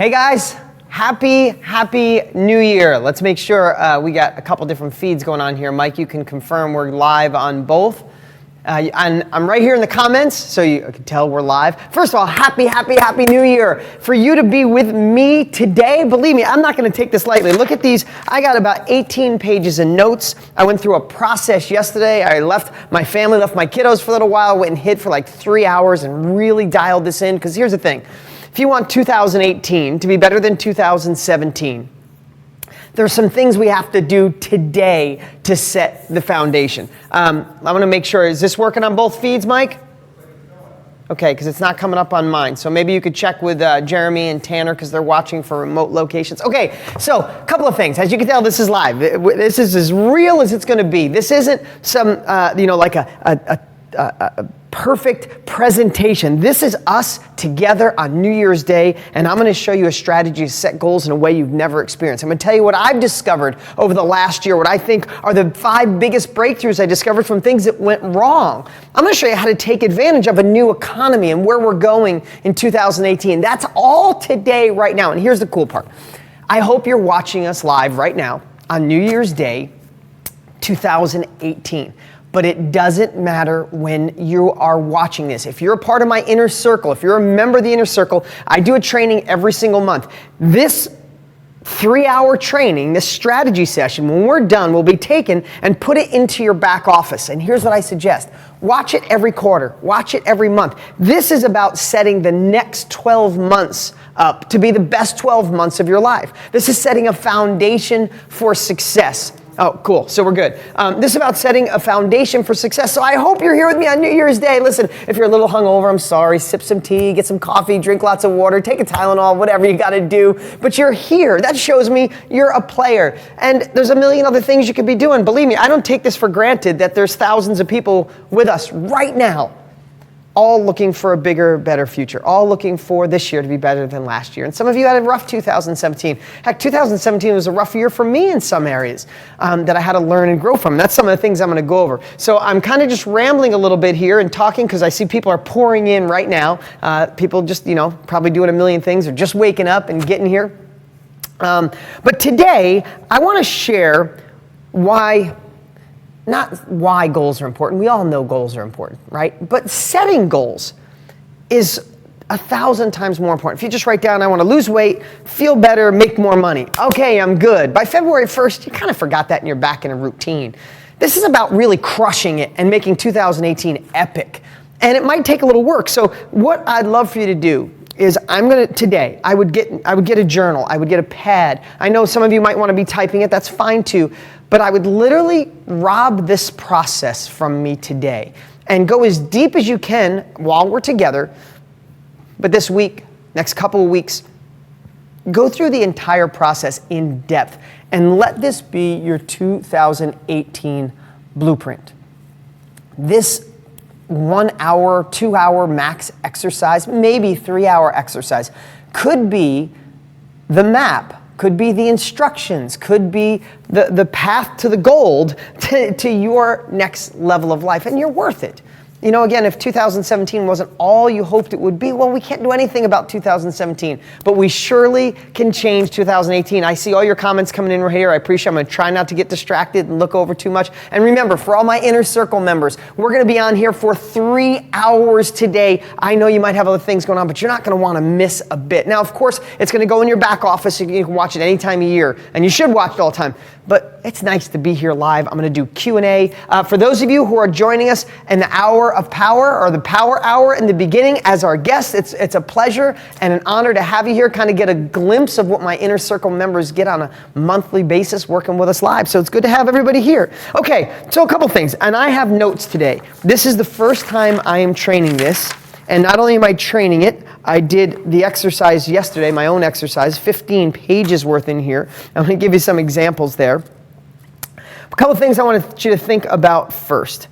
Hey guys, happy New Year. Let's make sure we got a couple different feeds going on here. Mike, you can confirm we're live on both. And I'm right here in the comments, so you can tell we're live. First of all, happy New Year. For you to be with me today, believe me, I'm not gonna take this lightly. Look at these, I got about 18 pages of notes. I went through a process yesterday. I left my family, left my kiddos for a little while, went and hid for like 3 hours and really dialed this in, because here's the thing. If you want 2018 to be better than 2017, there's some things we have to do today to set the foundation. I'm gonna make sure, is this working on both feeds, Mike? Okay, because it's not coming up on mine. So maybe you could check with Jeremy and Tanner because they're watching from remote locations. Okay, so a couple of things. As you can tell, this is live. This is as real as it's gonna be. This isn't some, like a perfect presentation. This is us together on New Year's Day, and I'm gonna show you a strategy to set goals in a way you've never experienced. I'm gonna tell you what I've discovered over the last year, what I think are the 5 biggest breakthroughs I discovered from things that went wrong. I'm gonna show you how to take advantage of a new economy and where we're going in 2018. That's all today, right now. And here's the cool part. I hope you're watching us live right now on New Year's Day, 2018. But it doesn't matter when you are watching this. If you're a part of my inner circle, if you're a member of the inner circle, I do a training every single month. This 3-hour training, this strategy session, when we're done, will be taken and put it into your back office. And here's what I suggest. Watch it every quarter. Watch it every month. This is about setting the next 12 months up to be the best 12 months of your life. This is setting a foundation for success. Oh, cool. So we're good. This is about setting a foundation for success. So I hope you're here with me on New Year's Day. Listen, if you're a little hungover, I'm sorry. Sip some tea, get some coffee, drink lots of water, take a Tylenol, whatever you got to do. But you're here. That shows me you're a player. And there's a million other things you could be doing. Believe me, I don't take this for granted that there's thousands of people with us right now, all looking for a bigger, better future, all looking for this year to be better than last year. And some of you had a rough 2017. Heck, 2017 was a rough year for me in some areas that I had to learn and grow from. That's some of the things I'm gonna go over. So I'm kind of just rambling a little bit here and talking because I see people are pouring in right now. People just, probably doing a million things or just waking up and getting here. But today, I wanna share not why goals are important. We all know goals are important, right? But setting goals is 1,000 times more important. If you just write down, I want to lose weight, feel better, make more money. Okay, I'm good. By February 1st, you kind of forgot that and you're back in a routine. This is about really crushing it and making 2018 epic. And it might take a little work. So what I'd love for you to do is today, I would get a journal, I would get a pad. I know some of you might want to be typing it, that's fine too. But I would literally rob this process from me today and go as deep as you can while we're together. But this week, next couple of weeks, go through the entire process in depth and let this be your 2018 blueprint. This 1 hour, 2 hour max exercise, maybe 3-hour exercise could be the map, could be the instructions, could be the path to the gold to your next level of life, and you're worth it. Again, if 2017 wasn't all you hoped it would be, well, we can't do anything about 2017, but we surely can change 2018. I see all your comments coming in right here. I appreciate it. I'm going to try not to get distracted and look over too much. And remember, for all my Inner Circle members, we're going to be on here for 3 hours today. I know you might have other things going on, but you're not going to want to miss a bit. Now, of course, it's going to go in your back office. So you can watch it any time of year, and you should watch it all the time. But it's nice to be here live. I'm going to do Q&A. For those of you who are joining us in the Hour of Power or the Power Hour in the beginning as our guests, it's a pleasure and an honor to have you here, kind of get a glimpse of what my Inner Circle members get on a monthly basis working with us live. So it's good to have everybody here. Okay, so a couple things, and I have notes today. This is the first time I am training this, and not only am I training it, I did the exercise yesterday, my own exercise, 15 pages worth in here. I'm going to give you some examples there. A couple things I want you to think about first.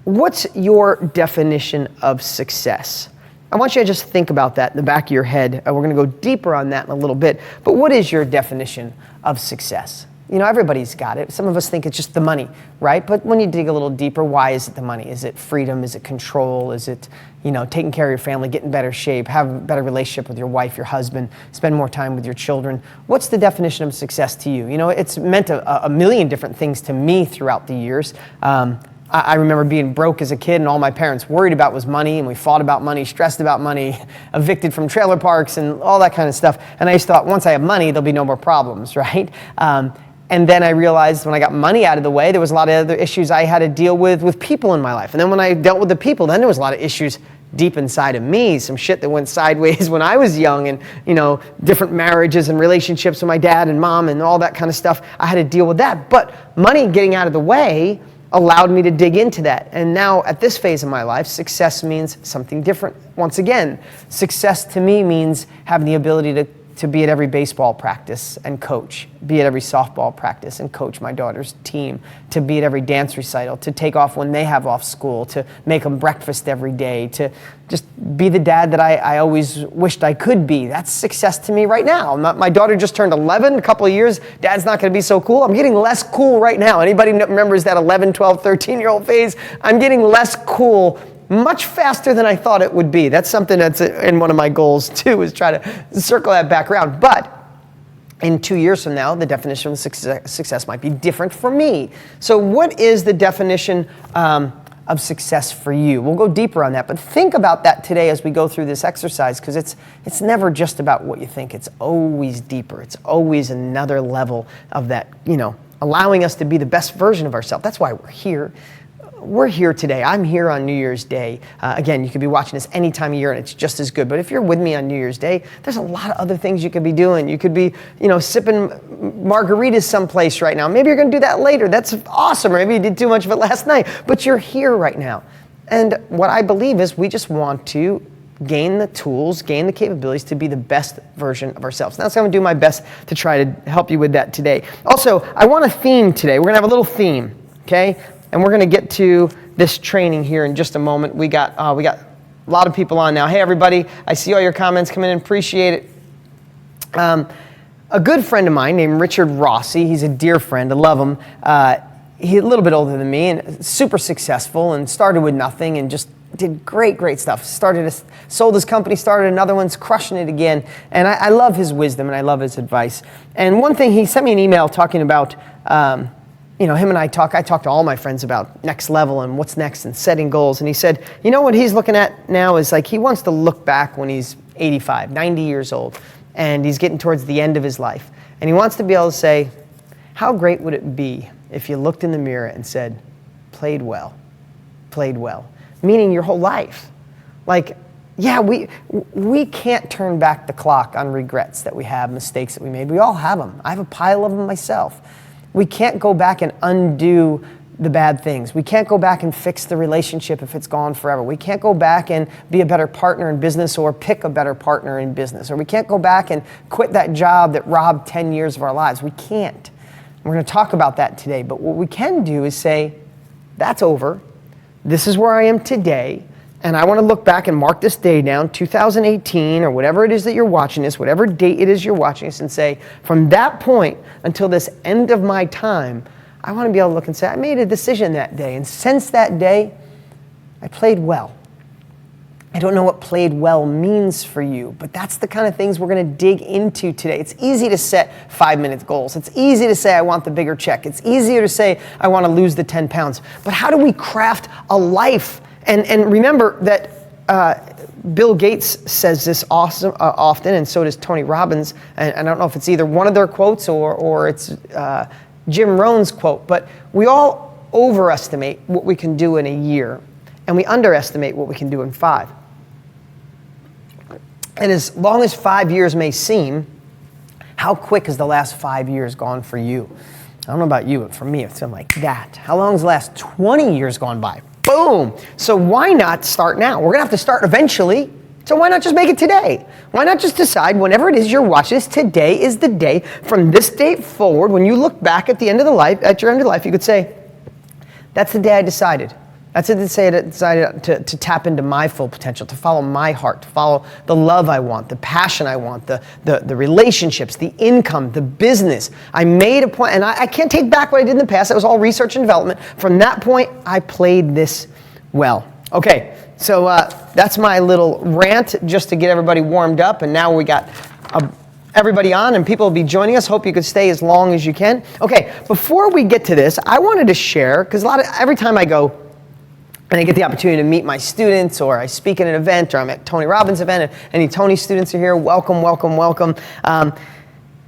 What's your definition of success? I want you to just think about that in the back of your head. We're going to go deeper on that in a little bit. But what is your definition of success? everybody's got it. Some of us think it's just the money, right? But when you dig a little deeper, why is it the money? Is it freedom? Is it control? Is it, taking care of your family, get in better shape, have a better relationship with your wife, your husband, spend more time with your children? What's the definition of success to you? It's meant a million different things to me throughout the years. I remember being broke as a kid, and all my parents worried about was money, and we fought about money, stressed about money, evicted from trailer parks and all that kind of stuff. And I just thought, once I have money, there'll be no more problems, right? And then I realized when I got money out of the way, there was a lot of other issues I had to deal with people in my life. And then when I dealt with the people, then there was a lot of issues deep inside of me, some shit that went sideways when I was young, and different marriages and relationships with my dad and mom and all that kind of stuff. I had to deal with that. But money getting out of the way allowed me to dig into that. And now at this phase of my life, success means something different. Once again, success to me means having the ability to be at every baseball practice and coach, be at every softball practice and coach my daughter's team, to be at every dance recital, to take off when they have off school, to make them breakfast every day, to just be the dad that I always wished I could be. That's success to me right now. My daughter just turned 11, a couple of years. Dad's not going to be so cool. I'm getting less cool right now. Anybody remembers that 11, 12, 13-year-old phase? I'm getting less cool much faster than I thought it would be. That's something that's in one of my goals too, is try to circle that back around. But in 2 years from now, the definition of success might be different for me. So what is the definition of success for you? We'll go deeper on that, but think about that today as we go through this exercise, because it's never just about what you think. It's always deeper. It's always another level of that, allowing us to be the best version of ourselves. That's why we're here. We're here today. I'm here on New Year's Day. Again, you could be watching this any time of year and it's just as good. But if you're with me on New Year's Day, there's a lot of other things you could be doing. You could be, sipping margaritas someplace right now. Maybe you're going to do that later. That's awesome. Or maybe you did too much of it last night. But you're here right now. And what I believe is we just want to gain the tools, gain the capabilities to be the best version of ourselves. And that's going to do my best to try to help you with that today. Also, I want a theme today. We're going to have a little theme, okay? And we're going to get to this training here in just a moment. We got a lot of people on now. Hey, everybody. I see all your comments coming in. Appreciate it. A good friend of mine named Richard Rossi. He's a dear friend. I love him. He's a little bit older than me and super successful, and started with nothing and just did great stuff. Sold his company, started another one's crushing it again. And I love his wisdom and I love his advice. And one thing, he sent me an email talking about him and I talk to all my friends about next level and what's next and setting goals. And he said, what he's looking at now is like he wants to look back when he's 85, 90 years old, and he's getting towards the end of his life. And he wants to be able to say, how great would it be if you looked in the mirror and said, played well, meaning your whole life. Like, yeah, we can't turn back the clock on regrets that we have, mistakes that we made. We all have them. I have a pile of them myself. We can't go back and undo the bad things. We can't go back and fix the relationship if it's gone forever. We can't go back and be a better partner in business or pick a better partner in business. Or we can't go back and quit that job that robbed 10 years of our lives. We can't. We're going to talk about that today. But what we can do is say, that's over. This is where I am today. And I want to look back and mark this day down, 2018, or whatever it is that you're watching this, whatever date it is you're watching this, and say, from that point until this end of my time, I want to be able to look and say, I made a decision that day. And since that day, I played well. I don't know what played well means for you, but that's the kind of things we're going to dig into today. It's easy to set 5-minute goals. It's easy to say, I want the bigger check. It's easier to say, I want to lose the 10 pounds. But how do we craft a life? And remember that Bill Gates says this often, and so does Tony Robbins. And I don't know if it's either one of their quotes or it's Jim Rohn's quote, but we all overestimate what we can do in a year, and we underestimate what we can do in 5. And as long as 5 years may seem, how quick has the last 5 years gone for you? I don't know about you, but for me, it's something like that. How long has the last 20 years gone by? Boom. So why not start now? We're going to have to start eventually. So why not just make it today? Why not just decide whenever it is you're watching this, today is the day. From this date forward, when you look back at your end of life, you could say, that's the day I decided That's it to say I decided to tap into my full potential, to follow my heart, to follow the love I want, the passion I want, the relationships, the income, the business. I made a point, and I can't take back what I did in the past. That was all research and development. From that point, I played this well. Okay, so that's my little rant just to get everybody warmed up, and now we got everybody on, and people will be joining us. Hope you could stay as long as you can. Okay, before we get to this, I wanted to share, because every time I go and I get the opportunity to meet my students, or I speak at an event, or I'm at Tony Robbins' event, and any Tony students are here, welcome, welcome, welcome.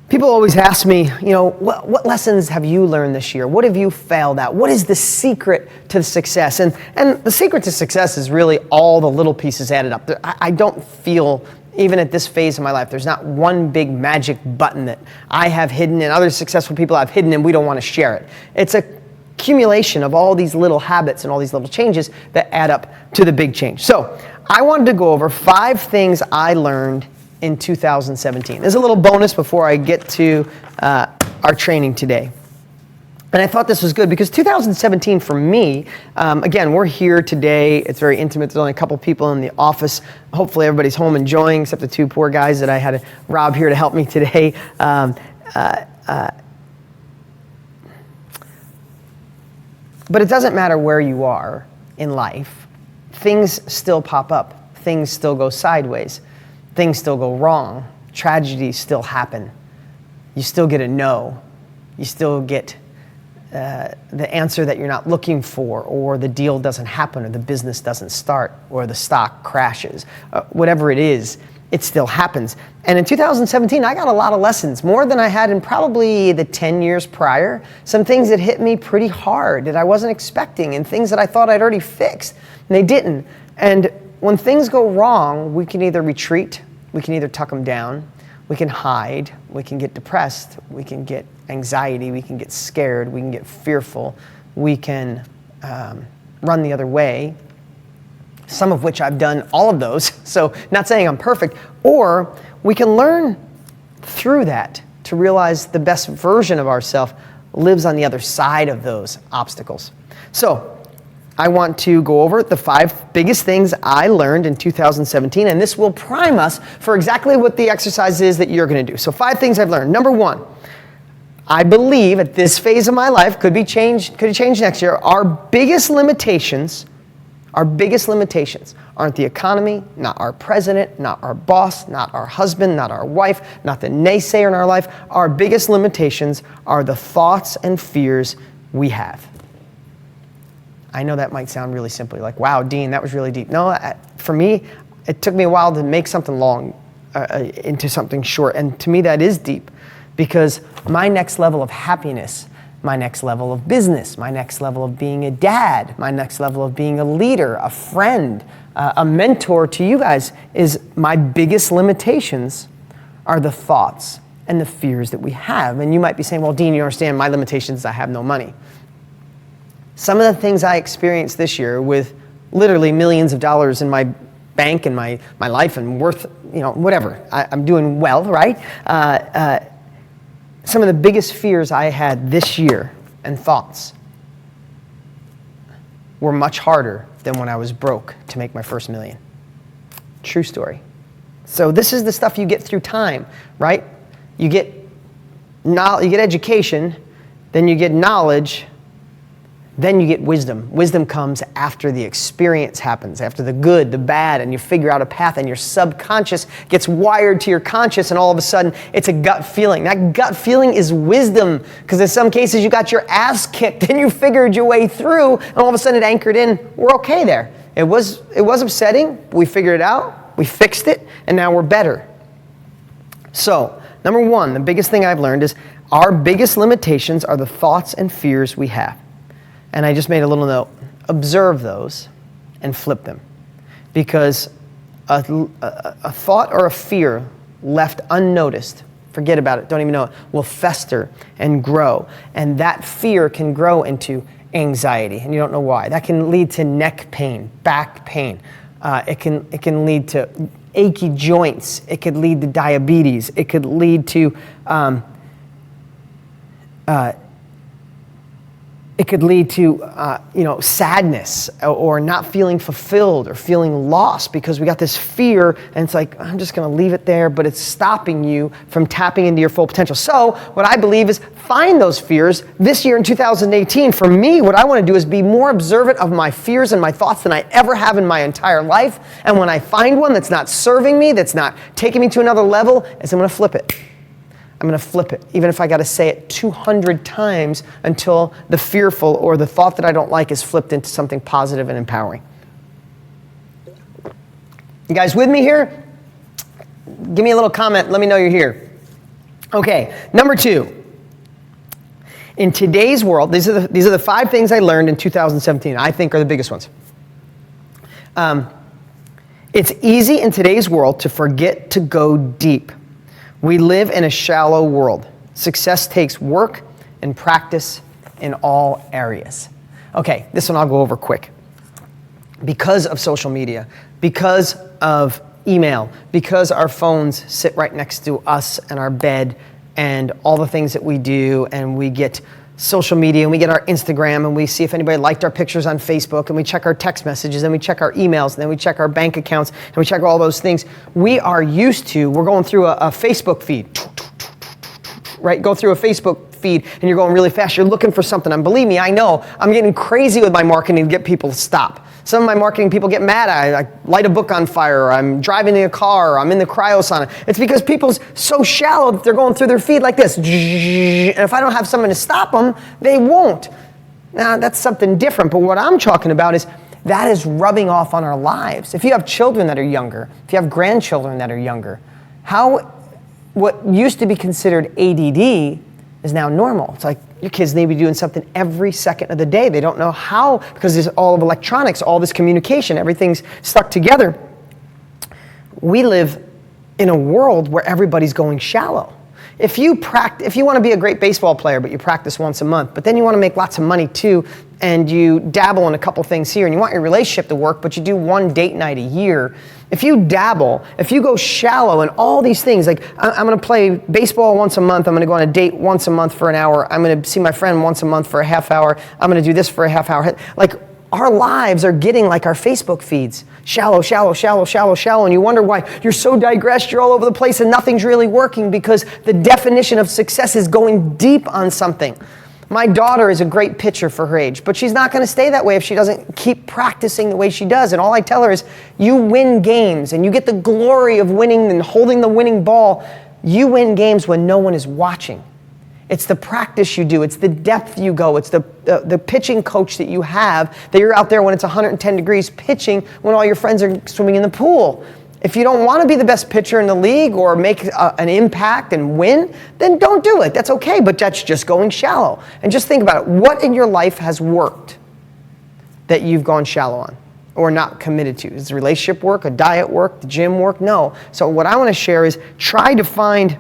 People always ask me, what lessons have you learned this year? What have you failed at? What is the secret to success? And the secret to success is really all the little pieces added up. I don't feel, even at this phase of my life, there's not one big magic button that I have hidden and other successful people have hidden and we don't want to share it. It's a accumulation of all these little habits and all these little changes that add up to the big change. So I wanted to go over 5 things I learned in 2017. There's a little bonus before I get to our training today. And I thought this was good because 2017 for me, again, we're here today. It's very intimate. There's only a couple people in the office. Hopefully everybody's home enjoying, except the 2 poor guys that I had Rob here to help me today. But it doesn't matter where you are in life. Things still pop up. Things still go sideways. Things still go wrong. Tragedies still happen. You still get a no. You still get the answer that you're not looking for, or the deal doesn't happen, or the business doesn't start, or the stock crashes. Whatever it is, it still happens. And in 2017, I got a lot of lessons, more than I had in probably the 10 years prior. Some things that hit me pretty hard that I wasn't expecting, and things that I thought I'd already fixed, and they didn't. And when things go wrong, we can either retreat, we can either tuck them down, we can hide, we can get depressed, we can get anxiety, we can get scared, we can get fearful, we can run the other way, some of which I've done all of those, so not saying I'm perfect, or we can learn through that to realize the best version of ourselves lives on the other side of those obstacles. So I want to go over the 5 biggest things I learned in 2017, and this will prime us for exactly what the exercise is that you're going to do. So 5 things I've learned. Number 1, I believe at this phase of my life, could change next year, our biggest limitations aren't the economy, not our president, not our boss, not our husband, not our wife, not the naysayer in our life. Our biggest limitations are the thoughts and fears we have. I know that might sound really simple, like, wow, Dean, that was really deep. No, for me, it took me a while to make something long into something short. And to me, that is deep, because my next level of happiness, my next level of business, my next level of being a dad, my next level of being a leader, a friend, a mentor to you guys, is my biggest limitations are the thoughts and the fears that we have. And you might be saying, well, Dean, you understand my limitations, I have no money. Some of the things I experienced this year with literally millions of dollars in my bank and my life and worth, whatever. I'm doing well, right? Some of the biggest fears I had this year and thoughts were much harder than when I was broke to make my first million. True story. So this is the stuff you get through time, right? You get education, then you get knowledge, then you get wisdom. Wisdom comes after the experience happens, after the good, the bad, and you figure out a path, and your subconscious gets wired to your conscious, and all of a sudden, it's a gut feeling. That gut feeling is wisdom, because in some cases, you got your ass kicked, and you figured your way through, and all of a sudden, it anchored in. We're okay there. It was upsetting. We figured it out. We fixed it, and now we're better. So, number 1, the biggest thing I've learned is our biggest limitations are the thoughts and fears we have. And I just made a little note. Observe those and flip them. Because a thought or a fear left unnoticed, forget about it, don't even know it, will fester and grow. And that fear can grow into anxiety, and you don't know why. That can lead to neck pain, back pain. It can lead to achy joints. It could lead to diabetes. It could lead to It could lead to, sadness or not feeling fulfilled or feeling lost because we got this fear and it's like, I'm just going to leave it there, but it's stopping you from tapping into your full potential. So what I believe is find those fears. This year in 2018, for me, what I want to do is be more observant of my fears and my thoughts than I ever have in my entire life. And when I find one that's not serving me, that's not taking me to another level, is I'm going to flip it. I'm going to flip it, even if I got to say it 200 times until the fearful or the thought that I don't like is flipped into something positive and empowering. You guys with me here? Give me a little comment. Let me know you're here. Okay, number 2. In today's world, these are the 5 things I learned in 2017. I think are the biggest ones. It's easy in today's world to forget to go deep. We live in a shallow world. Success takes work and practice in all areas. Okay, this one I'll go over quick. Because of social media, because of email, because our phones sit right next to us and our bed and all the things that we do, and we get social media and we get our Instagram and we see if anybody liked our pictures on Facebook, and we check our text messages and we check our emails and then we check our bank accounts and we check all those things. We're going through a Facebook feed, right? Go through a Facebook feed and you're going really fast. You're looking for something. And believe me, I know I'm getting crazy with my marketing to get people to stop. Some of my marketing people get mad. I light a book on fire, or I'm driving in a car, or I'm in the cryo sauna. It's because people's so shallow that they're going through their feed like this. And if I don't have someone to stop them, they won't. Now, that's something different. But what I'm talking about is that is rubbing off on our lives. If you have children that are younger, if you have grandchildren that are younger, what used to be considered ADD is now normal. It's like your kids need to be doing something every second of the day. They don't know how, because there's all of electronics, all this communication, everything's stuck together. We live in a world where everybody's going shallow. If you want to be a great baseball player, but you practice once a month, but then you want to make lots of money too, and you dabble in a couple things here, and you want your relationship to work, but you do one date night a year. If you dabble, if you go shallow in all these things, like I'm going to play baseball once a month, I'm going to go on a date once a month for an hour, I'm going to see my friend once a month for a half hour, I'm going to do this for a half hour. Like, our lives are getting like our Facebook feeds. Shallow, shallow, shallow, shallow, shallow. And you wonder why you're so digressed, you're all over the place and nothing's really working, because the definition of success is going deep on something. My daughter is a great pitcher for her age, but she's not going to stay that way if she doesn't keep practicing the way she does. And all I tell her is, you win games and you get the glory of winning and holding the winning ball. You win games when no one is watching. It's the practice you do. It's the depth you go. It's the pitching coach that you have, that you're out there when it's 110 degrees pitching when all your friends are swimming in the pool. If you don't want to be the best pitcher in the league or make an impact and win, then don't do it. That's okay, but that's just going shallow. And just think about it. What in your life has worked that you've gone shallow on or not committed to? Is the relationship work, a diet work, the gym work? No. So what I want to share is try to find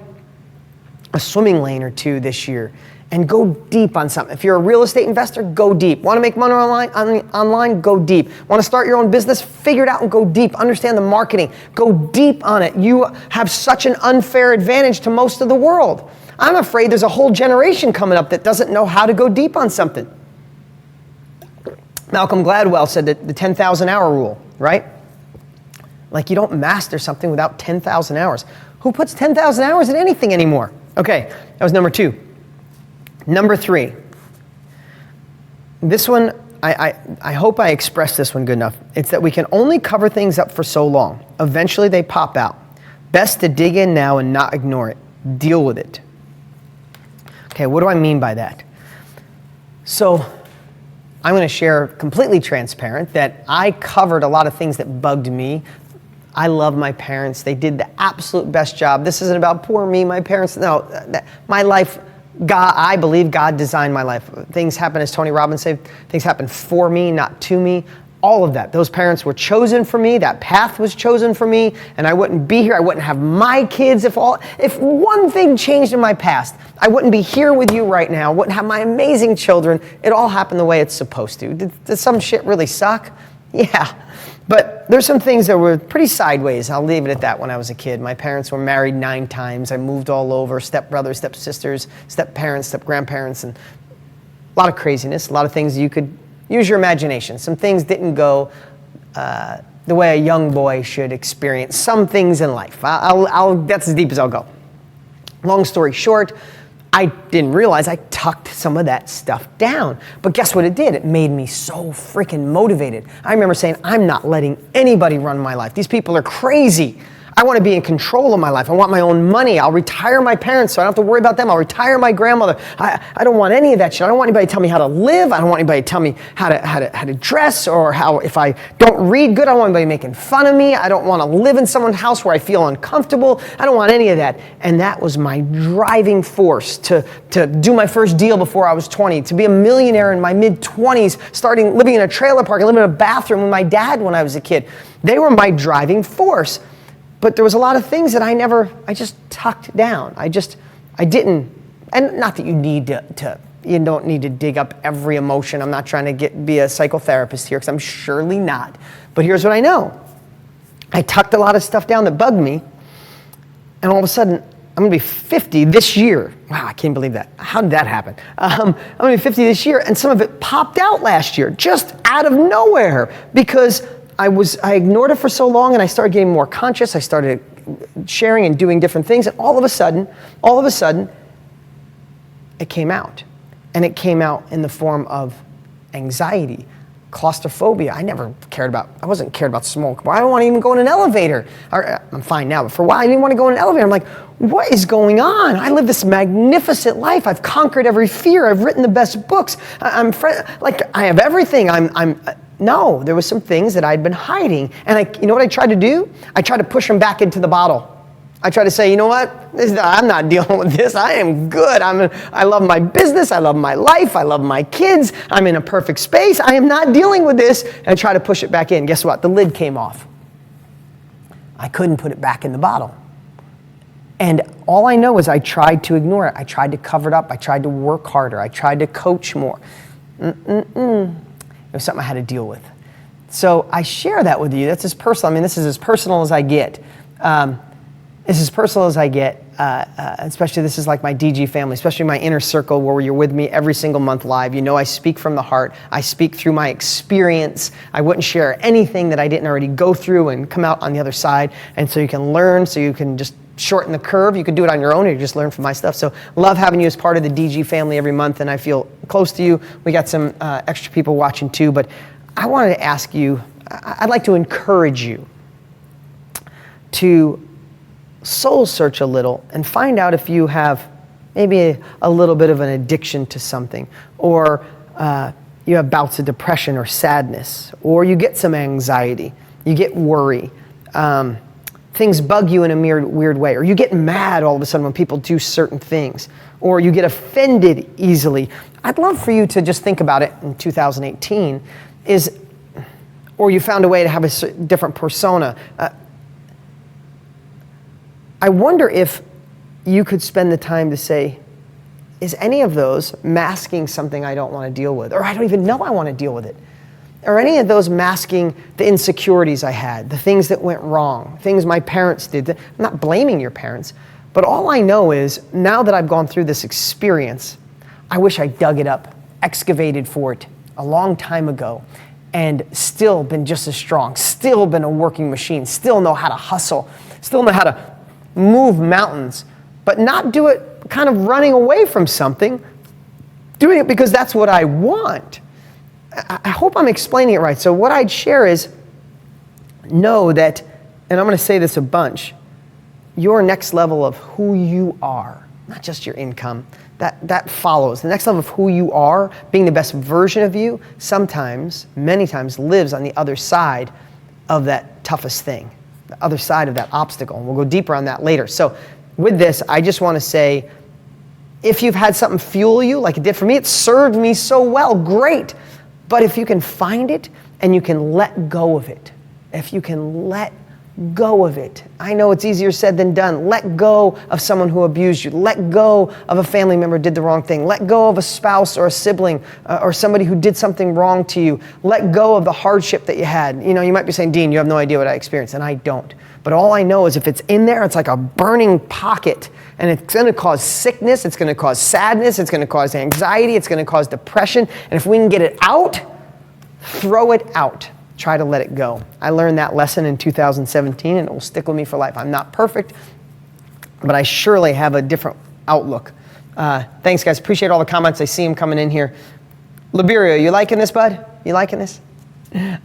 a swimming lane or two this year and go deep on something. If you're a real estate investor, go deep. Want to make money online? Go deep. Want to start your own business? Figure it out and go deep. Understand the marketing. Go deep on it. You have such an unfair advantage to most of the world. I'm afraid there's a whole generation coming up that doesn't know how to go deep on something. Malcolm Gladwell said that the 10,000 hour rule, right? Like, you don't master something without 10,000 hours. Who puts 10,000 hours in anything anymore? Okay, that was number 2. Number 3. This one, I hope I expressed this one good enough. It's that we can only cover things up for so long. Eventually they pop out. Best to dig in now and not ignore it. Deal with it. Okay, what do I mean by that? So I'm going to share completely transparent that I covered a lot of things that bugged me. I love my parents. They did the absolute best job. This isn't about poor me, my parents. No, my life, God, I believe God designed my life. Things happen, as Tony Robbins said, things happen for me, not to me. All of that. Those parents were chosen for me. That path was chosen for me. And I wouldn't be here. I wouldn't have my kids if one thing changed in my past. I wouldn't be here with you right now. Wouldn't have my amazing children. It all happened the way it's supposed to. Did some shit really suck? Yeah. But there's some things that were pretty sideways. I'll leave it at that. When I was a kid, my parents were married 9 times. I moved all over, stepbrothers, stepsisters, step-parents, step-grandparents, and A lot of craziness, a lot of things you could use your imagination. Some things didn't go the way a young boy should experience some things in life. That's as deep as I'll go. Long story short, I didn't realize I tucked some of that stuff down. But guess what it did? It made me so freaking motivated. I remember saying, I'm not letting anybody run my life. These people are crazy. I want to be in control of my life. I want my own money. I'll retire my parents so I don't have to worry about them. I'll retire my grandmother. I don't want any of that shit. I don't want anybody to tell me how to live. I don't want anybody to tell me how to dress, or how, if I don't read good, I don't want anybody making fun of me. I don't want to live in someone's house where I feel uncomfortable. I don't want any of that. And that was my driving force to do my first deal before I was 20, to be a millionaire in my mid-20s, living in a trailer park and living in a bathroom with my dad when I was a kid. They were my driving force. But there was a lot of things that I just tucked down. I didn't, and not that you don't need to dig up every emotion. I'm not trying to be a psychotherapist here, because I'm surely not. But here's what I know. I tucked a lot of stuff down that bugged me, and all of a sudden, I'm gonna be 50 this year. Wow, I can't believe that. How did that happen? I'm gonna be 50 this year, and some of it popped out last year, just out of nowhere, because I ignored it for so long, and I started getting more conscious. I started sharing and doing different things, and all of a sudden, it came out. And it came out in the form of anxiety, claustrophobia. I wasn't cared about smoke. I don't want to even go in an elevator. I'm fine now, but for a while I didn't want to go in an elevator. I'm like, what is going on? I live this magnificent life. I've conquered every fear. I've written the best books. I have everything. No, there was some things that I'd been hiding. And you know what I tried to do? I tried to push them back into the bottle. I tried to say, you know what? I'm not dealing with this. I am good. I love my business. I love my life. I love my kids. I'm in a perfect space. I am not dealing with this. And I tried to push it back in. Guess what? The lid came off. I couldn't put it back in the bottle. And all I know is I tried to ignore it. I tried to cover it up. I tried to work harder. I tried to coach more. It was something I had to deal with. So I share that with you. That's as personal. This is as personal as I get. Especially this is like my DG family, especially my inner circle where you're with me every single month live. You know I speak from the heart. I speak through my experience. I wouldn't share anything that I didn't already go through and come out on the other side. And so you can learn, so you can just shorten the curve. You could do it on your own, or you just learn from my stuff. So love having you as part of the DG family every month, and I feel close to you. We got some extra people watching too, but I wanted to ask you, I'd like to encourage you to soul search a little and find out if you have maybe a little bit of an addiction to something, or you have bouts of depression or sadness, or you get some anxiety, you get worry. Things bug you in a weird way, or you get mad all of a sudden when people do certain things, or you get offended easily. I'd love for you to just think about it in 2018, or you found a way to have a different persona. I wonder if you could spend the time to say, is any of those masking something I don't want to deal with, or I don't even know I want to deal with it? Are any of those masking the insecurities I had, the things that went wrong, things my parents did? I'm not blaming your parents, but all I know is now that I've gone through this experience, I wish I dug it up, excavated for it a long time ago, and still been just as strong, still been a working machine, still know how to hustle, still know how to move mountains, but not do it kind of running away from something, doing it because that's what I want. I hope I'm explaining it right. So what I'd share is, know that, and I'm going to say this a bunch, your next level of who you are, not just your income, that follows. The next level of who you are, being the best version of you, sometimes, many times, lives on the other side of that toughest thing, the other side of that obstacle. And we'll go deeper on that later. So with this, I just want to say, if you've had something fuel you like it did for me, it served me so well, great. But if you can find it and you can let go of it, if you can let go of it. I know it's easier said than done. Let go of someone who abused you. Let go of a family member who did the wrong thing. Let go of a spouse or a sibling or somebody who did something wrong to you. Let go of the hardship that you had. You know, you might be saying, Dean, you have no idea what I experienced, and I don't. But all I know is if it's in there, it's like a burning pocket, and it's going to cause sickness, it's going to cause sadness, it's going to cause anxiety, it's going to cause depression, and if we can get it out, throw it out. Try to let it go. I learned that lesson in 2017, and it will stick with me for life. I'm not perfect, but I surely have a different outlook. Thanks, guys. Appreciate all the comments. I see them coming in here. Liberio, you liking this, bud? You liking this?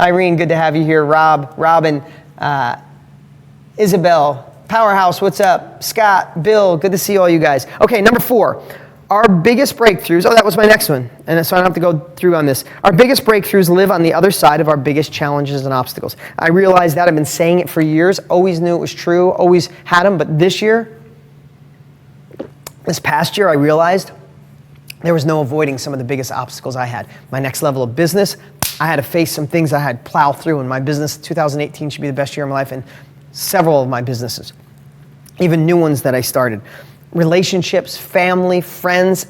Irene, good to have you here. Robin, Isabel, Powerhouse, what's up? Scott, Bill, good to see all you guys. Okay, number 4. Our biggest breakthroughs, that was my next one, and so I don't have to go through on this. Our biggest breakthroughs live on the other side of our biggest challenges and obstacles. I realized that. I've been saying it for years, always knew it was true, always had them, but this past year, I realized there was no avoiding some of the biggest obstacles I had. My next level of business, I had to face some things I had to plow through in my business. 2018 should be the best year of my life in several of my businesses, even new ones that I started. Relationships, family, friends,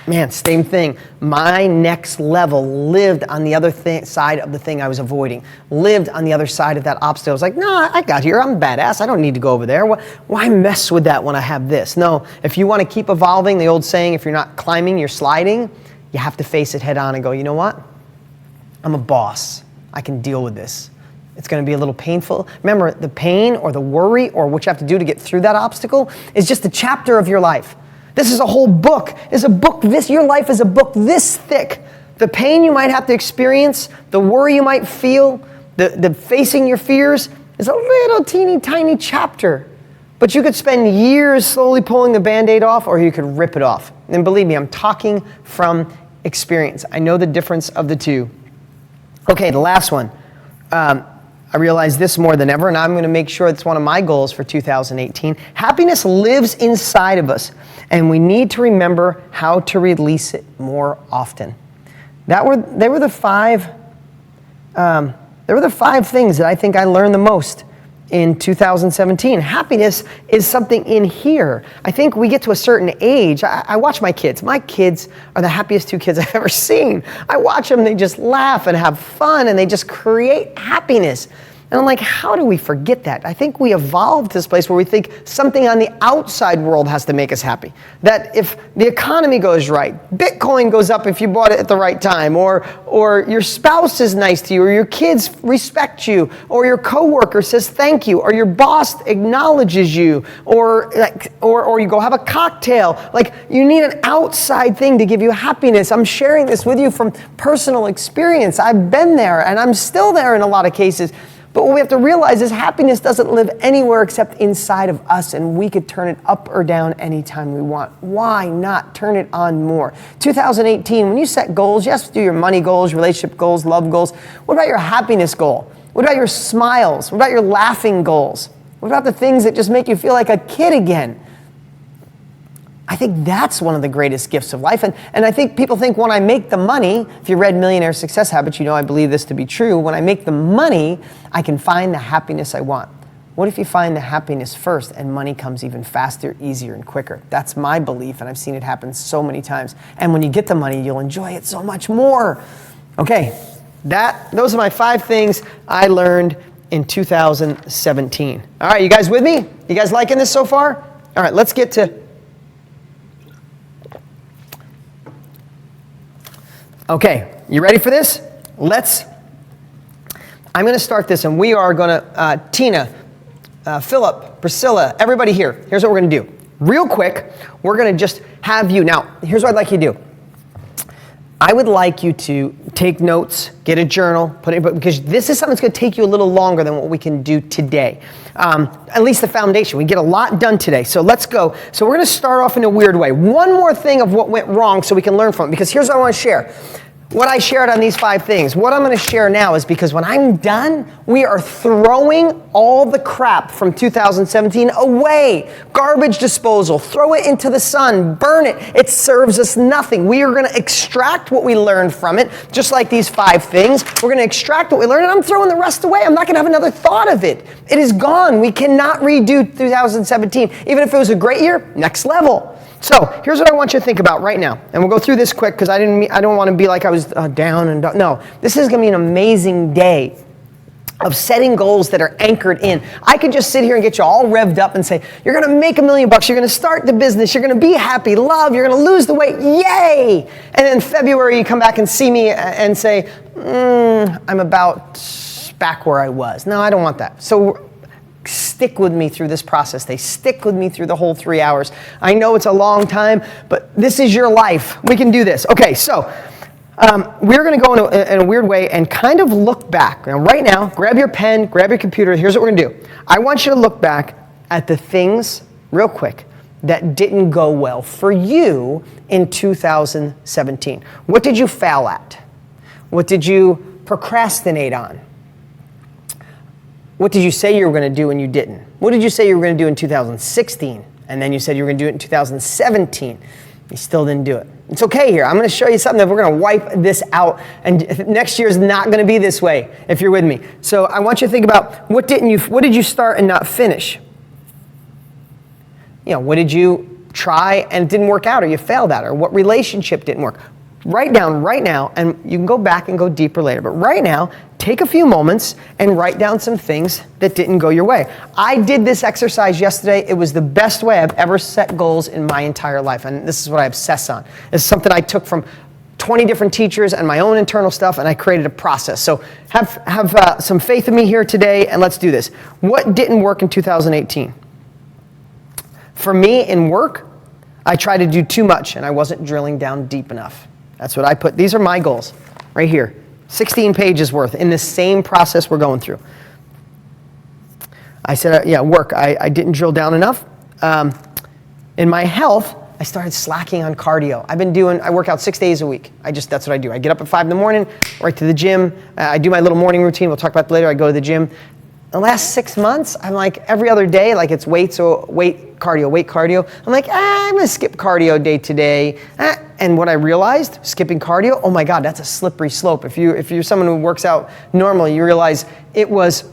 man, same thing. My next level lived on the other side of the thing I was avoiding, lived on the other side of that obstacle. I was like, no, I got here. I'm badass. I don't need to go over there. Why mess with that when I have this? No, if you want to keep evolving, the old saying, if you're not climbing, you're sliding, you have to face it head on and go, you know what? I'm a boss. I can deal with this. It's going to be a little painful. Remember, the pain or the worry or what you have to do to get through that obstacle is just a chapter of your life. This is a whole book. Your life is a book this thick. The pain you might have to experience, the worry you might feel, the facing your fears is a little teeny tiny chapter. But you could spend years slowly pulling the Band-Aid off, or you could rip it off. And believe me, I'm talking from experience. I know the difference of the two. Okay, the last one. I realize this more than ever, and I'm going to make sure it's one of my goals for 2018. Happiness lives inside of us, and we need to remember how to release it more often. They were the five things that I think I learned the most in 2017. Happiness is something in here. I think we get to a certain age. I watch my kids. My kids are the happiest 2 kids I've ever seen. I watch them, they just laugh and have fun and they just create happiness. And I'm like, how do we forget that? I think we evolved to this place where we think something on the outside world has to make us happy. That if the economy goes right, Bitcoin goes up if you bought it at the right time, or your spouse is nice to you, or your kids respect you, or your coworker says thank you, or your boss acknowledges you, or you go have a cocktail. Like, you need an outside thing to give you happiness. I'm sharing this with you from personal experience. I've been there, and I'm still there in a lot of cases. But what we have to realize is happiness doesn't live anywhere except inside of us, and we could turn it up or down anytime we want. Why not turn it on more? 2018, when you set goals, yes, do your money goals, relationship goals, love goals. What about your happiness goal? What about your smiles? What about your laughing goals? What about the things that just make you feel like a kid again? I think that's one of the greatest gifts of life. And I think people think when I make the money, if you read Millionaire Success Habits, you know I believe this to be true. When I make the money, I can find the happiness I want. What if you find the happiness first and money comes even faster, easier, and quicker? That's my belief, and I've seen it happen so many times. And when you get the money, you'll enjoy it so much more. Okay, those are my 5 things I learned in 2017. All right, you guys with me? You guys liking this so far? All right, let's get to... Okay, you ready for this? I'm going to start this, and we are going to, Tina, Philip, Priscilla, everybody here. Here's what we're going to do. Real quick, we're going to just have you. Now, here's what I'd like you to do. I would like you to take notes, get a journal, put it, because this is something that's going to take you a little longer than what we can do today. At least the foundation. We get a lot done today. So let's go. So we're going to start off in a weird way. One more thing of what went wrong so we can learn from it, because here's what I want to share. what I shared on these 5 things. What I'm going to share now is because when I'm done, we are throwing all the crap from 2017 away. Garbage disposal. Throw it into the sun. Burn it. It serves us nothing. We are going to extract what we learned from it, just like these 5 things. We're going to extract what we learned, and I'm throwing the rest away. I'm not going to have another thought of it. It is gone. We cannot redo 2017. Even if it was a great year, next level. So here's what I want you to think about right now, and we'll go through this quick because I don't want to be like I was down and down. No, this is going to be an amazing day of setting goals that are anchored in. I could just sit here and get you all revved up and say, you're going to make $1 million bucks, you're going to start the business, you're going to be happy, love, you're going to lose the weight, yay! And in February you come back and see me and say, I'm about back where I was. No, I don't want that. So stick with me through this process. They stick with me through the whole 3 hours. I know it's a long time, but this is your life. We can do this. Okay, so we're going to go in a weird way and kind of look back. Now, right now, grab your pen, grab your computer. Here's what we're going to do. I want you to look back at the things, real quick, that didn't go well for you in 2017. What did you fail at? What did you procrastinate on? What did you say you were going to do and you didn't? What did you say you were going to do in 2016? And then you said you were going to do it in 2017. You still didn't do it. It's okay here. I'm going to show you something that we're going to wipe this out. And next year is not going to be this way if you're with me. So I want you to think about what did you start and not finish? What did you try and it didn't work out or you failed at, or what relationship didn't work? Write down right now, and you can go back and go deeper later, but right now, take a few moments and write down some things that didn't go your way. I did this exercise yesterday. It was the best way I've ever set goals in my entire life, and this is what I obsess on. It's something I took from 20 different teachers and my own internal stuff, and I created a process. So have some faith in me here today, and let's do this. What didn't work in 2018? For me, in work, I tried to do too much, and I wasn't drilling down deep enough. That's what I put. These are my goals right here. 16 pages worth in the same process we're going through. I said, work. I didn't drill down enough. In my health, I started slacking on cardio. I work out 6 days a week. That's what I do. I get up at 5 in the morning, right to the gym. I do my little morning routine. We'll talk about that later. I go to the gym. The last 6 months, I'm like every other day, like it's weight cardio. I'm like, I'm gonna skip cardio day today. And what I realized, skipping cardio, oh my God, that's a slippery slope. If you're someone who works out normally, you realize it was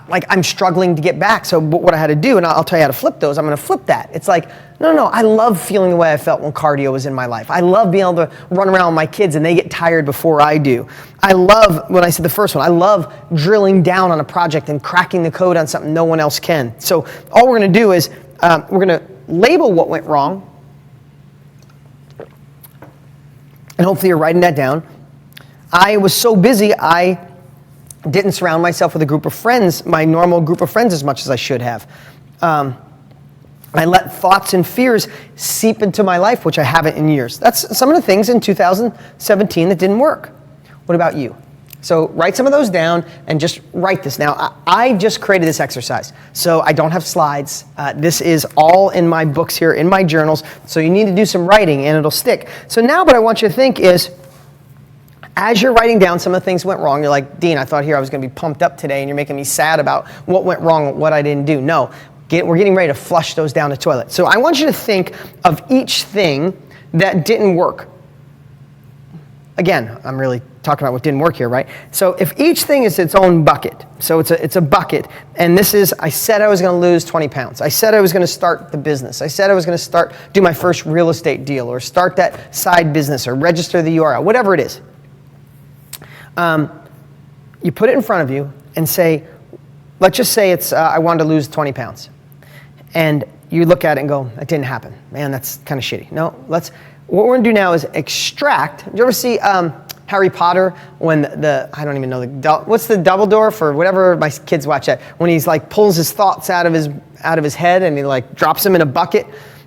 like I'm struggling to get back. So what I had to do, and I'll tell you how to flip those, I'm gonna flip that. It's like, no, I love feeling the way I felt when cardio was in my life. I love being able to run around with my kids and they get tired before I do. I love, when I said the first one, I love drilling down on a project and cracking the code on something no one else can. So all we're gonna do is, we're gonna label what went wrong, and hopefully you're writing that down. I was so busy, I didn't surround myself with a group of friends, my normal group of friends, as much as I should have. I let thoughts and fears seep into my life, which I haven't in years. That's some of the things in 2017 that didn't work. What about you? So write some of those down and just write this. Now, I just created this exercise, so I don't have slides. This is all in my books here, in my journals, so you need to do some writing and it'll stick. So now what I want you to think is, as you're writing down some of the things that went wrong, you're like, Dean, I thought here I was going to be pumped up today and you're making me sad about what went wrong, what I didn't do. No, we're getting ready to flush those down the toilet. So I want you to think of each thing that didn't work. Again, I'm really talking about what didn't work here, right? So if each thing is its own bucket, so it's a bucket, and this is, I said I was going to lose 20 pounds. I said I was going to start the business. I said I was going to do my first real estate deal, or start that side business, or register the URL, whatever it is. You put it in front of you and say, let's just say it's, I wanted to lose 20 pounds. And you look at it and go, that didn't happen. Man, that's kind of shitty. No, what we're gonna do now is extract. Did you ever see Harry Potter when I don't even know what's the Dumbledore for whatever my kids watch that, when he's like pulls his thoughts out of his head and he like drops them in a bucket?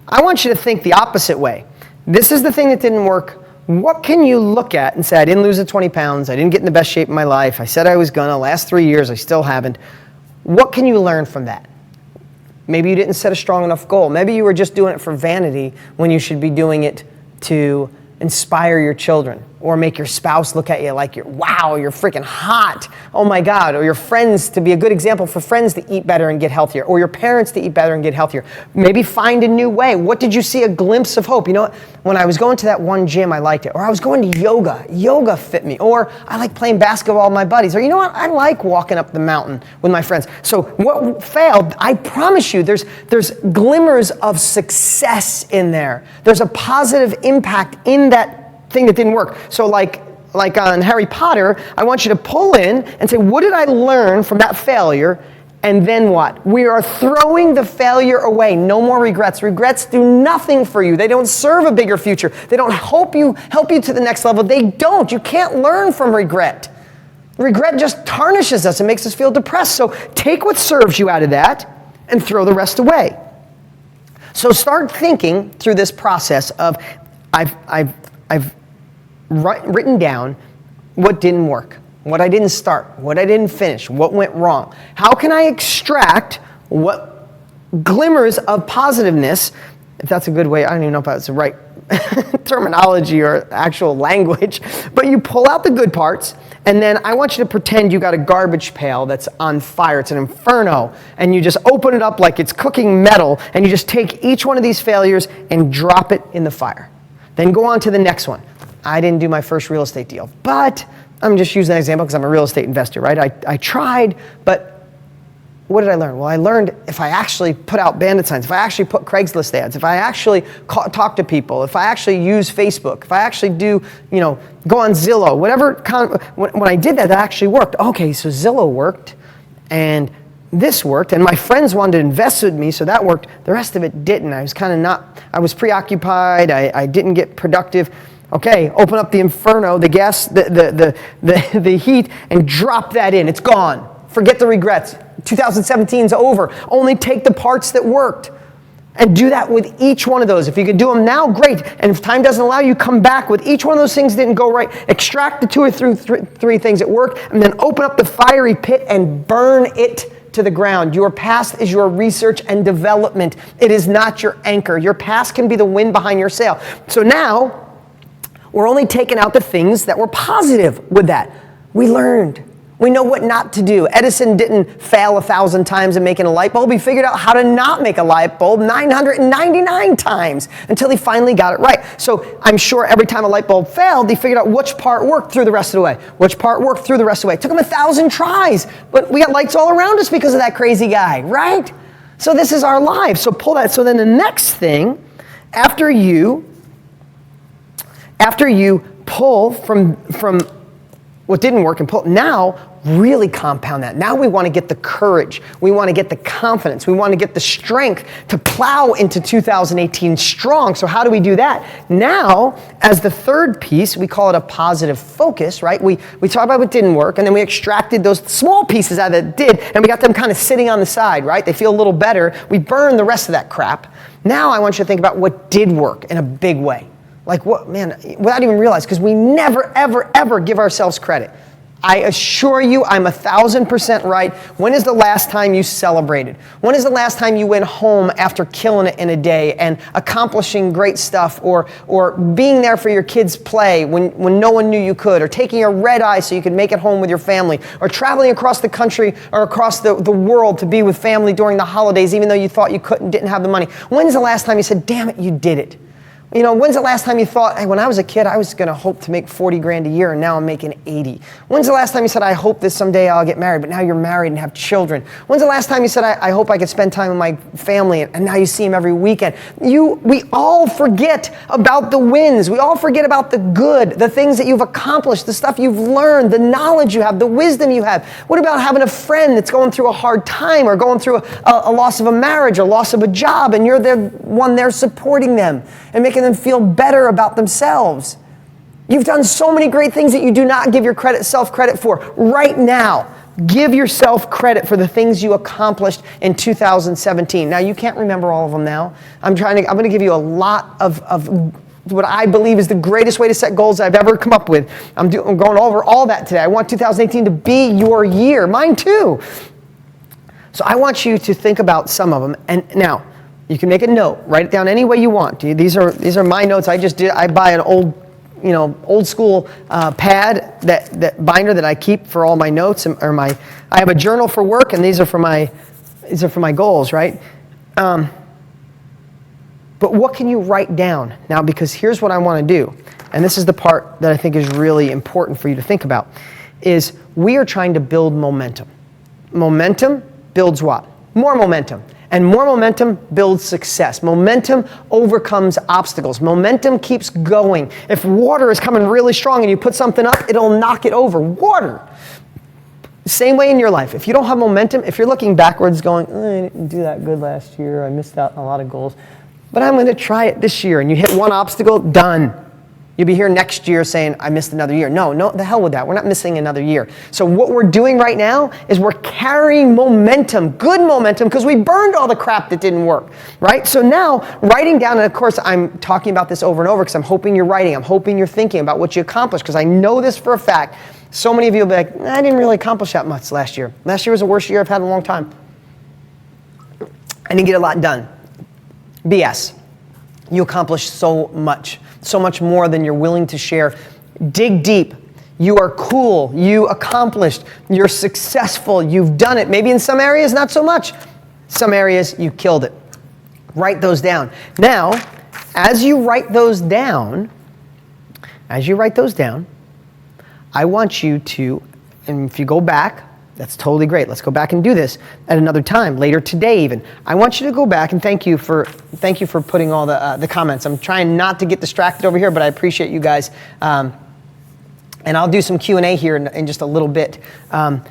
I want you to think the opposite way. This is the thing that didn't work. What can you look at and say, I didn't lose the 20 pounds, I didn't get in the best shape of my life, I said I was gonna, last 3 years, I still haven't. What can you learn from that? Maybe you didn't set a strong enough goal. Maybe you were just doing it for vanity when you should be doing it to inspire your children or make your spouse look at you like wow, you're freaking hot. Oh my God. Or your friends, to be a good example for friends to eat better and get healthier, or your parents to eat better and get healthier. Maybe find a new way. What did you see? A glimpse of hope. You know what? When I was going to that one gym, I liked it. Or I was going to yoga. Yoga fit me. Or I like playing basketball with my buddies. Or you know what? I like walking up the mountain with my friends. So what failed, I promise you, there's glimmers of success in there. There's a positive impact in that thing that didn't work. So like on Harry Potter, I want you to pull in and say, what did I learn from that failure? And then what? We are throwing the failure away. No more regrets. Regrets do nothing for you. They don't serve a bigger future. They don't help you to the next level. They don't. You can't learn from regret. Regret just tarnishes us and makes us feel depressed. So take what serves you out of that and throw the rest away. So start thinking through this process of I've written down what didn't work, what I didn't start, what I didn't finish, what went wrong. How can I extract what glimmers of positiveness, if that's a good way, I don't even know if that's the right terminology or actual language, but you pull out the good parts, and then I want you to pretend you got a garbage pail that's on fire. It's an inferno, and you just open it up like it's cooking metal, and you just take each one of these failures and drop it in the fire. Then go on to the next one. I didn't do my first real estate deal, but I'm just using that example because I'm a real estate investor, right? I tried, but what did I learn? Well, I learned if I actually put out bandit signs, if I actually put Craigslist ads, if I actually talk to people, if I actually use Facebook, if I actually do, go on Zillow, whatever when I did that, that actually worked. Okay, so Zillow worked, and this worked, and my friends wanted to invest with me, so that worked. The rest of it didn't. I was I was preoccupied, I didn't get productive. Okay, open up the inferno, the gas, the heat, and drop that in. It's gone. Forget the regrets. 2017 is over. Only take the parts that worked. And do that with each one of those. If you could do them now, great. And if time doesn't allow you, come back with each one of those things that didn't go right. Extract the 2 or 3 things that worked, and then open up the fiery pit and burn it to the ground. Your past is your research and development. It is not your anchor. Your past can be the wind behind your sail. So now, we're only taking out the things that were positive with that. We learned. We know what not to do. Edison didn't fail 1,000 times in making a light bulb. He figured out how to not make a light bulb 999 times until he finally got it right. So I'm sure every time a light bulb failed, he figured out which part worked through the rest of the way. Which part worked through the rest of the way. It took him 1,000 tries, but we got lights all around us because of that crazy guy, right? So this is our lives. So pull that. So then the next thing, after you pull from what didn't work and pull, now really compound that. Now we want to get the courage. We want to get the confidence. We want to get the strength to plow into 2018 strong. So how do we do that? Now, as the third piece, we call it a positive focus, right? We talk about what didn't work, and then we extracted those small pieces out that did, and we got them kind of sitting on the side, right? They feel a little better. We burn the rest of that crap. Now I want you to think about what did work in a big way. Like what, man, without even realizing, because we never, ever, ever give ourselves credit. I assure you I'm 1,000% right. When is the last time you celebrated? When is the last time you went home after killing it in a day and accomplishing great stuff, or being there for your kids' play when no one knew you could, or taking a red eye so you could make it home with your family, or traveling across the country or across the world to be with family during the holidays even though you thought you couldn't, didn't have the money? When's the last time you said, damn it, you did it? When's the last time you thought, hey, when I was a kid, I was going to hope to make 40 grand a year, and now I'm making 80? When's the last time you said, I hope that someday I'll get married, but now you're married and have children? When's the last time you said, I hope I could spend time with my family, and now you see them every weekend? We all forget about the wins. We all forget about the good, the things that you've accomplished, the stuff you've learned, the knowledge you have, the wisdom you have. What about having a friend that's going through a hard time, or going through a loss of a marriage, or loss of a job, and you're the one there supporting them and making them feel better about themselves? You've done so many great things that you do not give your self credit for. Right now, give yourself credit for the things you accomplished in 2017. Now, you can't remember all of them now. I'm going to give you a lot of what I believe is the greatest way to set goals I've ever come up with. I'm going over all that today. I want 2018 to be your year. Mine too. So I want you to think about some of them. And now, you can make a note, write it down any way you want. These are my notes. I buy an old old school pad, that binder that I keep for all my notes, I have a journal for work, and these are for my goals, right? But what can you write down? Now, because here's what I want to do, and this is the part that I think is really important for you to think about, is we are trying to build momentum. Momentum builds what? More momentum. And more momentum builds success. Momentum overcomes obstacles. Momentum keeps going. If water is coming really strong and you put something up, it'll knock it over. Water. Same way in your life. If you don't have momentum, if you're looking backwards going, I didn't do that good last year, I missed out on a lot of goals, but I'm going to try it this year, and you hit one obstacle, done. You'll be here next year saying, I missed another year. No, the hell with that. We're not missing another year. So what we're doing right now is we're carrying momentum, good momentum, because we burned all the crap that didn't work, right? So now, writing down, and of course, I'm talking about this over and over because I'm hoping you're writing. I'm hoping you're thinking about what you accomplished, because I know this for a fact. So many of you will be like, I didn't really accomplish that much last year. Last year was the worst year I've had in a long time. I didn't get a lot done. BS. You accomplished so much more than you're willing to share. Dig deep. You are cool. You accomplished. You're successful. You've done it. Maybe in some areas, not so much. Some areas, you killed it. Write those down. Now, as you write those down, I want you to, and if you go back, that's totally great. Let's go back and do this at another time, later today even. I want you to go back, and thank you for putting all the comments. I'm trying not to get distracted over here, but I appreciate you guys. And I'll do some Q&A here in just a little bit. But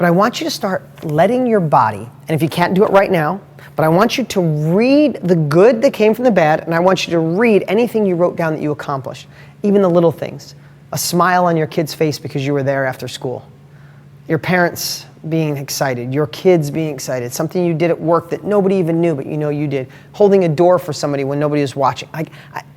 I want you to start letting your body, and if you can't do it right now, but I want you to read the good that came from the bad, and I want you to read anything you wrote down that you accomplished, even the little things. A smile on your kid's face because you were there after school. Your parents being excited. Your kids being excited. Something you did at work that nobody even knew, but you know you did. Holding a door for somebody when nobody was watching.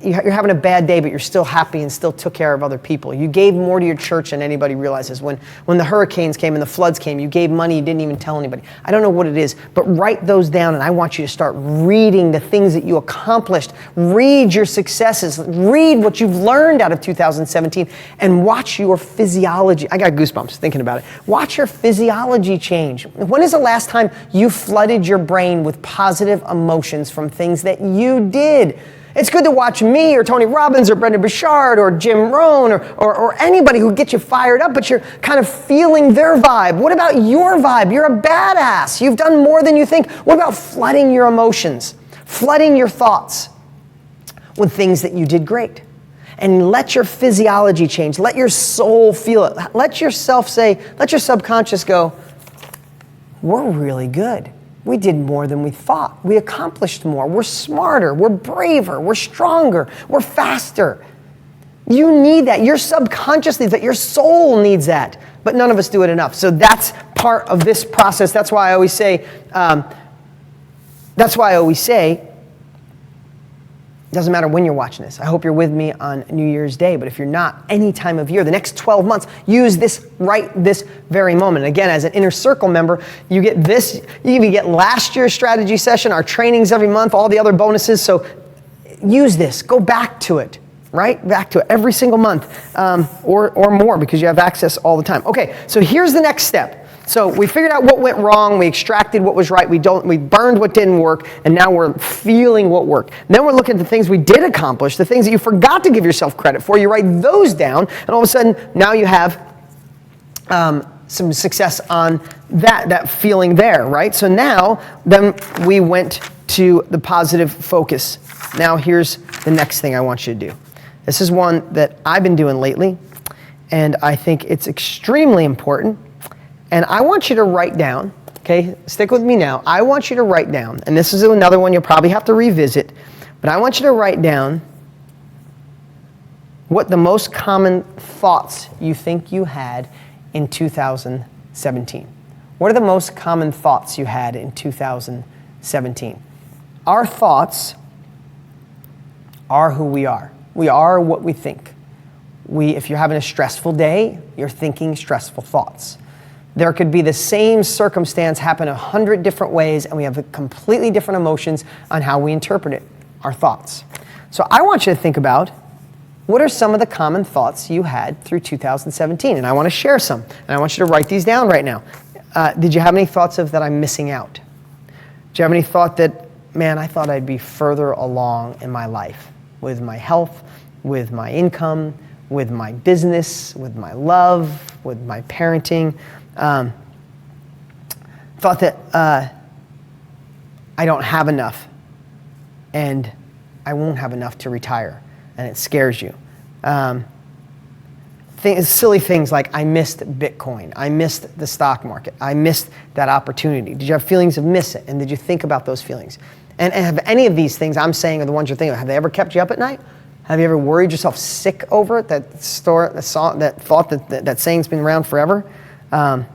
You're having a bad day, but you're still happy and still took care of other people. You gave more to your church than anybody realizes. When the hurricanes came and the floods came, you gave money, you didn't even tell anybody. I don't know what it is, but write those down, and I want you to start reading the things that you accomplished. Read your successes. Read what you've learned out of 2017, and watch your physiology. I got goosebumps thinking about it. Watch your physiology change. When is the last time you flooded your brain with positive emotions from things that you did? It's good to watch me or Tony Robbins or Brendon Burchard or Jim Rohn or anybody who gets you fired up, but you're kind of feeling their vibe. What about your vibe? You're a badass. You've done more than you think. What about flooding your emotions, flooding your thoughts with things that you did great? And let your physiology change. Let your soul feel it. Let your subconscious go, we're really good. We did more than we thought. We accomplished more. We're smarter. We're braver. We're stronger. We're faster. You need that. Your subconscious needs that. Your soul needs that. But none of us do it enough. So that's part of this process. That's why I always say, it doesn't matter when you're watching this. I hope you're with me on New Year's Day, but if you're not, any time of year, the next 12 months, use this right this very moment. Again, as an Inner Circle member, you get this, you even get last year's strategy session, our trainings every month, all the other bonuses. So use this, go back to it, right? Back to it every single month or more, because you have access all the time. Okay, so here's the next step. So we figured out what went wrong, we extracted what was right, we burned what didn't work, and now we're feeling what worked. Then we're looking at the things we did accomplish, the things that you forgot to give yourself credit for. You write those down, and all of a sudden, now you have some success on that feeling there, right? So now, then we went to the positive focus. Now here's the next thing I want you to do. This is one that I've been doing lately, and I think it's extremely important. And I want you to write down, okay, stick with me now. I want you to write down, and this is another one you'll probably have to revisit, but I want you to write down what the most common thoughts you think you had in 2017. What are the most common thoughts you had in 2017? Our thoughts are who we are. We are what we think. If you're having a stressful day, you're thinking stressful thoughts. There could be the same circumstance happen 100 different ways, and we have completely different emotions on how we interpret it, our thoughts. So I want you to think about, what are some of the common thoughts you had through 2017? And I want to share some. And I want you to write these down right now. Did you have any thoughts of that I'm missing out? Do you have any thought that, man, I thought I'd be further along in my life with my health, with my income, with my business, with my love, with my parenting? Thought that I don't have enough and I won't have enough to retire, and it scares you. Silly things like, I missed Bitcoin, I missed the stock market, I missed that opportunity. Did you have feelings of miss it, and did you think about those feelings? And have any of these things I'm saying are the ones you're thinking of, have they ever kept you up at night? Have you ever worried yourself sick over it? That thought that saying's been around forever? Have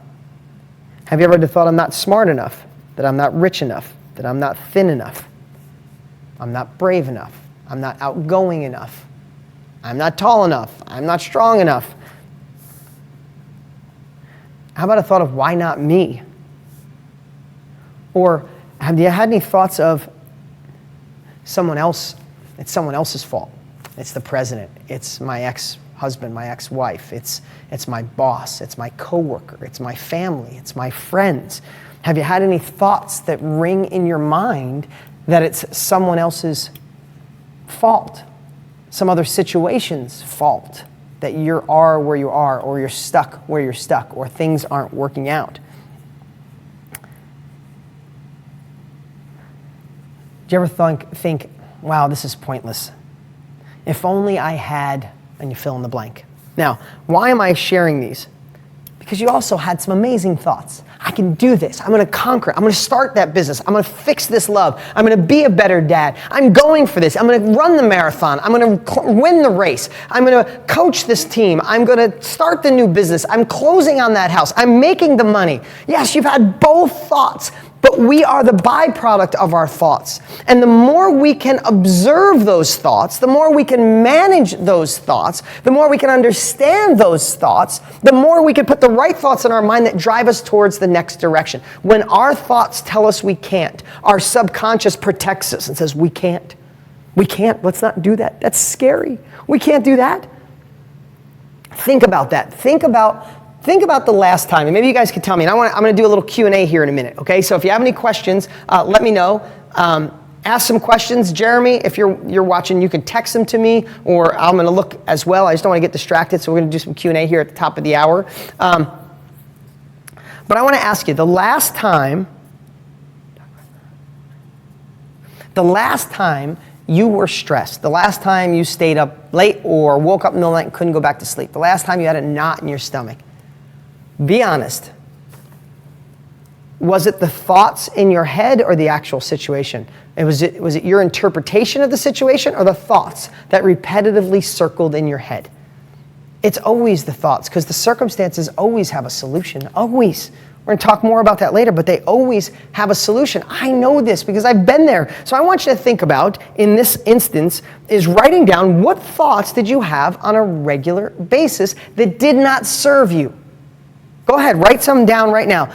you ever thought, I'm not smart enough, that I'm not rich enough, that I'm not thin enough, I'm not brave enough, I'm not outgoing enough, I'm not tall enough, I'm not strong enough? How about a thought of, why not me? Or have you had any thoughts of someone else? It's someone else's fault. It's the president, it's my ex-husband, my ex-wife, it's my boss, it's my coworker, it's my family, it's my friends. Have you had any thoughts that ring in your mind that it's someone else's fault, some other situation's fault, that you are where you are, or you're stuck where you're stuck, or things aren't working out? Do you ever think, wow, this is pointless? If only I had, and you fill in the blank. Now, why am I sharing these? Because you also had some amazing thoughts. I can do this. I'm going to conquer it. I'm going to start that business. I'm going to fix this love. I'm going to be a better dad. I'm going for this. I'm going to run the marathon. I'm going to win the race. I'm going to coach this team. I'm going to start the new business. I'm closing on that house. I'm making the money. Yes, you've had both thoughts, but we are the byproduct of our thoughts. And the more we can observe those thoughts, the more we can manage those thoughts, the more we can understand those thoughts, the more we can put the right thoughts in our mind that drive us towards the next direction. When our thoughts tell us we can't, our subconscious protects us and says, we can't. We can't. Let's not do that. That's scary. We can't do that. Think about that. Think about the last time, and maybe you guys could tell me, and I'm going to do a little Q&A here in a minute, okay? So if you have any questions, let me know. Ask some questions. Jeremy, if you're watching, you can text them to me, or I'm going to look as well. I just don't want to get distracted, so we're going to do some Q&A here at the top of the hour. But I want to ask you, the last time you were stressed, the last time you stayed up late or woke up in the middle of the night and couldn't go back to sleep, the last time you had a knot in your stomach, be honest. Was it the thoughts in your head or the actual situation? Was it your interpretation of the situation or the thoughts that repetitively circled in your head? It's always the thoughts, because the circumstances always have a solution, always. We're going to talk more about that later, but they always have a solution. I know this because I've been there. So I want you to think about, in this instance, is writing down, what thoughts did you have on a regular basis that did not serve you? Go ahead, write some down right now.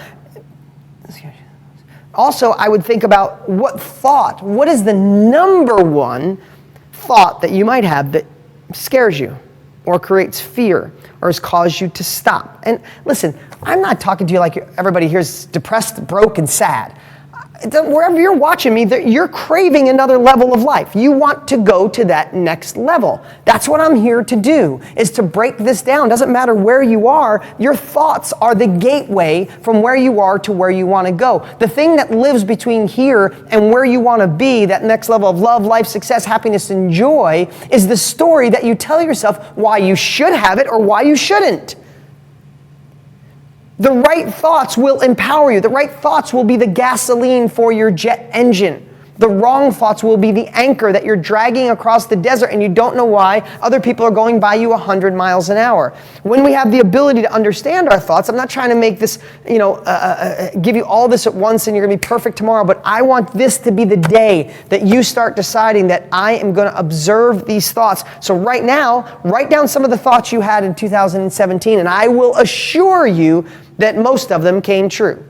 Also, I would think about what is the number one thought that you might have that scares you or creates fear or has caused you to stop? And listen, I'm not talking to you like everybody here is depressed, broke, and sad. Wherever you're watching me, you're craving another level of life. You want to go to that next level. That's what I'm here to do, is to break this down. Doesn't matter where you are, your thoughts are the gateway from where you are to where you want to go. The thing that lives between here and where you want to be, that next level of love, life, success, happiness, and joy, is the story that you tell yourself why you should have it or why you shouldn't. The right thoughts will empower you. The right thoughts will be the gasoline for your jet engine. The wrong thoughts will be the anchor that you're dragging across the desert and you don't know why other people are going by you 100 miles an hour. When we have the ability to understand our thoughts, I'm not trying to make this, give you all this at once and you're going to be perfect tomorrow, but I want this to be the day that you start deciding that I am going to observe these thoughts. So right now, write down some of the thoughts you had in 2017, and I will assure you that most of them came true.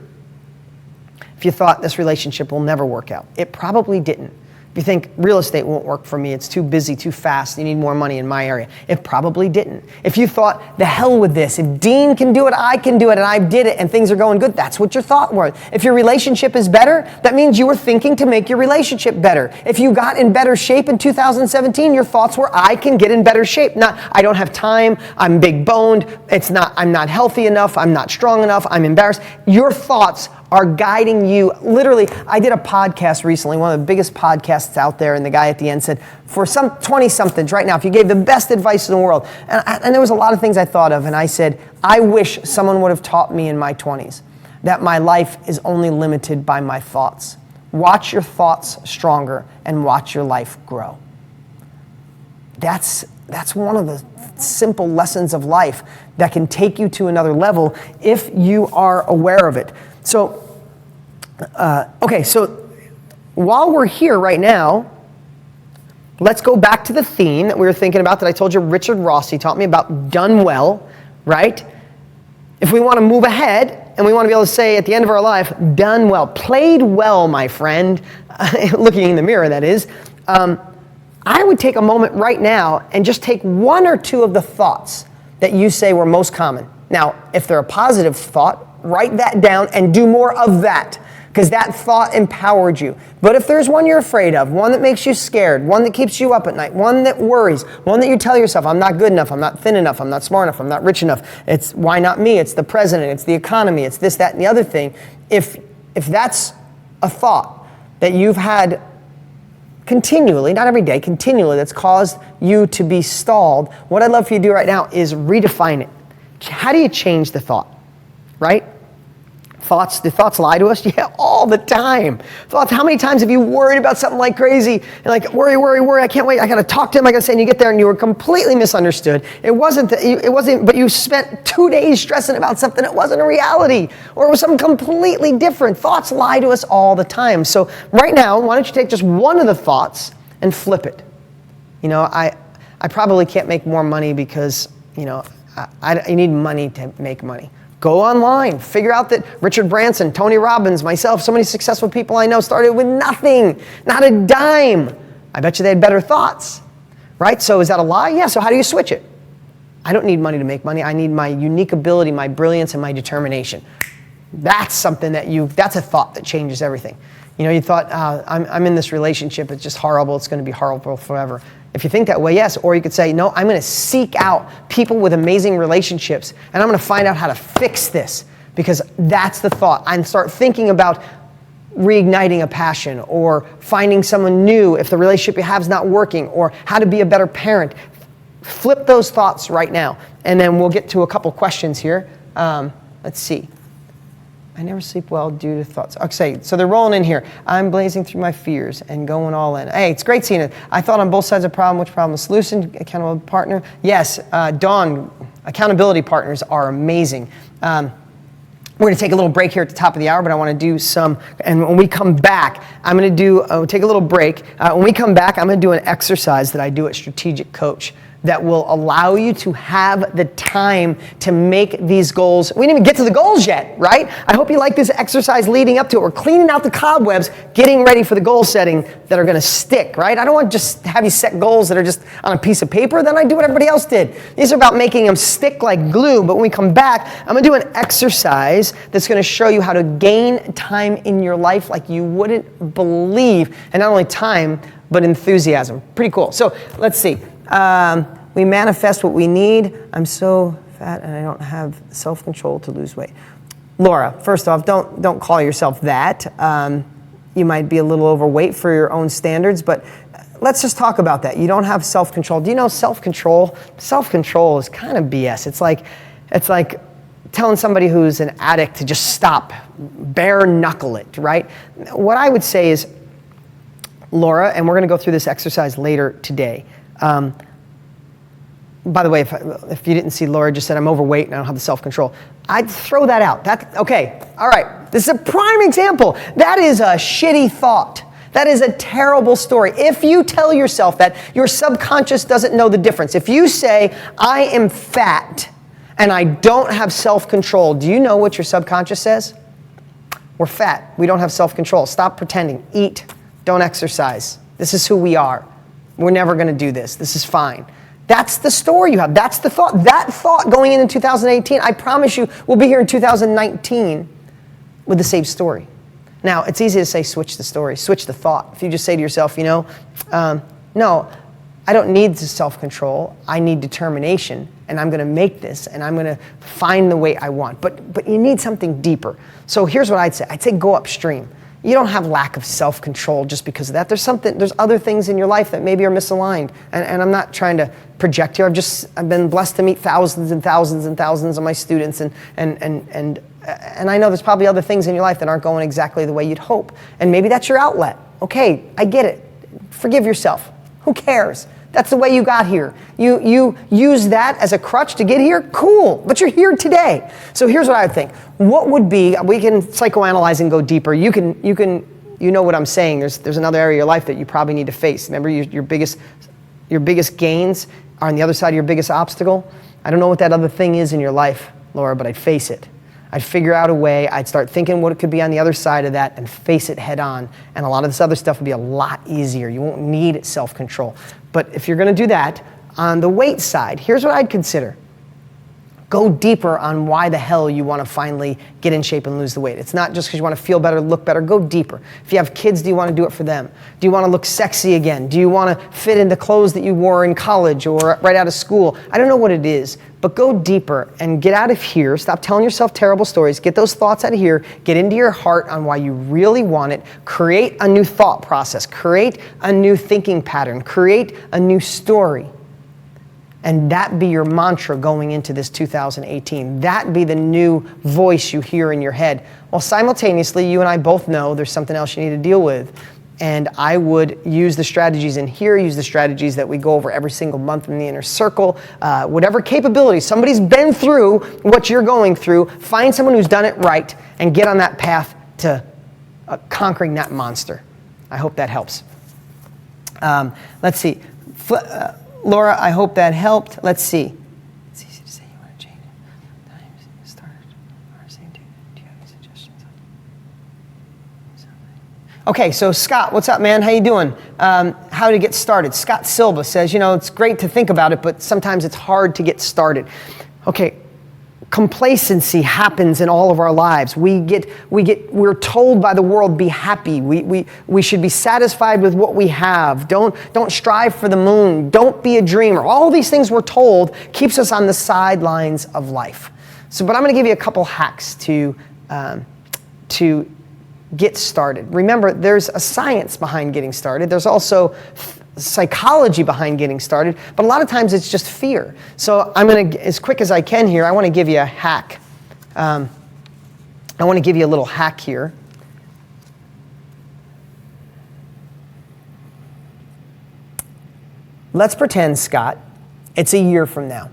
If you thought this relationship will never work out, it probably didn't. If you think real estate won't work for me, it's too busy, too fast, you need more money in my area, it probably didn't. If you thought, the hell with this, if Dean can do it, I can do it, and I did it, and things are going good, that's what your thought was. If your relationship is better, that means you were thinking to make your relationship better. If you got in better shape in 2017, your thoughts were, I can get in better shape. Not, I don't have time, I'm big boned, I'm not healthy enough, I'm not strong enough, I'm embarrassed. Your thoughts are guiding you. Literally, I did a podcast recently, one of the biggest podcasts out there, and the guy at the end said, for some 20-somethings right now, if you gave the best advice in the world, and there was a lot of things I thought of, and I said, I wish someone would have taught me in my 20s that my life is only limited by my thoughts. Watch your thoughts stronger and watch your life grow. That's one of the simple lessons of life that can take you to another level if you are aware of it. So, so while we're here right now, let's go back to the theme that we were thinking about that I told you Richard Rossi taught me about, done well, right? If we want to move ahead and we want to be able to say at the end of our life, done well, played well, my friend, looking in the mirror, that is, I would take a moment right now and just take one or two of the thoughts that you say were most common. Now, if they're a positive thought, write that down and do more of that, because that thought empowered you. But if there's one you're afraid of, one that makes you scared, one that keeps you up at night, one that worries, one that you tell yourself, I'm not good enough, I'm not thin enough, I'm not smart enough, I'm not rich enough, it's why not me, it's the president, it's the economy, it's this, that, and the other thing. If that's a thought that you've had continually, not every day, continually, that's caused you to be stalled, what I'd love for you to do right now is redefine it. How do you change the thought? Right? Do thoughts lie to us? Yeah, all the time. Thoughts, how many times have you worried about something like crazy? And like, worry, I can't wait, I gotta talk to him, I gotta say, and you get there and you were completely misunderstood. It wasn't, but you spent 2 days stressing about something that wasn't a reality, or it was something completely different. Thoughts lie to us all the time. So right now, why don't you take just one of the thoughts and flip it? You know, I probably can't make more money because, you know, I need money to make money. Go online, figure out that Richard Branson, Tony Robbins, myself, so many successful people I know started with nothing, not a dime. I bet you they had better thoughts, right? So is that a lie? Yeah, so how do you switch it? I don't need money to make money. I need my unique ability, my brilliance, and my determination. That's something that's a thought that changes everything. You know, you thought, I'm in this relationship, it's just horrible, it's gonna be horrible forever. If you think that way, yes. Or you could say, no, I'm going to seek out people with amazing relationships, and I'm going to find out how to fix this, because that's the thought. And start thinking about reigniting a passion, or finding someone new if the relationship you have is not working, or how to be a better parent. Flip those thoughts right now, and then we'll get to a couple questions here. Let's see. I never sleep well due to thoughts. Okay, so they're rolling in here. I'm blazing through my fears and going all in. Hey, it's great seeing it. I thought on both sides of the problem, which problem was solution, accountable partner. Yes, Dawn, accountability partners are amazing. We're going to take a little break here at the top of the hour, but I want to do some, and when we come back, I'm going to take a little break. When we come back, I'm going to do an exercise that I do at Strategic Coach that will allow you to have the time to make these goals. We didn't even get to the goals yet, right? I hope you like this exercise leading up to it. We're cleaning out the cobwebs, getting ready for the goal setting that are gonna stick, right? I don't want to just have you set goals that are just on a piece of paper, then I do what everybody else did. These are about making them stick like glue, but when we come back, I'm gonna do an exercise that's gonna show you how to gain time in your life like you wouldn't believe, and not only time, but enthusiasm. Pretty cool. So let's see. We manifest what we need. I'm so fat and I don't have self-control to lose weight. Laura, first off, don't call yourself that. You might be a little overweight for your own standards, but let's just talk about that. You don't have self-control. Do you know self-control? Self-control is kind of BS. It's like telling somebody who's an addict to just stop, bare knuckle it, right? What I would say is, Laura, and we're going to go through this exercise later today. By the way, if you didn't see, Laura just said I'm overweight and I don't have the self-control. I'd throw that out. Okay, all right. This is a prime example. That is a shitty thought. That is a terrible story. If you tell yourself that, your subconscious doesn't know the difference. If you say, I am fat and I don't have self-control, do you know what your subconscious says? We're fat. We don't have self-control. Stop pretending. Eat. Don't exercise. This is who we are. We're never going to do this. This is fine. That's the story you have. That's the thought. That thought going into 2018, I promise you, we'll be here in 2019 with the same story. Now, it's easy to say switch the story, switch the thought. If you just say to yourself, no, I don't need self-control. I need determination, and I'm going to make this, and I'm going to find the way I want. But you need something deeper. So here's what I'd say. I'd say go upstream. You don't have lack of self-control just because of that. There's other things in your life that maybe are misaligned. And I'm not trying to project here. I've been blessed to meet thousands and thousands and thousands of my students. And I know there's probably other things in your life that aren't going exactly the way you'd hope. And maybe that's your outlet. Okay, I get it. Forgive yourself. Who cares? That's the way you got here. You use that as a crutch to get here? Cool, but you're here today. So here's what I would think. What would be, we can psychoanalyze and go deeper. You know what I'm saying. There's another area of your life that you probably need to face. Remember your biggest gains are on the other side of your biggest obstacle? I don't know what that other thing is in your life, Laura, but I'd face it. I'd figure out a way, I'd start thinking what it could be on the other side of that and face it head on. And a lot of this other stuff would be a lot easier. You won't need self-control. But if you're gonna do that, on the weight side, here's what I'd consider. Go deeper on why the hell you wanna finally get in shape and lose the weight. It's not just because you wanna feel better, look better, go deeper. If you have kids, do you wanna do it for them? Do you wanna look sexy again? Do you wanna fit into clothes that you wore in college or right out of school? I don't know what it is, but go deeper and get out of here. Stop telling yourself terrible stories. Get those thoughts out of here. Get into your heart on why you really want it. Create a new thought process. Create a new thinking pattern. Create a new story. And that be your mantra going into this 2018. That be the new voice you hear in your head. Well, simultaneously, you and I both know there's something else you need to deal with. And I would use the strategies in here, use the strategies that we go over every single month in the inner circle, whatever capability. Somebody's been through what you're going through. Find someone who's done it right and get on that path to conquering that monster. I hope that helps. Let's see. Laura, I hope that helped. Let's see. It's easy to say you want to change it. Times started. Do you have any suggestions? Okay, so Scott, what's up, man? How you doing? How to get started? Scott Silva says, it's great to think about it, but sometimes it's hard to get started. Okay. Complacency happens in all of our lives. We're told by the world, be happy. We should be satisfied with what we have. Don't strive for the moon. Don't be a dreamer. All these things we're told keeps us on the sidelines of life. But I'm going to give you a couple hacks to get started. Remember, there's a science behind getting started. There's also psychology behind getting started, but a lot of times it's just fear. So I'm going to, as quick as I can here, I want to give you a hack. I want to give you a little hack here. Let's pretend, Scott, it's a year from now,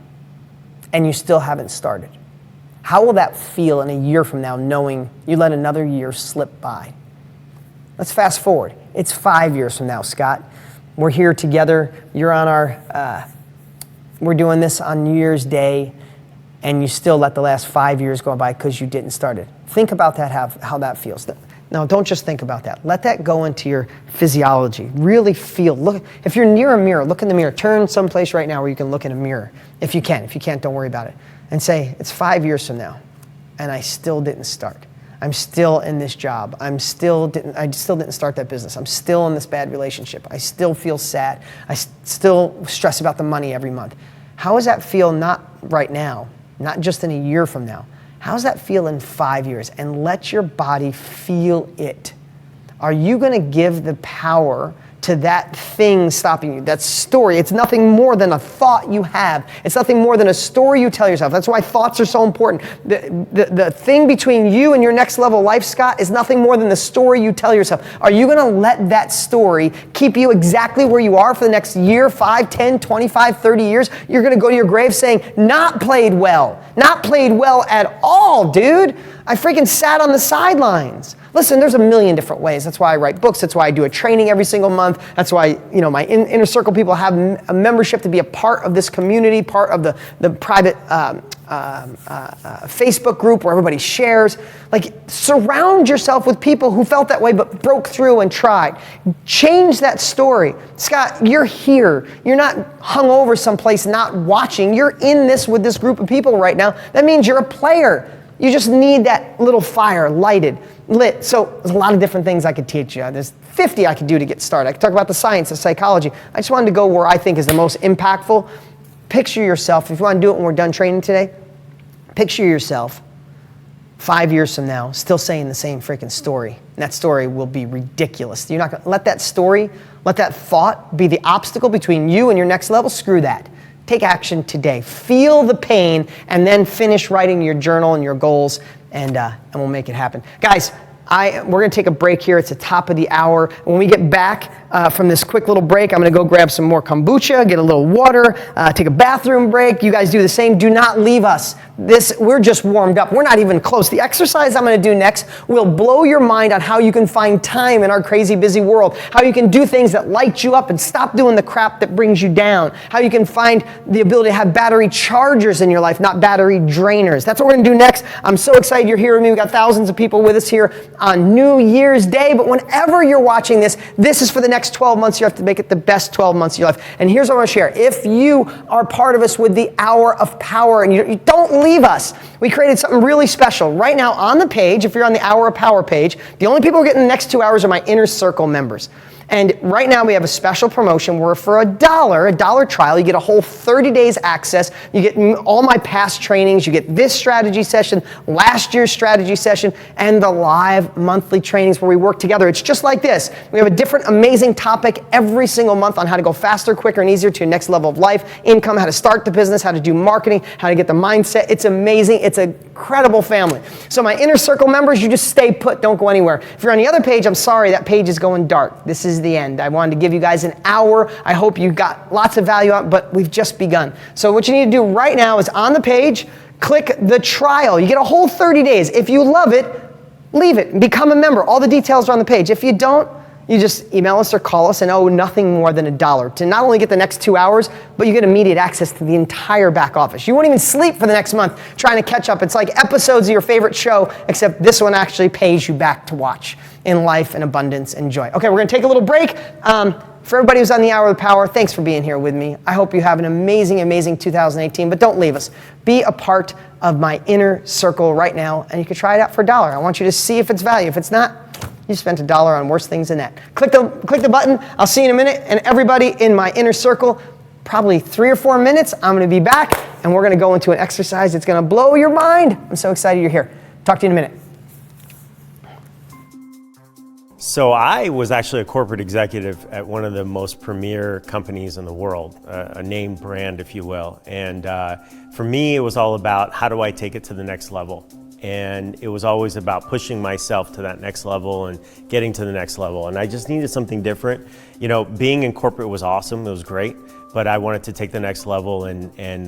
and you still haven't started. How will that feel in a year from now, knowing you let another year slip by? Let's fast forward. It's 5 years from now, Scott. We're here together. You're on we're doing this on New Year's Day, and you still let the last 5 years go by because you didn't start it. Think about that, how that feels. No, don't just think about that. Let that go into your physiology. Really feel. Look, if you're near a mirror, look in the mirror. Turn someplace right now where you can look in a mirror. If you can. If you can't, don't worry about it. And say, it's 5 years from now, and I still didn't start. I'm still in this job. I still didn't start that business. I'm still in this bad relationship. I still feel sad. I still stress about the money every month. How does that feel not right now, not just in a year from now? How does that feel in 5 years? And let your body feel it. Are you going to give the power to that thing stopping you, that story? It's nothing more than a thought you have. It's nothing more than a story you tell yourself. That's why thoughts are so important. The thing between you and your next level of life, Scott, is nothing more than the story you tell yourself. Are you going to let that story keep you exactly where you are for the next year, 5, 10, 25, 30 years? You're going to go to your grave saying, not played well. Not played well at all, dude. I freaking sat on the sidelines. Listen, there's a million different ways. That's why I write books. That's why I do a training every single month. That's why, my inner circle people have a membership to be a part of this community, part of the private Facebook group where everybody shares. Like, surround yourself with people who felt that way but broke through and tried. Change that story. Scott, you're here. You're not hung over someplace not watching. You're in this with this group of people right now. That means you're a player. You just need that little fire lit. So there's a lot of different things I could teach you. There's 50 I could do to get started. I could talk about the science of psychology. I just wanted to go where I think is the most impactful. Picture yourself, if you want to do it when we're done training today, picture yourself 5 years from now still saying the same freaking story. And that story will be ridiculous. You're not going to let that story, let that thought be the obstacle between you and your next level. Screw that. Take action today. Feel the pain and then finish writing your journal and your goals, and we'll make it happen. Guys, we're going to take a break here. It's the top of the hour. When we get back from this quick little break, I'm going to go grab some more kombucha, get a little water, take a bathroom break. You guys do the same. Do not leave us. We're just warmed up. We're not even close. The exercise I'm going to do next will blow your mind on how you can find time in our crazy busy world, how you can do things that light you up and stop doing the crap that brings you down, how you can find the ability to have battery chargers in your life, not battery drainers. That's what we're going to do next. I'm so excited you're here with me. We've got thousands of people with us here on New Year's Day, but whenever you're watching this is for the next 12 months. You have to make it the best 12 months of your life. And here's what I want to share. If you are part of us with the Hour of Power, and you don't leave us, we created something really special. Right now on the page, if you're on the Hour of Power page, the only people who are getting the next 2 hours are my Inner Circle members. And right now we have a special promotion where for $1 trial, you get a whole 30 days access. You get all my past trainings. You get this strategy session, last year's strategy session, and the live monthly trainings where we work together. It's just like this. We have a different amazing topic every single month on how to go faster, quicker, and easier to your next level of life, income, how to start the business, how to do marketing, how to get the mindset. It's amazing. It's an incredible family. So my Inner Circle members, you just stay put. Don't go anywhere. If you're on the other page, I'm sorry, that page is going dark. This is the end. I wanted to give you guys an hour. I hope you got lots of value out, but we've just begun. So what you need to do right now is on the page, click the trial. You get a whole 30 days. If you love it, leave it and become a member. All the details are on the page. If you don't, you just email us or call us and owe nothing more than $1 to not only get the next 2 hours, but you get immediate access to the entire back office. You won't even sleep for the next month trying to catch up. It's like episodes of your favorite show, except this one actually pays you back to watch in life and abundance and joy. Okay, we're going to take a little break. For everybody who's on the Hour of Power, thanks for being here with me. I hope you have an amazing, amazing 2018, but don't leave us. Be a part of my Inner Circle right now, and you can try it out for $1. I want you to see if it's value. If it's not, you spent $1 on worse things than that. Click the button. I'll see you in a minute. And everybody in my Inner Circle, probably 3 or 4 minutes, I'm going to be back, and we're going to go into an exercise that's going to blow your mind. I'm so excited you're here. Talk to you in a minute. So I was actually a corporate executive at one of the most premier companies in the world, a named brand, if you will. And for me, it was all about how do I take it to the next level? And it was always about pushing myself to that next level and getting to the next level. And I just needed something different. You know, being in corporate was awesome, it was great, but I wanted to take the next level and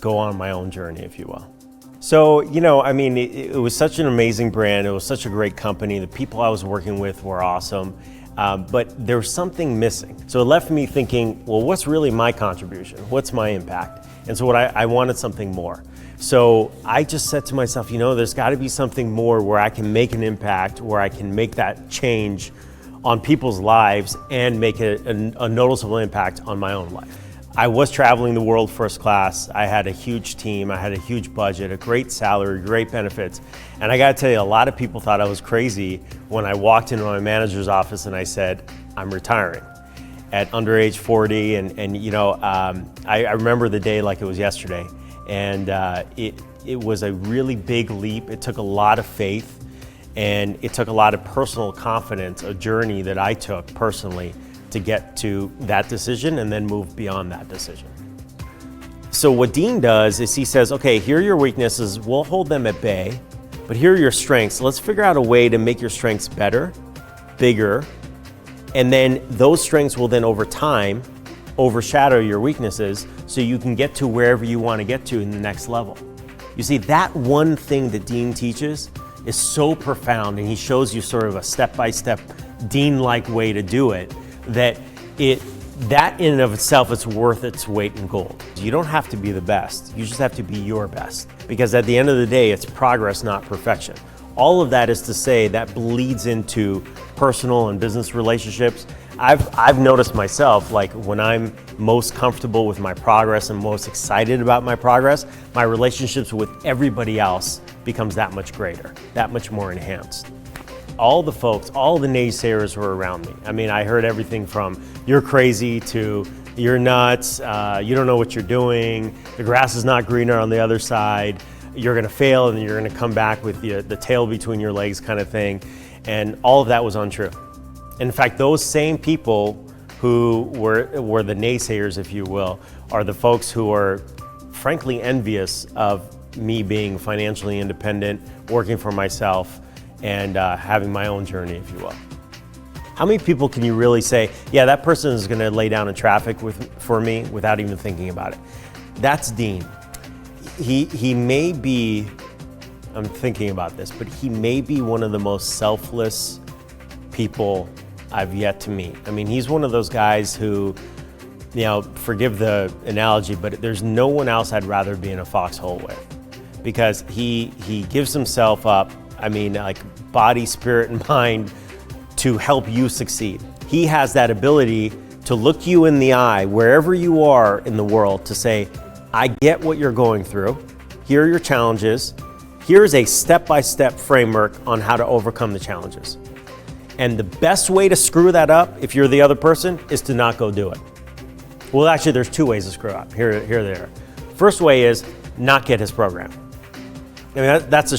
go on my own journey, if you will. So, you know, I mean, it was such an amazing brand. It was such a great company. The people I was working with were awesome, but there was something missing. So it left me thinking, well, what's really my contribution? What's my impact? And so I wanted something more. So I just said to myself, you know, there's got to be something more where I can make an impact, where I can make that change on people's lives and make a noticeable impact on my own life. I was traveling the world first class. I had a huge team. I had a huge budget, a great salary, great benefits. And I got to tell you, a lot of people thought I was crazy when I walked into my manager's office and I said, I'm retiring at under age 40. And you know, I remember the day like it was yesterday. And it was a really big leap. It took a lot of faith, and it took a lot of personal confidence, a journey that I took personally to get to that decision and then move beyond that decision. So what Dean does is he says, okay, here are your weaknesses, we'll hold them at bay, but here are your strengths. Let's figure out a way to make your strengths better, bigger, and then those strengths will then over time overshadow your weaknesses so you can get to wherever you want to get to in the next level. You see, that one thing that Dean teaches is so profound, and he shows you sort of a step-by-step Dean-like way to do it, that it that in and of itself is worth its weight in gold. You don't have to be the best, you just have to be your best. Because at the end of the day, it's progress, not perfection. All of that is to say that bleeds into personal and business relationships. I've noticed myself, like when I'm most comfortable with my progress and most excited about my progress, my relationships with everybody else becomes that much greater, that much more enhanced. All the folks, all the naysayers were around me. I mean, I heard everything from you're crazy to you're nuts, you don't know what you're doing, the grass is not greener on the other side, you're gonna fail and you're gonna come back with the tail between your legs kind of thing. And all of that was untrue. In fact, those same people who were the naysayers, if you will, are the folks who are frankly envious of me being financially independent, working for myself, and having my own journey, if you will. How many people can you really say, yeah, that person is gonna lay down in traffic for me without even thinking about it? That's Dean. He may be, I'm thinking about this, but he may be one of the most selfless people I've yet to meet. I mean, he's one of those guys who, you know, forgive the analogy, but there's no one else I'd rather be in a foxhole with, because he gives himself up, I mean, like body, spirit, and mind to help you succeed. He has that ability to look you in the eye, wherever you are in the world, to say, I get what you're going through. Here are your challenges. Here's a step-by-step framework on how to overcome the challenges. And the best way to screw that up, if you're the other person, is to not go do it. Well, actually, there's two ways to screw up. Here they are. First way is not get his program. I mean, that's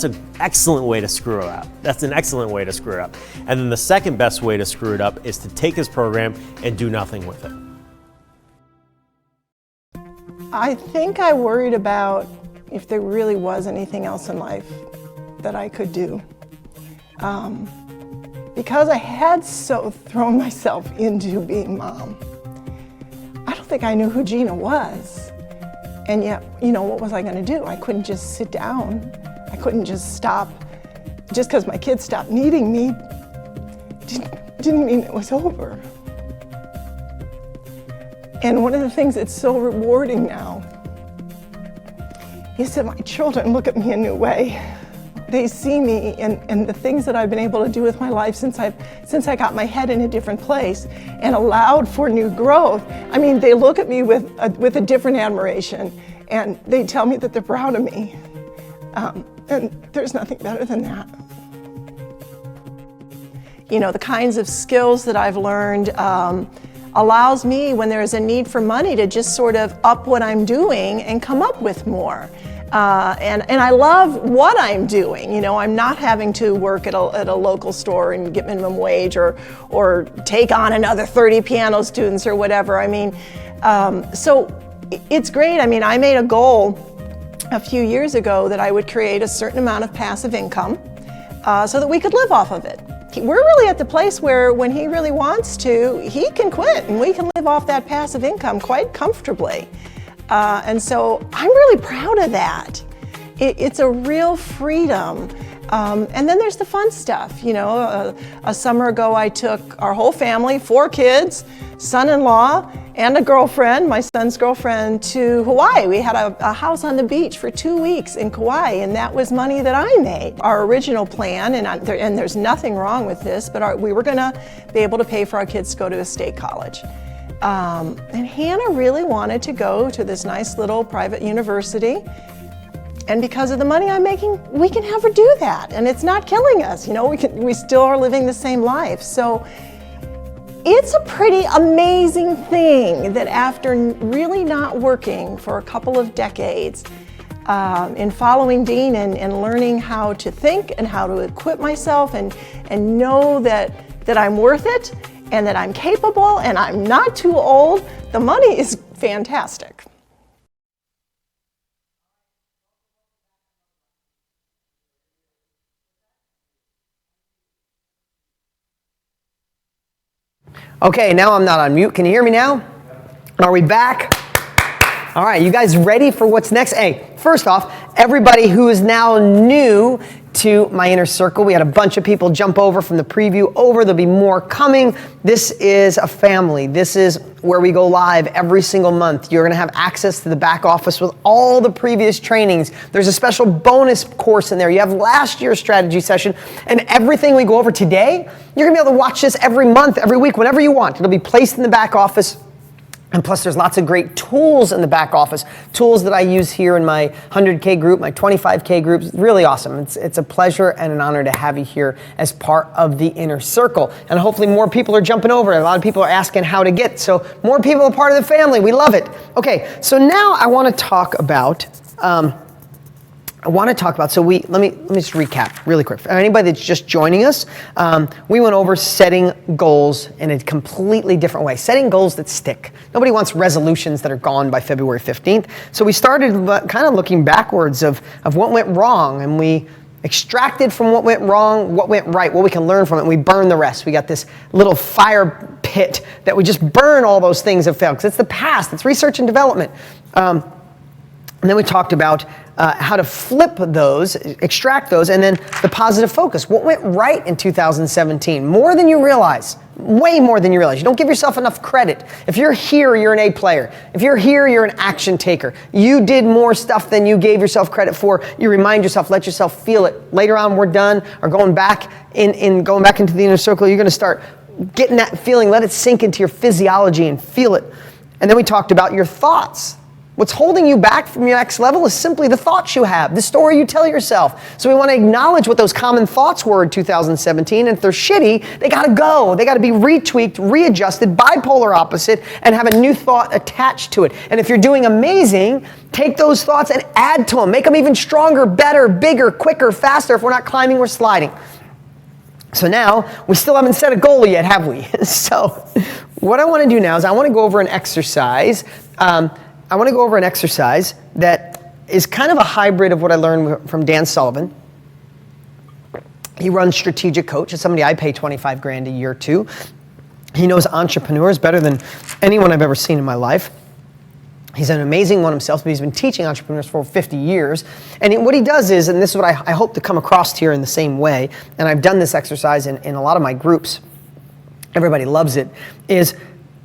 an excellent way to screw it up. That's an excellent way to screw it up. And then the second best way to screw it up is to take his program and do nothing with it. I think I worried about if there really was anything else in life that I could do. Because I had so thrown myself into being mom, I don't think I knew who Gina was. And yet, you know, what was I going to do? I couldn't just sit down. I couldn't just stop. Just because my kids stopped needing me didn't mean it was over. And one of the things that's so rewarding now is that my children look at me a new way. They see me and the things that I've been able to do with my life since I got my head in a different place and allowed for new growth. I mean, they look at me with a different admiration, and they tell me that they're proud of me. And there's nothing better than that. You know, the kinds of skills that I've learned allows me, when there is a need for money, to just sort of up what I'm doing and come up with more. And I love what I'm doing. You know, I'm not having to work at a local store and get minimum wage or take on another 30 piano students or whatever. I mean, so it's great. I mean, I made a goal a few years ago that I would create a certain amount of passive income so that we could live off of it. We're really at the place where when he really wants to, he can quit and we can live off that passive income quite comfortably. And so I'm really proud of that. It's a real freedom. And then there's the fun stuff. You know, a summer ago I took our whole family, 4 kids, son-in-law, and a girlfriend, my son's girlfriend, to Hawaii. We had a house on the beach for 2 weeks in Kauai, and that was money that I made. Our original plan, and there's nothing wrong with this, but we were gonna be able to pay for our kids to go to a state college. And Hannah really wanted to go to this nice little private university. And because of the money I'm making, we can have her do that. And it's not killing us, you know, we still are living the same life. So it's a pretty amazing thing that after really not working for a couple of decades, in following Dean and learning how to think and how to equip myself and know that I'm worth it and that I'm capable and I'm not too old, the money is fantastic. Okay, now I'm not on mute. Can you hear me now? Are we back? All right, you guys ready for what's next? Hey, first off, everybody who is now new, to my inner circle. We had a bunch of people jump over from the preview over. There'll be more coming. This is a family. This is where we go live every single month. You're gonna have access to the back office with all the previous trainings. There's a special bonus course in there. You have last year's strategy session, and everything we go over today, you're gonna be able to watch this every month, every week, whenever you want. It'll be placed in the back office. And plus, there's lots of great tools in the back office, tools that I use here in my 100K group, my 25K groups. Really awesome. It's a pleasure and an honor to have you here as part of the inner circle. And hopefully more people are jumping over. A lot of people are asking how to get, so more people are part of the family. We love it. Okay, so now I want to talk about, so let me just recap really quick. For anybody that's just joining us, we went over setting goals in a completely different way. Setting goals that stick. Nobody wants resolutions that are gone by February 15th. So we started kind of looking backwards of what went wrong, and we extracted from what went wrong, what went right, what we can learn from it, and we burn the rest. We got this little fire pit that we just burn all those things that failed, because it's the past, it's research and development. And then we talked about how to flip those, extract those, and then the positive focus. What went right in 2017? More than you realize. Way more than you realize. You don't give yourself enough credit. If you're here, you're an A player. If you're here, you're an action taker. You did more stuff than you gave yourself credit for. You remind yourself, let yourself feel it. Later on, we're done, or going back into the inner circle, you're gonna start getting that feeling. Let it sink into your physiology and feel it. And then we talked about your thoughts. What's holding you back from your next level is simply the thoughts you have, the story you tell yourself. So we want to acknowledge what those common thoughts were in 2017, and if they're shitty, they gotta go. They gotta be retweaked, readjusted, bipolar opposite, and have a new thought attached to it. And if you're doing amazing, take those thoughts and add to them. Make them even stronger, better, bigger, quicker, faster. If we're not climbing, we're sliding. So now, we still haven't set a goal yet, have we? So what I want to do now is I want to go over an exercise. I want to go over an exercise that is kind of a hybrid of what I learned from Dan Sullivan. He runs Strategic Coach. It's somebody I pay 25 grand a year to. He knows entrepreneurs better than anyone I've ever seen in my life. He's an amazing one himself, but he's been teaching entrepreneurs for 50 years. And what he does is, and this is what I hope to come across here in the same way, and I've done this exercise in a lot of my groups, everybody loves it, is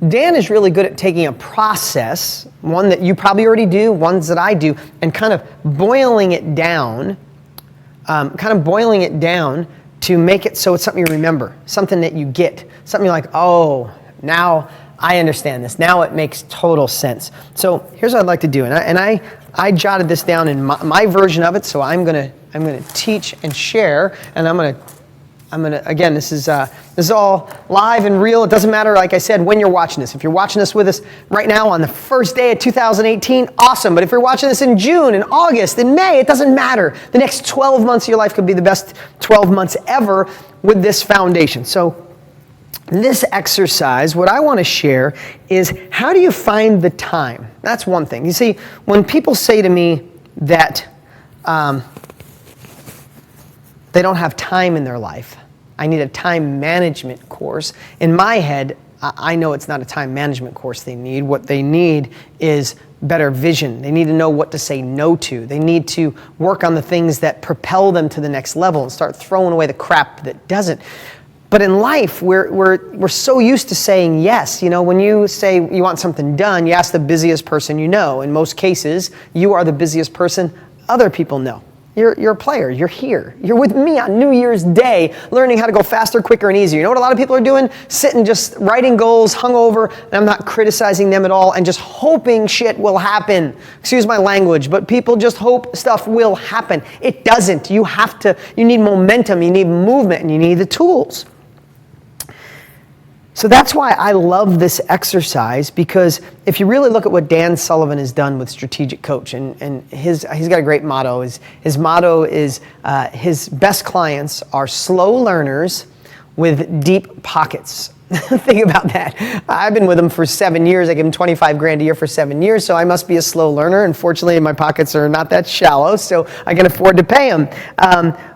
Dan is really good at taking a process, one that you probably already do, ones that I do, and kind of boiling it down to make it so it's something you remember, something that you get, something you're like, oh, now I understand this. Now it makes total sense. So here's what I'd like to do, and I jotted this down in my version of it. So I'm gonna teach and share, and I'm gonna again, this is all live and real. It doesn't matter, like I said, when you're watching this. If you're watching this with us right now on the first day of 2018, awesome. But if you're watching this in June, in August, in May, it doesn't matter. The next 12 months of your life could be the best 12 months ever with this foundation. So this exercise, what I want to share is, how do you find the time? That's one thing. You see, when people say to me that they don't have time in their life, I need a time management course. In my head, I know it's not a time management course they need. What they need is better vision. They need to know what to say no to. They need to work on the things that propel them to the next level and start throwing away the crap that doesn't. But in life, we're so used to saying yes. You know, when you say you want something done, you ask the busiest person you know. In most cases, you are the busiest person other people know. You're a player, you're here. You're with me on New Year's Day, learning how to go faster, quicker, and easier. You know what a lot of people are doing? Sitting, just writing goals, hungover, and I'm not criticizing them at all, and just hoping shit will happen. Excuse my language, but people just hope stuff will happen. It doesn't. You need momentum, you need movement, and you need the tools. So that's why I love this exercise, because if you really look at what Dan Sullivan has done with Strategic Coach, and he's got a great motto. His motto is his best clients are slow learners with deep pockets. Think about that. I've been with him for 7 years. I give him 25 grand a year for 7 years, so I must be a slow learner. Unfortunately, my pockets are not that shallow, so I can afford to pay him.